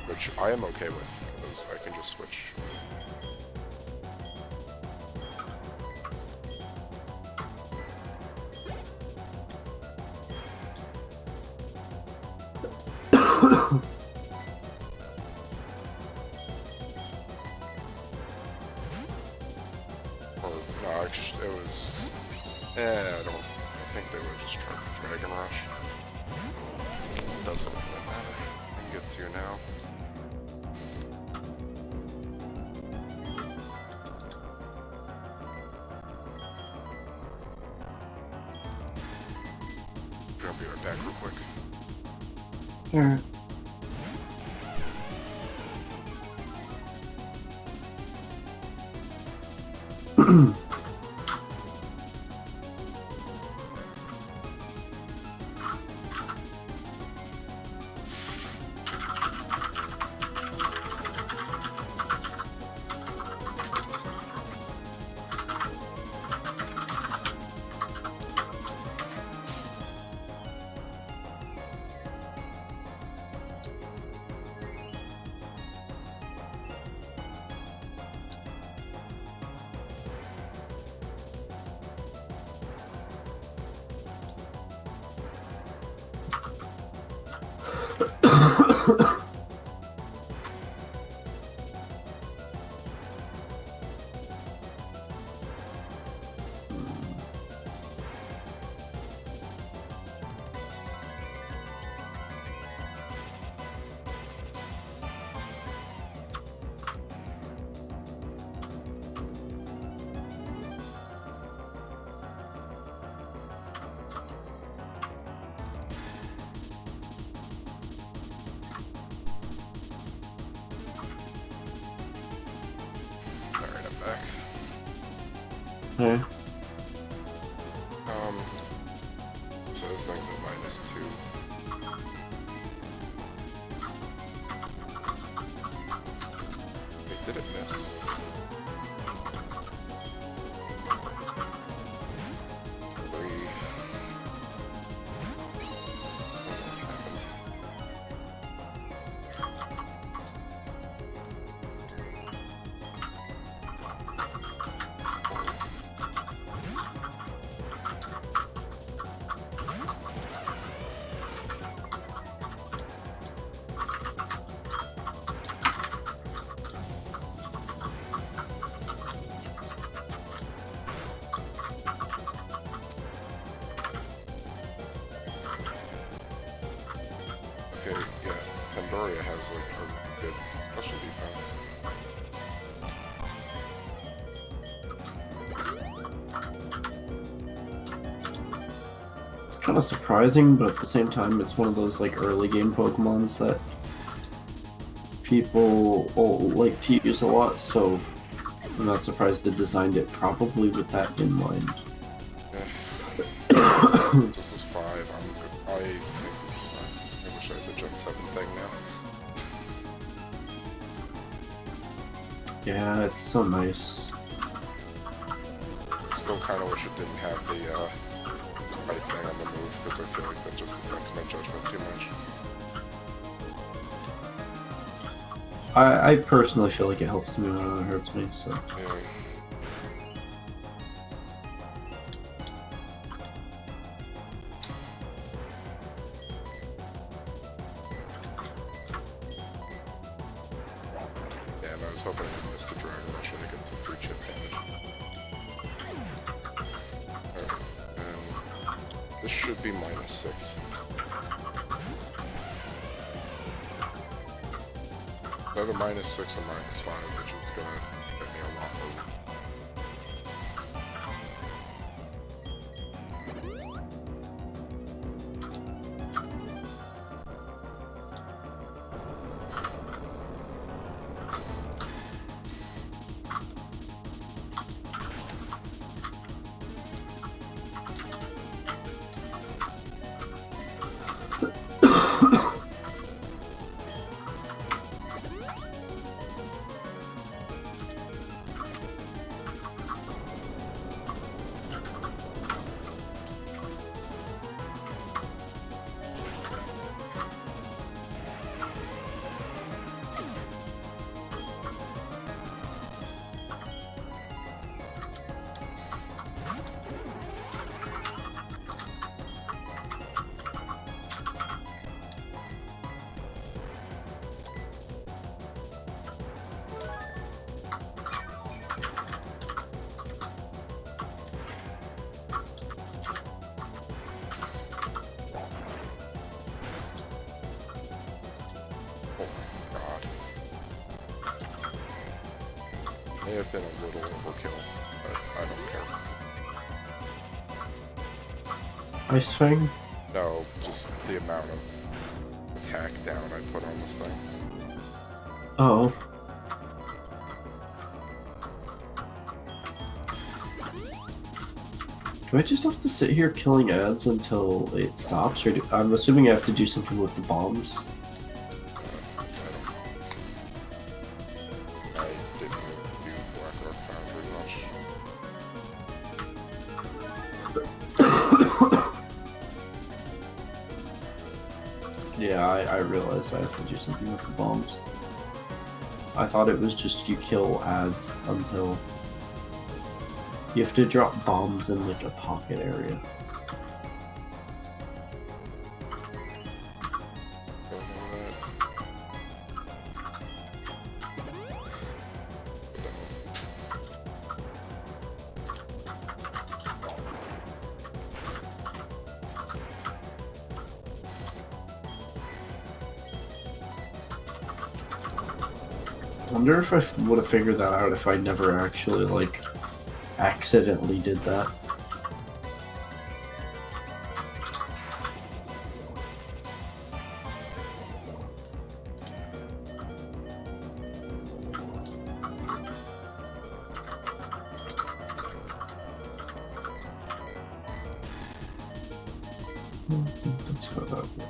Which I am okay with, because I can just switch. Or, no, actually, it was... I think they would just try to Dragon Rush. Doesn't really matter. I can get to you now. I'll be right back real quick. Alright. Alright, I'm back. Okay. So this thing's at -2. Wait, did it miss? Three. Okay, yeah, Pandoria has like a good special defense. It's kind of surprising, but at the same time, it's one of those like early game Pokemons that people like to use a lot, so I'm not surprised they designed it probably with that in mind. This is 5. I'm good. I think this is fine. I wish I had the Gen 7 thing now. Yeah, it's so nice. Still kind of wish it didn't have the spike thing on the move, because I feel like that just affects my judgment too much. I personally feel like it helps me more than it hurts me, so. Yeah. Damn, I was hoping I missed the dragon rush and I get some free chip damage. Alright, and this should be -6. Either -6 or -5, which is gonna get me a lot more. May have been a little overkill, but I don't care. Ice Fang? No, just the amount of attack down I put on this thing. Oh. Do I just have to sit here killing ads until it stops? Or I'm assuming I have to do something with the bombs. I didn't do Black Rock Foundry much. Yeah, I realized I have to do something with the bombs. I thought it was just you kill ads until... You have to drop bombs in like a pocket area. I wonder if I would have figured that out if I never actually, like, accidentally did that. Let's go that way.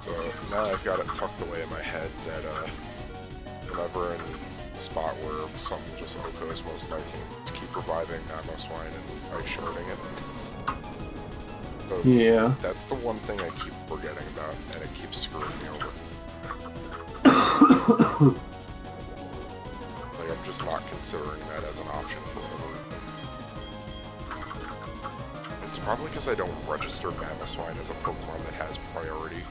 So now I've got it tucked away in my head that whenever in a spot where something just OHKOs most of my team to keep reviving Ammo Swine and ice sharding it. Yeah. That's the one thing I keep forgetting about, and it keeps screwing me over. Like, I'm just not considering that as an option for whatever reason. It's probably because I don't register Mamoswine as a Pokemon that has priority.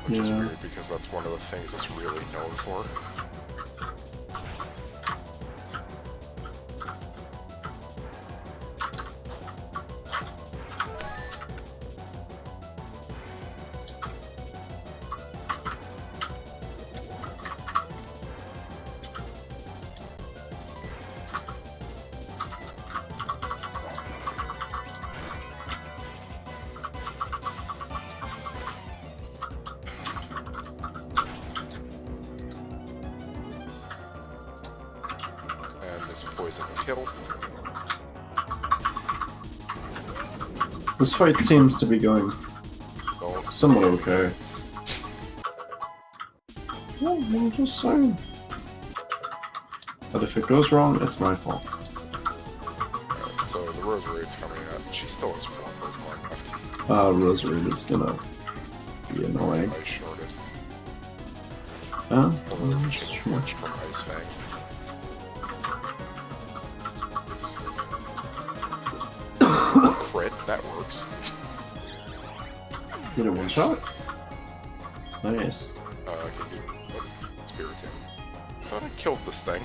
Which is weird because that's one of the things it's really known for. poison kill. This fight seems to be going Don't somewhat okay. Well, I'm just saying. But if it goes wrong, it's my fault. Alright, so the Roserade's coming out. She still has 4 Pokemon left. Roserade is gonna be annoying. I shorted. Huh? Too much from Ice Fang. Crit, that works. Get it one shot? Nice. I can do Spiritomb. I thought I killed this thing.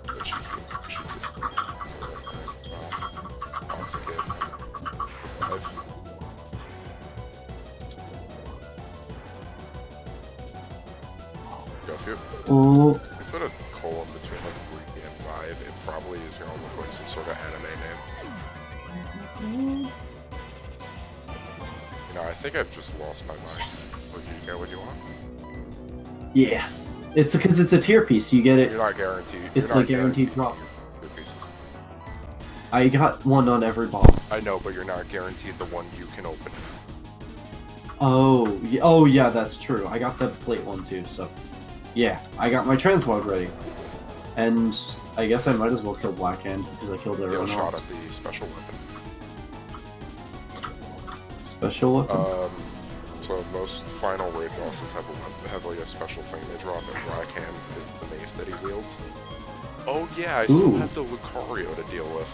But she did. Go here. Oh, I put a colon between like Ruby and Vibe. It probably is gonna look like some sort of anime name. You know, I think I've just lost my mind. Or do you get what you want? yes. It's because it's a tier piece. You get You're it. not guaranteed. It's you're a guaranteed drop. your pieces. I got one on every boss. I know, but you're not guaranteed the one you can open. Oh yeah, that's true. I got the plate one too, so yeah, I got my transmog ready. And I guess I might as well kill Blackhand because I killed Get a everyone shot else. at the special weapon. Special weapon? So most final raid bosses have like a special thing they drop, and Blackhand's is the mace that he wields. Oh yeah, I still Ooh. have the Lucario to deal with.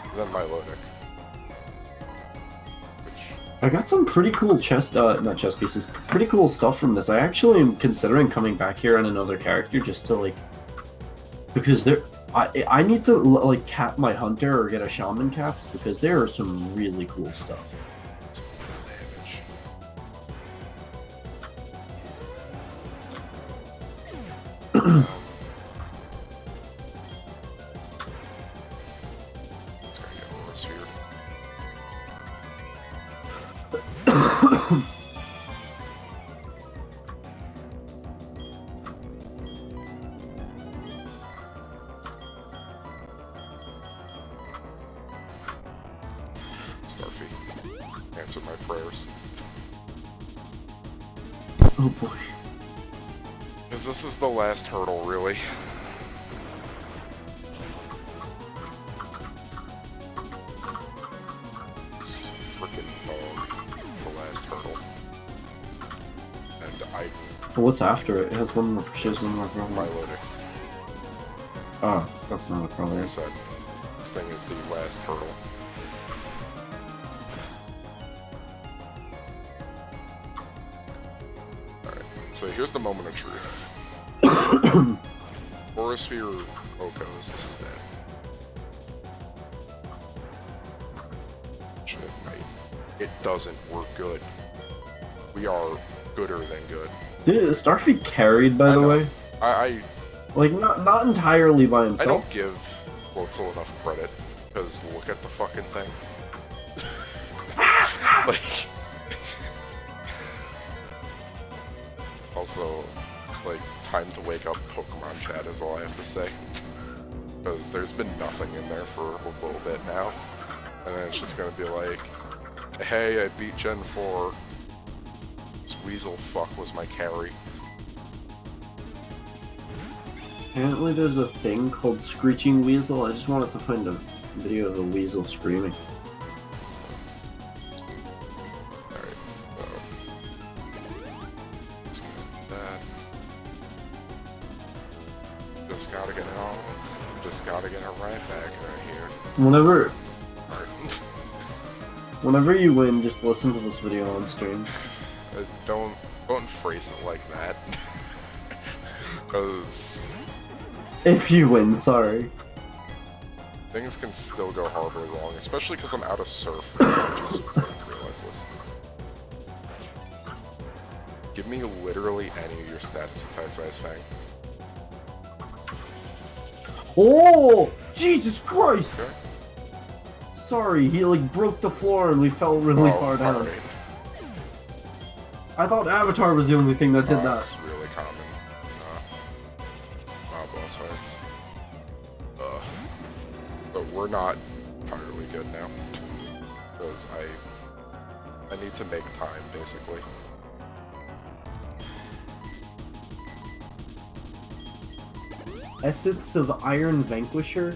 And then Milotic. Which, I got some pretty cool not chest pieces, pretty cool stuff from this. I actually am considering coming back here on another character just to like, because I need to like cap my hunter or get a shaman caps because there are some really cool stuff. it's full damage. It's gonna get worse here. Starfy, answer my prayers. Oh boy. Because this is the last hurdle, really. It's freaking dog. It's the last hurdle. And I, But what's after it? It has one more. She has one more problem. Milotic, Oh, that's not a like problem. I said, this thing is the last hurdle. Alright, so here's the moment of truth. Borosphere Okos, this is bad. Shit, mate. It doesn't work good. We are gooder than good. Dude, Starfy carried, by I the know. way. I Like, not entirely by I himself. don't give Floatzel enough credit, because look at the fucking thing. Like... Also, like, time to wake up Pokemon chat is all I have to say. Because there's been nothing in there for a little bit now. And then it's just gonna be like, hey, I beat Gen 4. This Weasel fuck was my carry. Apparently there's a thing called Screeching Weasel. I just wanted to find a video of a weasel screaming. Alright, so... Just gonna do that. Just gotta get it on. Just gotta get it right back right here. Whenever you win, just listen to this video on stream. Don't phrase it like that. Because If you win, sorry. things can still go horribly wrong, especially because I'm out of surf. I just realized this. Give me literally any of your status effects, Ice Fang. Oh! Jesus Christ! Okay? Sorry, he like broke the floor and we fell really far down. alright. I thought Avatar was the only thing that did that. That's really common. Boss fights. But we're not entirely good now. Because I need to make time, basically. Essence of Iron Vanquisher?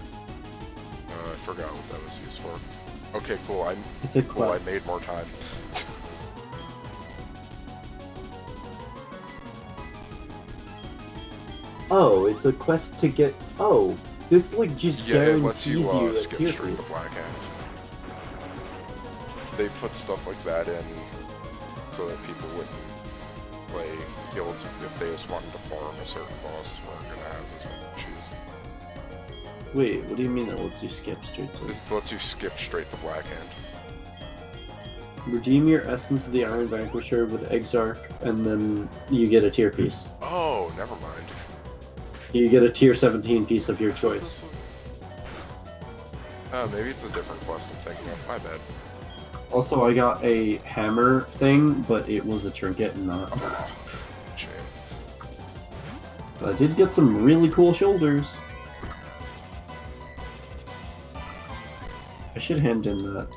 I forgot what that was used for. Okay, cool. It's a Cool, I quest. made more time. Oh, it's a quest to get... Oh, this like just Yeah, it guarantees lets you you skip a straight to Black Hand. They put stuff like that in so that people wouldn't play guilds if they just wanted to farm a certain boss who aren't gonna have as many issues. Wait, what do you mean it lets you skip straight to... It lets you skip straight to Black Hand. Redeem your Essence of the Iron Vanquisher with Exarch, and then you get a tier piece. Oh, never mind. You get a tier 17 piece of your choice. Maybe it's a different quest I'm thinking of. My bad. Also, I got a hammer thing, but it was a trinket and not. Oh, shame. But I did get some really cool shoulders. I should hand in that.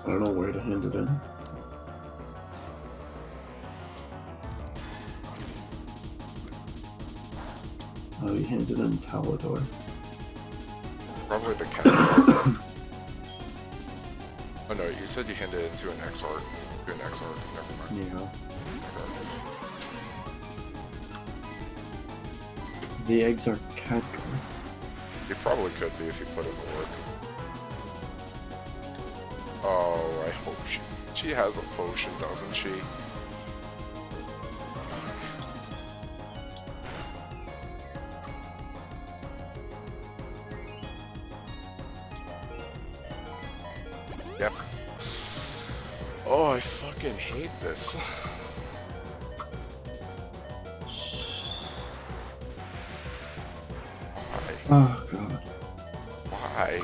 I don't know where to hand it in. Oh, you handed in Talador. Probably the cat. Oh no, you said you handed it to an Exarch. To an Exarch. Never mind. Yeah. The Exarch cat card. You probably could be if you put in the work. Oh, I hope she has a potion, doesn't she? Yep. Oh, I fucking hate this. Why? Oh god. Why?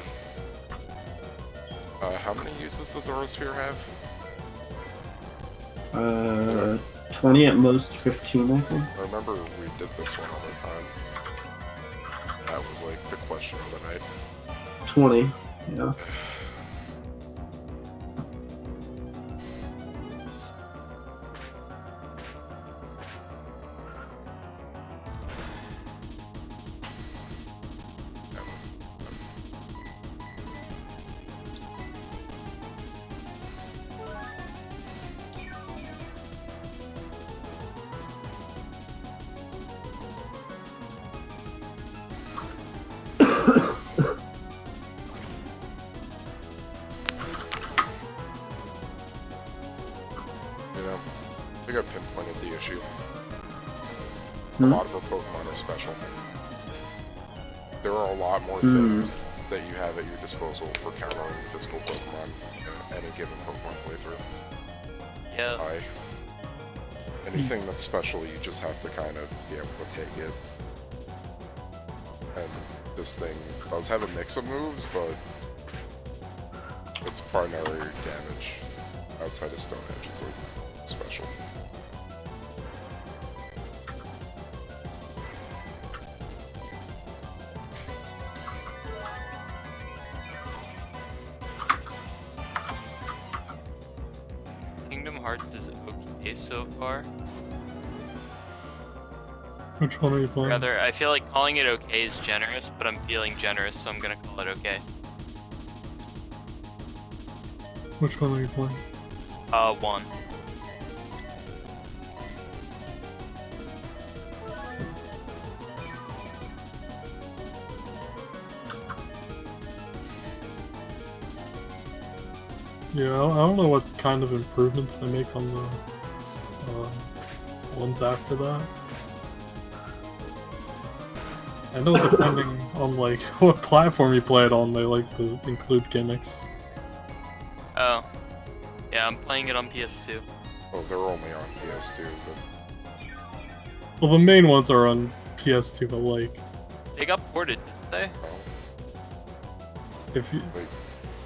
How many uses does Zorosphere have? 20 at most, 15 I think. I remember we did this one all the time. That was like the question of the night. 20, yeah. I think I pinpointed the issue. A Hmm? lot of our Pokemon are special. There are a lot more things that you have at your disposal for countering physical Pokemon in any given Pokemon playthrough. Yeah. Anything that's special, you just have to kind of be able to take it. And this thing does have a mix of moves, but its primary damage outside of Stone Edge is like special. Kingdom Hearts is okay so far. Which one are you playing? Rather, I feel like calling it okay is generous, but I'm feeling generous, so I'm gonna call it okay. Which one are you playing? 1. Yeah, I don't know what kind of improvements they make on the ones after that. I know depending on like what platform you play it on, they like to include gimmicks. Oh. Yeah, I'm playing it on PS2. Oh, they're only on PS2, but Well, the main ones are on PS2, but like They got ported, didn't they? oh, if you wait,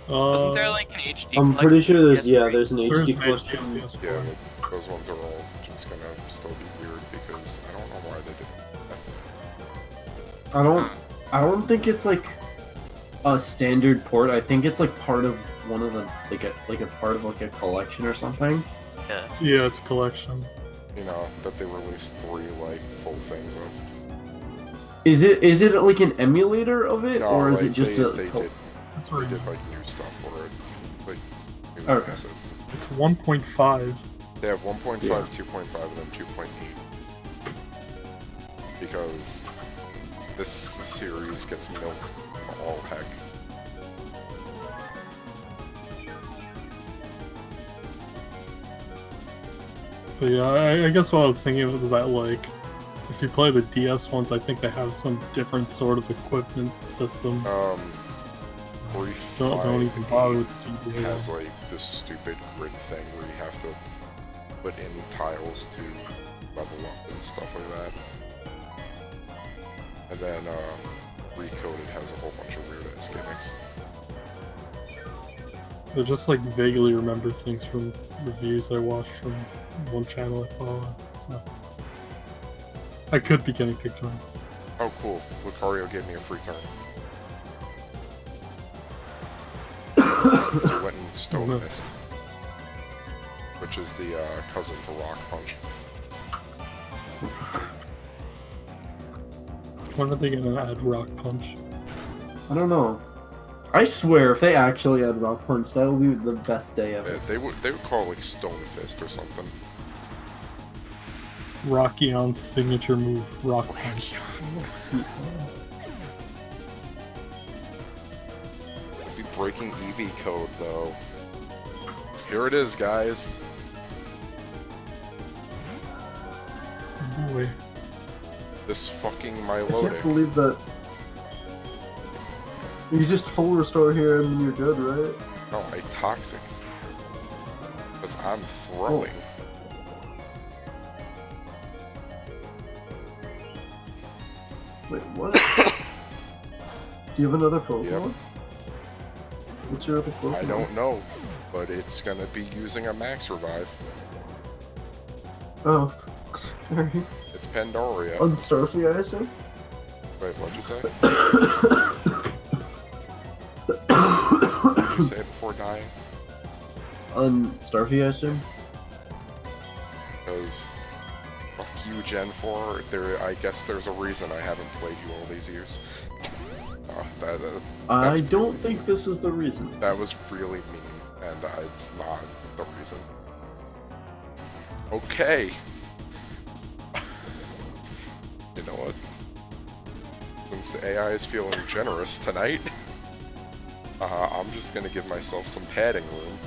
Wasn't there like an HD? I'm pretty sure there's PS3? there's an There's HD an collection. HD on PS4. Yeah, but those ones are all just gonna still be weird because I don't know why they did that. I don't think it's like a standard port. I think it's like part of one of the like a part of like a collection or something. Yeah. Yeah, it's a collection. You know, that they released 3 like full things of. Is it like an emulator of it, No, or is like, it just they a? did That's they right. did like new stuff for it. Like new Okay. assets and stuff. It's 1.5. They have 1.5, Yeah. 2.5, and then 2.8. Because this series gets milked to all heck. But yeah, I guess what I was thinking of is that, like, if you play the DS ones, I think they have some different sort of equipment system. Brief Don't even bother with the GBA. has like this stupid grid thing where you have to put in tiles to level up and stuff like that. And then Recoded has a whole bunch of weird ass gimmicks. I just like vaguely remember things from reviews I watched from one channel I follow. So I could be getting things wrong. Oh cool, Lucario gave me a free turn. So went and Stone no. Mist, which is the cousin to Rock Punch. When are they gonna add Rock Punch? I don't know. I swear, if they actually add Rock Punch, that would be the best day ever. They would call it like Stone Fist or something. Rockion's signature move, Rock Punch. Be breaking EV code though. Here it is, guys. Boy. This fucking I can't Milotic. believe that. You just full restore here and then you're good, right? No, I toxic. Because I'm throwing. Wait, what? Do you have another Pokemon? Yep. What's your other Pokemon? I don't know, but it's gonna be using a max revive. Oh. Alright. It's Pandoria. On Starfy, I assume? Wait, what'd you say? Did you say it before dying? On Starfy, I assume. Because fuck you, Gen 4. I guess there's a reason I haven't played you all these years. I That's don't think this is the reason. That was really mean, and it's not the reason. Okay. You know what? Since the AI is feeling generous tonight, I'm just gonna give myself some padding room.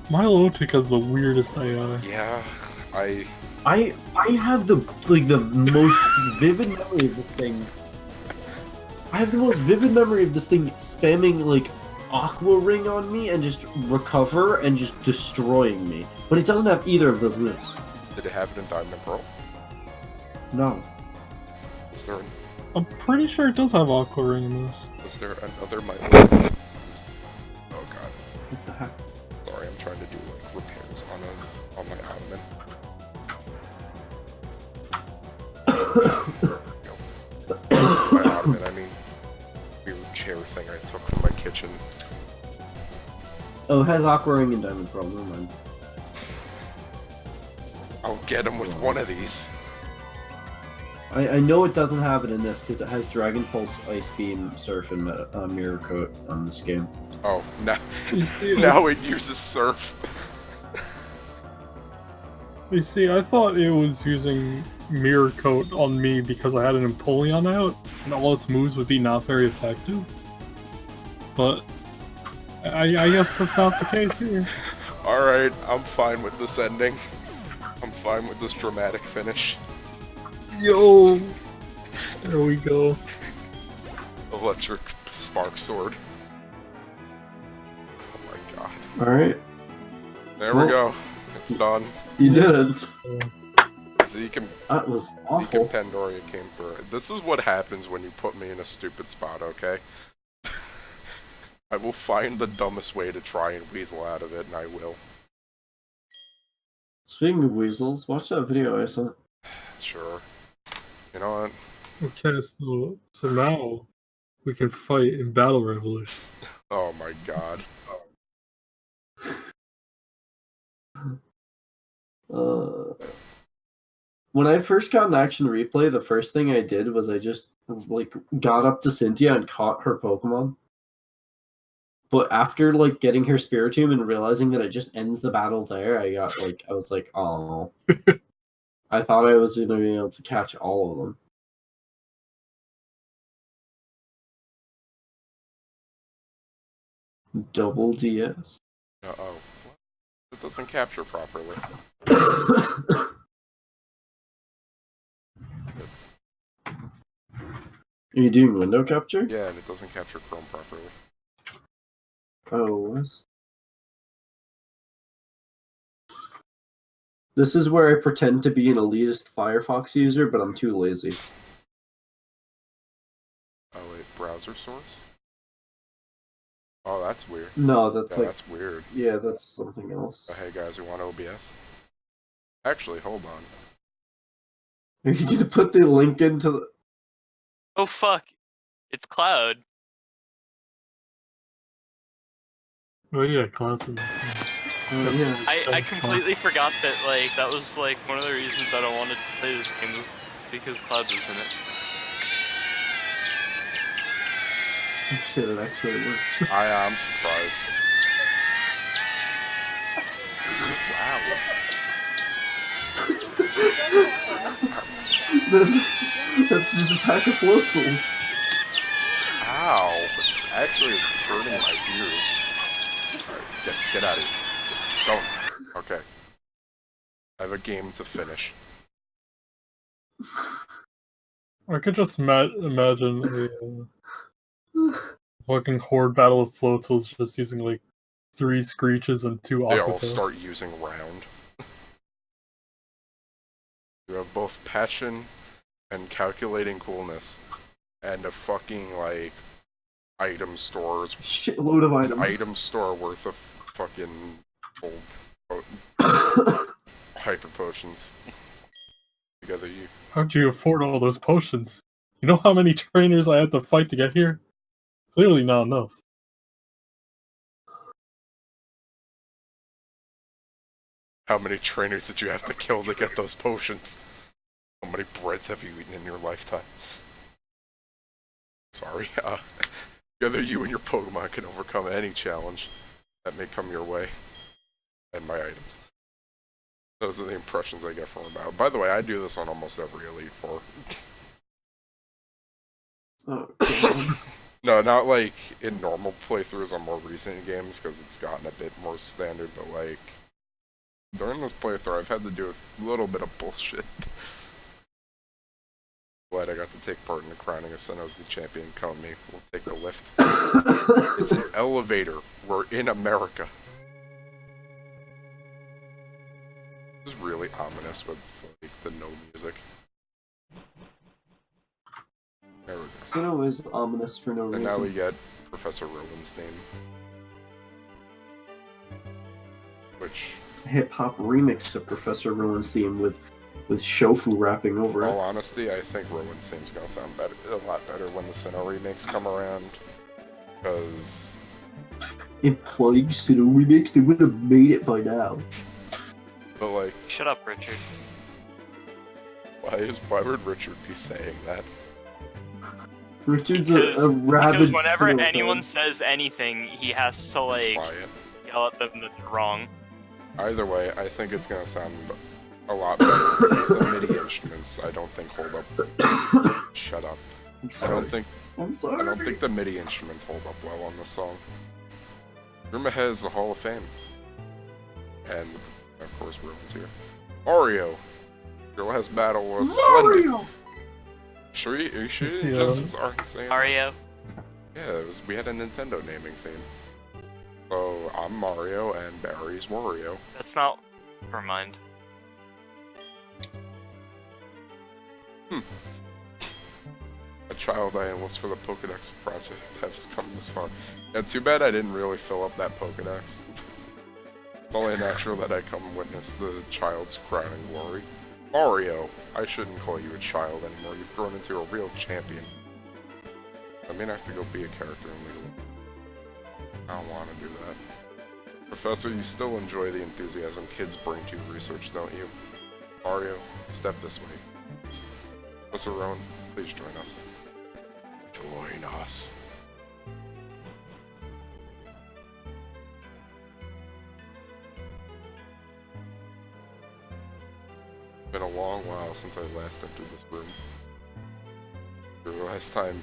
Milotic has the weirdest AI. Yeah, I have the most vivid memory of the thing. I have the most vivid memory of this thing spamming like Aqua Ring on me and just recover and just destroying me. But it doesn't have either of those moves. did it have it in Diamond and Pearl? No. Is there I'm pretty sure it does have Aqua Ring in this. another Milotic? Oh god. What the heck? Sorry, I'm trying to do like repairs on my Ottoman. By Ottoman, I mean weird chair thing I took from my kitchen. Oh, it has Aqua Ring and Diamond Pearl, never mind. I'll get him with one of these. I know it doesn't have it in this because it has Dragon Pulse, Ice Beam, Surf, and Mirror Coat on this game. Oh, now, You see, now it uses Surf. You see, I thought it was using Mirror Coat on me because I had an Empoleon out, and all its moves would be not very effective. But I guess that's not the case here. Alright, I'm fine with this ending. I'm fine with this dramatic finish. Yo! There we go. Electric Spark Sword. Oh my god. Alright. There we go. It's done. You did it. Zeke and, That was Zeke awful. and Pandoria came through. This is what happens when you put me in a stupid spot, okay? I will find the dumbest way to try and weasel out of it, and I will. Speaking of weasels, watch that video I sent. Sure. You know what? Okay, so now we can fight in Battle Revolution. Oh my god. When I first got an action replay, the first thing I did was I just like got up to Cynthia and caught her Pokemon. But after like getting her Spiritomb and realizing that it just ends the battle there, I was like, oh. I thought I was gonna be able to catch all of them. Double DS. Uh-oh. It doesn't capture properly. Are you doing window capture? Yeah, and it doesn't capture Chrome properly. Oh, what? This is where I pretend to be an elitist Firefox user, but I'm too lazy. Oh wait, browser source? Oh, that's weird. No, that's Yeah, like, that's weird. yeah, that's something else. Hey guys, you want OBS? Actually, hold on. Are you gonna put the link into the... Oh fuck! It's Cloud. Oh yeah, Cloud's in yeah. I completely forgot that like that was like one of the reasons that I wanted to play this game was because Cloud was in it. Shit, it actually works. I'm surprised. Wow. That's just a pack of floatals. Ow. It actually is hurting my ears. Alright, get out of here. Don't. Okay. I have a game to finish. I could just imagine a fucking horde battle of floatals just using like 3 Screeches and 2 They all Aquatails. start using round. You have both passion and calculating coolness, and a fucking, like, item stores. Shitload of items. Item store worth of fucking old hyper potions. Together you. How'd you afford all those potions? You know how many trainers I had to fight to get here? Clearly not enough. How many trainers did you have to kill to get those potions? How many breads have you eaten in your lifetime? Sorry, together you and your Pokemon can overcome any challenge that may come your way. And my items. Those are the impressions I get from about. By the way, I do this on almost every Elite Four. Oh, God. No, not like in normal playthroughs on more recent games, because it's gotten a bit more standard, but like, during this playthrough, I've had to do a little bit of bullshit. Glad I got to take part in the crowning of Sinnoh's the champion. Come me, we'll take the lift. It's an elevator. We're in America. This is really ominous with like, the no music. There we go. Sinnoh is ominous for no reason. And now we get Professor Rowan's name. Which, Hip-hop remix of Professor Rowan's theme with Shofu rapping over in it. all honesty, I think Rowan's theme's gonna sound better, a lot better when the Sinnoh remakes come around. Because... Implying Sinnoh remix, they would have made it by now. But like, Shut up, Richard. why would Richard be saying that? Richard's Because, a rabid because whenever Sinnoh anyone fan. says anything, he has to like Quiet. yell at them that they're wrong. Either way, I think it's gonna sound a lot better because the MIDI instruments I don't think hold up. Shut up. I'm I sorry. don't think I'm sorry. I don't think the MIDI instruments hold up well on this song. Rumahe is the Hall of Fame. And of course Rowan's here. Mario! Your last battle was splendid. Mario! Are you sure Yes, you yeah. just aren't saying that? Mario. Yeah, we had a Nintendo naming theme. So I'm Mario and Barry's Wario. That's not. Never mind. A child I enlist for the Pokedex project has come this far. Yeah, too bad I didn't really fill up that Pokedex. It's only natural that I come witness the child's crowning glory. Mario, I shouldn't call you a child anymore. You've grown into a real champion. I mean, I have to go be a character in League of Legends. I don't want to do that. Professor, you still enjoy the enthusiasm kids bring to your research, don't you? Mario, step this way. Professor Rowan, please join us. Join us. It's been a long while since I last entered this room. Your last time,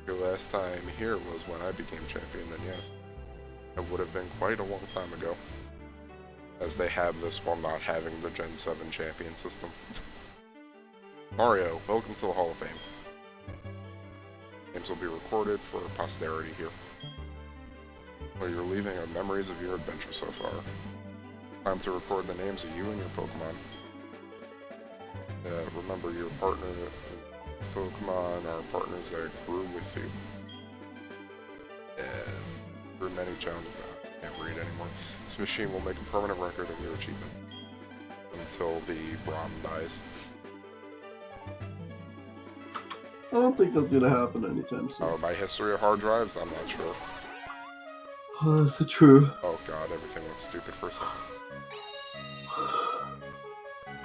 your last time here was when I became champion, then yes. It would have been quite a long time ago. As they have this while not having the Gen 7 champion system. Mario, welcome to the Hall of Fame. Names will be recorded for posterity here. While you're leaving are memories of your adventure so far. Time to record the names of you and your Pokemon. Remember your partner, Pokemon are partners that grew with you. Through many challenges, I can't read anymore. This machine will make a permanent record of your achievement. Until the Braum dies. I don't think that's gonna happen anytime soon. My history of hard drives, I'm not sure. Oh, that's true. Oh god, everything went stupid for a second.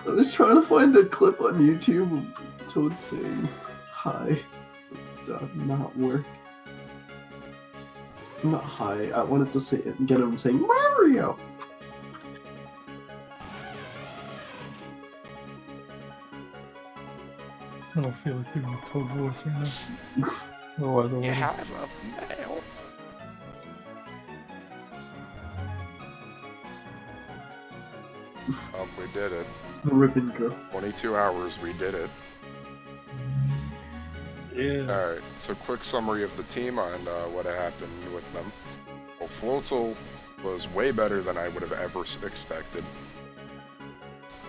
I was trying to find a clip on YouTube of Toad saying hi. That did not work. Not hi. I wanted to say get him saying Mario. I don't feel like doing a code voice right now. Otherwise, I would. have a mail. We did it. Ribbon girl. 22 hours, we did it. Yeah. Alright, so quick summary of the team and what happened with them. Well, Floatzel was way better than I would have ever expected.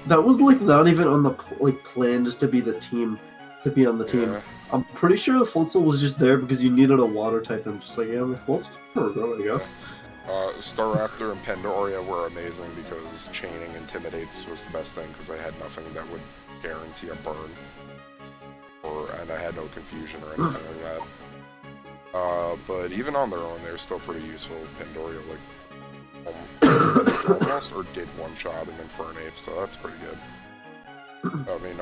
That was like not even on the plan just to be the team, to be on the team. Yeah. I'm pretty sure the Floatzel was just there because you needed a water type. I'm just like, yeah, the Floatzel's pretty good, I guess. Staraptor and Pandoria were amazing because chaining Intimidates was the best thing because I had nothing that would guarantee a burn. And I had no confusion or anything like that. But even on their own, they're still pretty useful. Pandoria, almost or did one-shot an Infernape, so that's pretty good. I mean,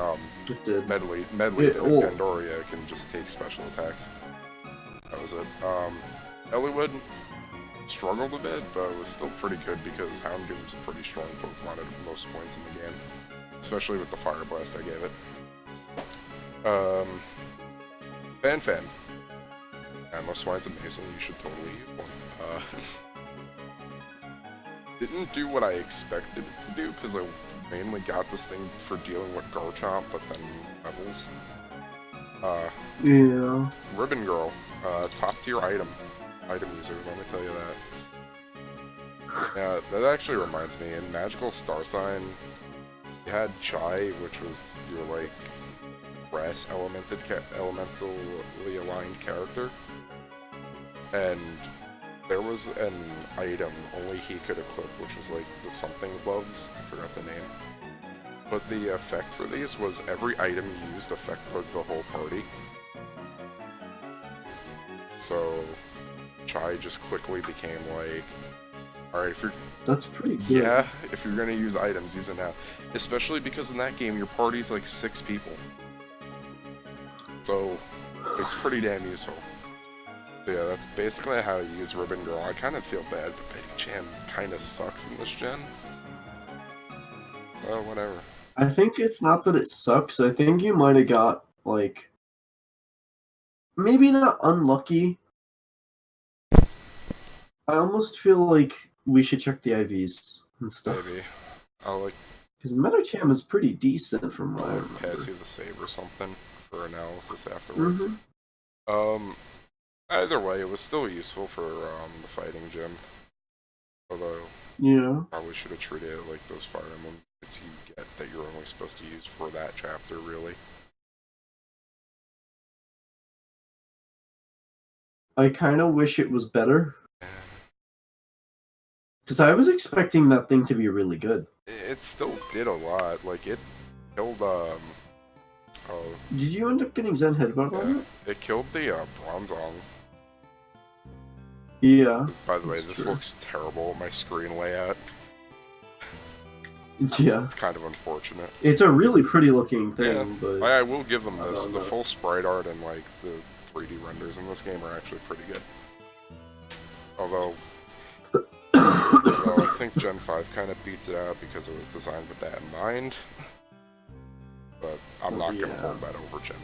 It did. Medley Yeah, and well- Pandoria can just take special attacks. That was it. Eliwood struggled a bit, but it was still pretty good because Houndoom's a pretty strong Pokemon at most points in the game. Especially with the Fire Blast I gave it. Fan. Mamoswine's amazing, you should totally use one. Didn't do what I expected it to do, because I mainly got this thing for dealing with Garchomp, but then levels. Yeah. Ribbon Girl, top tier item user, let me tell you that. Yeah, that actually reminds me, in Magical Star Sign, you had Chai, which was your, like, grass elementally aligned character. And there was an item only he could equip, which was like the something gloves, I forgot the name. But the effect for these was every item used affected the whole party. So Chai just quickly became like, alright, if you're That's pretty good. yeah, if you're gonna use items, use it now. Especially because in that game your party's like 6 people. So it's pretty damn useful. So yeah, that's basically how I use Ribbon Girl. I kind of feel bad, but Betty Chan kind of sucks in this gen. Well, whatever. I think it's not that it sucks. I think you might have got, like, maybe not unlucky. I almost feel like we should check the IVs and stuff. Maybe. I'll like Because Metacham is pretty decent from what I remember. pass you the save or something for analysis afterwards. Mhm. Either way, it was still useful for the fighting gym. Although, Yeah. probably should have treated it like those Fire Emblem kits you get that you're only supposed to use for that chapter, really. I kind of wish it was better. Because I was expecting that thing to be really good. It still did a lot. Like, it killed, oh, Did you end up getting Zen Headbutt on yeah. it? It killed the, Bronzong. Yeah. By the way, that's this true. looks terrible, my screen layout. Yeah. It's kind of unfortunate. It's a really pretty looking thing, Yeah, but... I will give them this. don't The know. full sprite art and, like, the 3D renders in this game are actually pretty good. Although I think Gen 5 kind of beats it out because it was designed with that in mind. But I'm not going to Yeah. hold that over Gen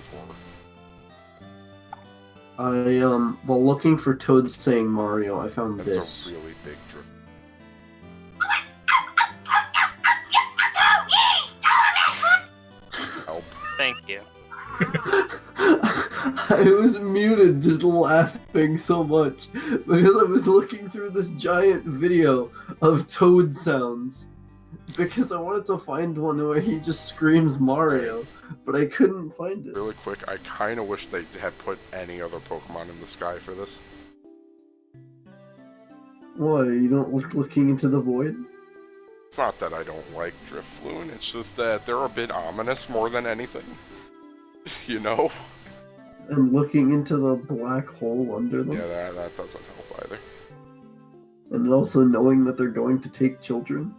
4. While looking for Toad saying Mario, I found That's this. a really big drift. Help. Thank you. I was muted just laughing so much because I was looking through this giant video of Toad sounds because I wanted to find one where he just screams Mario, but I couldn't find it. Really quick, I kind of wish they had put any other Pokemon in the sky for this. Why? You don't look looking into the void? It's not that I don't like Drifloon, it's just that they're a bit ominous more than anything. You know? And looking into the black hole under them? Yeah, that doesn't help either. And also knowing that they're going to take children?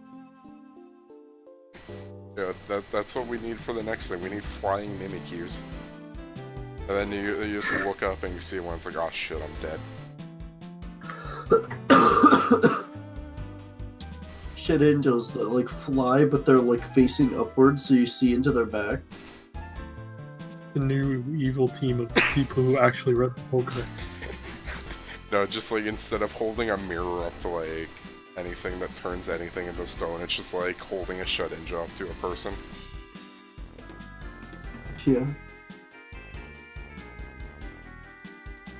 Yeah, that's what we need for the next thing. We need flying Mimikyus. And then you just look up and you see one, it's like, oh shit, I'm dead. Shit angels that like fly, but they're like facing upwards, so you see into their back. The new evil team of people who actually read Pokemon. No, just like instead of holding a mirror up to like anything that turns anything into stone, it's just like holding a Shedinja up to a person. Yeah.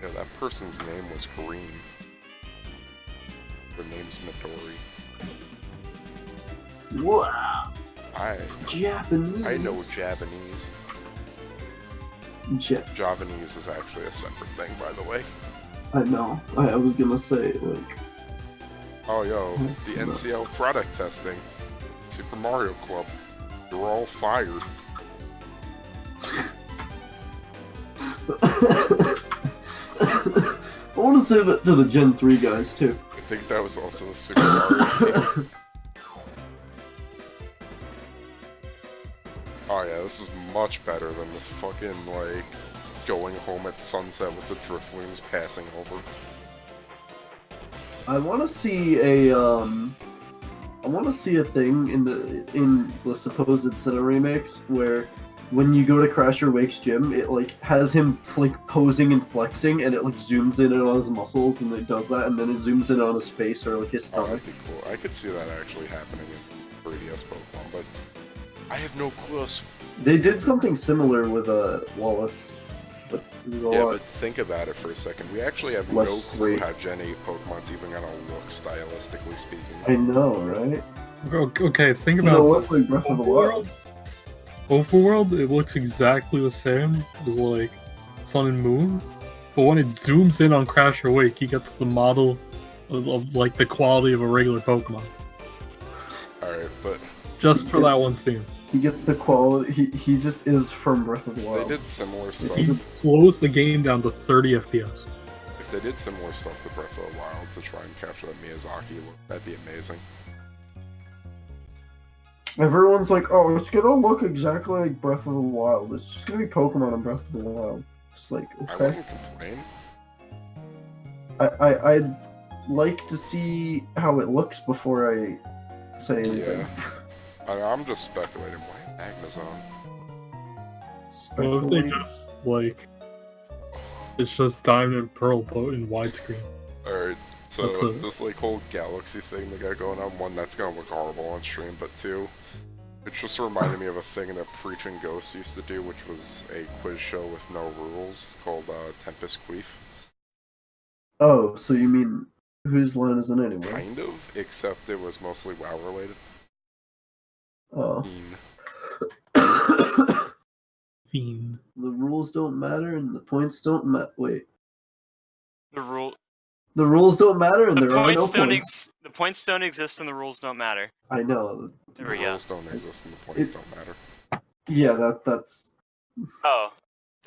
Yeah, that person's name was Green. Their name's Midori. Wow. Japanese. I know Japanese. Javanese is actually a separate thing, by the way. I know. I was gonna say, like... Oh, yo, That's the not- NCL product testing. Super Mario Club. You're all fired. I want to say that to the Gen 3 guys, too. I think that was also the Super Mario team. Oh yeah, this is much better than this fucking, like, going home at sunset with the Drifloons passing over. I want to see a, I want to see a thing in the supposed Sinnoh remakes where when you go to Crasher Wake's gym, it like has him like posing and flexing, and it like zooms in on his muscles, and it does that, and then it zooms in on his face or like his Oh, stomach. that'd be cool. I could see that actually happening in 3DS Pokemon, but I have no clue. They did something similar with Wallace, but it was a Yeah, lot. but think about it for a second. We actually have Less no clue straight. how Gen 8 Pokemon's even gonna look, stylistically speaking. I know, right? Okay, think You know about what? Like Breath of the Wild. Overworld. It looks exactly the same as like Sun and Moon, but when it zooms in on Crasher Wake, he gets the model of like the quality of a regular Pokemon. Alright, but Just for that It's- one scene. He gets the quality. He just is from Breath of the they Wild. did similar stuff. He slows the game down to 30 FPS. If they did similar stuff to Breath of the Wild to try and capture that Miyazaki look, that'd be amazing. Everyone's like, "Oh, it's gonna look exactly like Breath of the Wild. It's just gonna be Pokemon in Breath of the Wild." It's like, I okay. wouldn't complain. I'd like to see how it looks before I say anything. Yeah. I'm just speculating. Why Magnezone? Well, if they Speculate. just like it's just Diamond and Pearl in widescreen. Alright, so That's a- this like whole galaxy thing they got going on, one, that's gonna look horrible on stream, but two, it just reminded me of a thing that Preaching Ghosts used to do, which was a quiz show with no rules called Tempest Queef. Oh, so you mean whose line is it anyway? Kind of, except it was mostly WoW related. Oh. Fiend. The rules don't matter and the points don't matter. Wait. The rules don't matter, and The there are no points don't points. the points don't exist, and the rules don't matter. I know. There we The go. rules don't exist and the points don't matter. Yeah, that's Oh,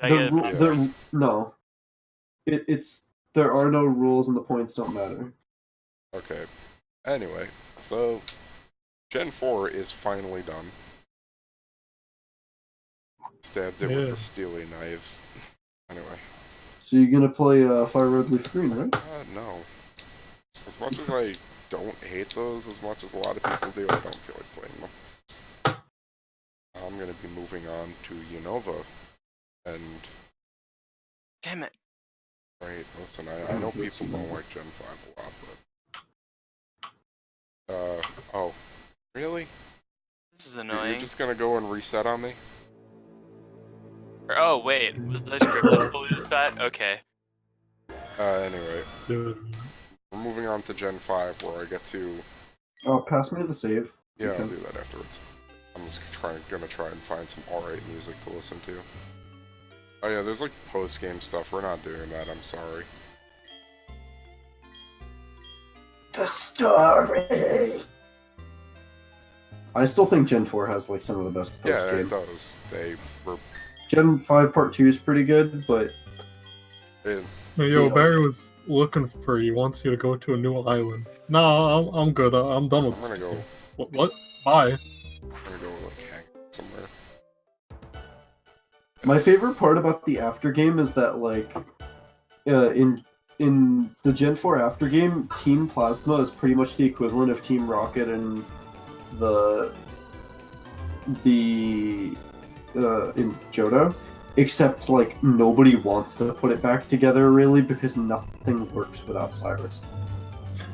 did I the get rule. it? The no, it's there are no rules, and the points don't matter. Okay. Anyway, so Gen 4 is finally done. Stabbed it with the steely knives. Anyway. So you're gonna play Fire Red Leaf Green, right? No. As much as I don't hate those, as much as a lot of people do, I don't feel like playing them. I'm gonna be moving on to Unova, and Damn it. right, listen, I know people don't like Gen 5 a lot, but oh, really? This is You're annoying. just gonna go and reset on me? Oh wait, was I scripted to lose that? Okay. Anyway, Dude. we're moving on to Gen 5, where I get to... Oh, pass me the save. Yeah, Okay. I'll do that afterwards. I'm just gonna try and find some alright music to listen to. Oh yeah, there's like post-game stuff. We're not doing that, I'm sorry. The story. I still think Gen 4 has like some of the best post Yeah, game. it does. They were... Gen 5 Part 2 is pretty good, but It, Yo, Yeah. Barry was looking for you. Wants you to go to a new island. No, I'm good. I'm done with I'm this. gonna go... game. What? Bye. I'm gonna go like hang somewhere. my favorite part about the after game is that like in the Gen 4 after game, Team Plasma is pretty much the equivalent of Team Rocket and the in Johto, except like nobody wants to put it back together really because nothing works without Cyrus.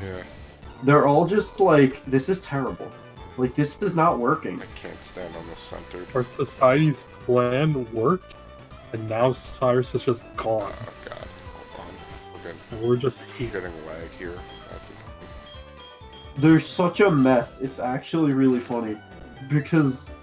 Yeah, They're all just like, this is terrible. Like, this is not working. I can't stand on the centered. Our society's plan worked, and now Cyrus is just gone. Oh god, hold on. And we're just We're here. getting lag here. That's annoying. There's such a mess. It's actually really funny. Because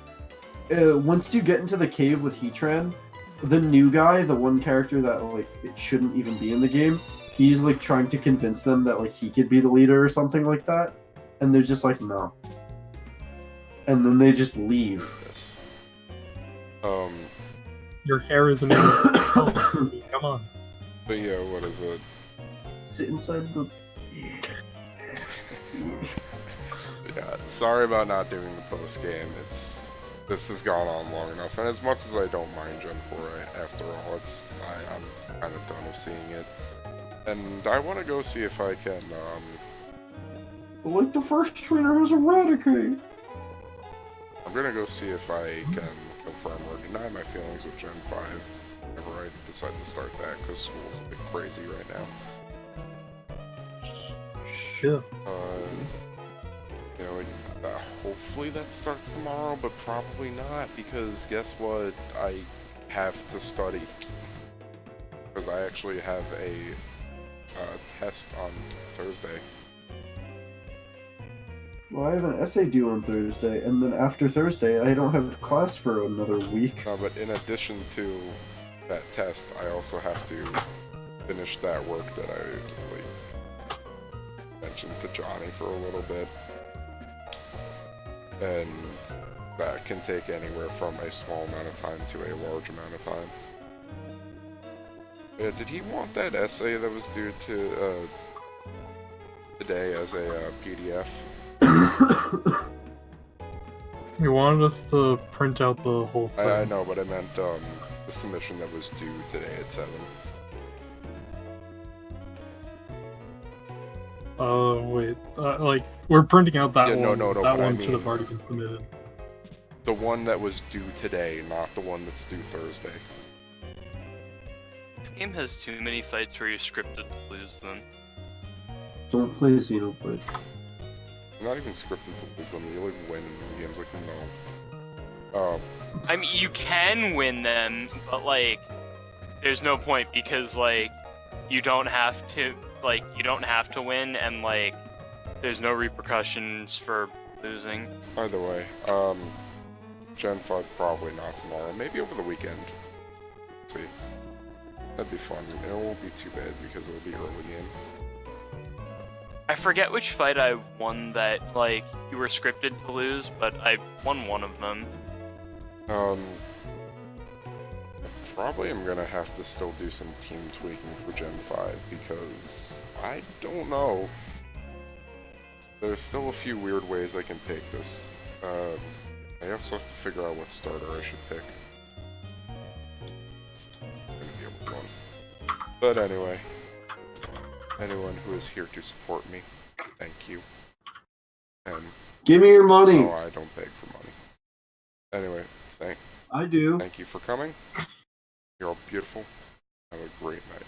once you get into the cave with Heatran, the new guy, the one character that like it shouldn't even be in the game, he's like trying to convince them that like he could be the leader or something like that. And they're just like, no. And then they just leave. Yes. Your hair isn't even Come on. But yeah, what is it? Sit inside the... Yeah, sorry about not doing the post game. This has gone on long enough, and as much as I don't mind Gen 4, after all, I'm kind of done with seeing it, and I want to go see if I can. Like the first trainer has Eradicate. I'm gonna go see if I can confirm or deny my feelings with Gen 5 whenever I decide to start that, because school's a bit crazy right now. Yeah. You know, hopefully that starts tomorrow, but probably not, because guess what? I have to study. Because I actually have a test on Thursday. Well, I have an essay due on Thursday, and then after Thursday, I don't have class for another week. No, but in addition to that test, I also have to finish that work that I like, mentioned to Johnny for a little bit. And that can take anywhere from a small amount of time to a large amount of time. Did he want that essay that was due to today as a PDF? He wanted us to print out the whole thing. I know, but I meant the submission that was due today at 7. Wait. Like, we're printing out that Yeah, one. no, that but I one should have mean- already been submitted. The one that was due today, not the one that's due Thursday. This game has too many fights where you're scripted to lose them. Don't play Xenoblade. I'm not even scripted to lose them. You like win games like no. I mean, you can win them, but like, there's no point because like, you don't have to win, and like, there's no repercussions for losing. Either way, Gen 5 probably not tomorrow. Maybe over the weekend. Let's see. That'd be fun. It won't be too bad because it'll be early game. I forget which fight I won that, like, you were scripted to lose, but I won one of them. I probably am gonna have to still do some team tweaking for Gen 5 because I don't know. There's still a few weird ways I can take this. I also have to figure out what starter I should pick. I'm gonna be able to one. But anyway, anyone who is here to support me, thank you. And Give me your money. no, I don't beg for money. Anyway, I do. thank you for coming. You're all beautiful. Have a great night.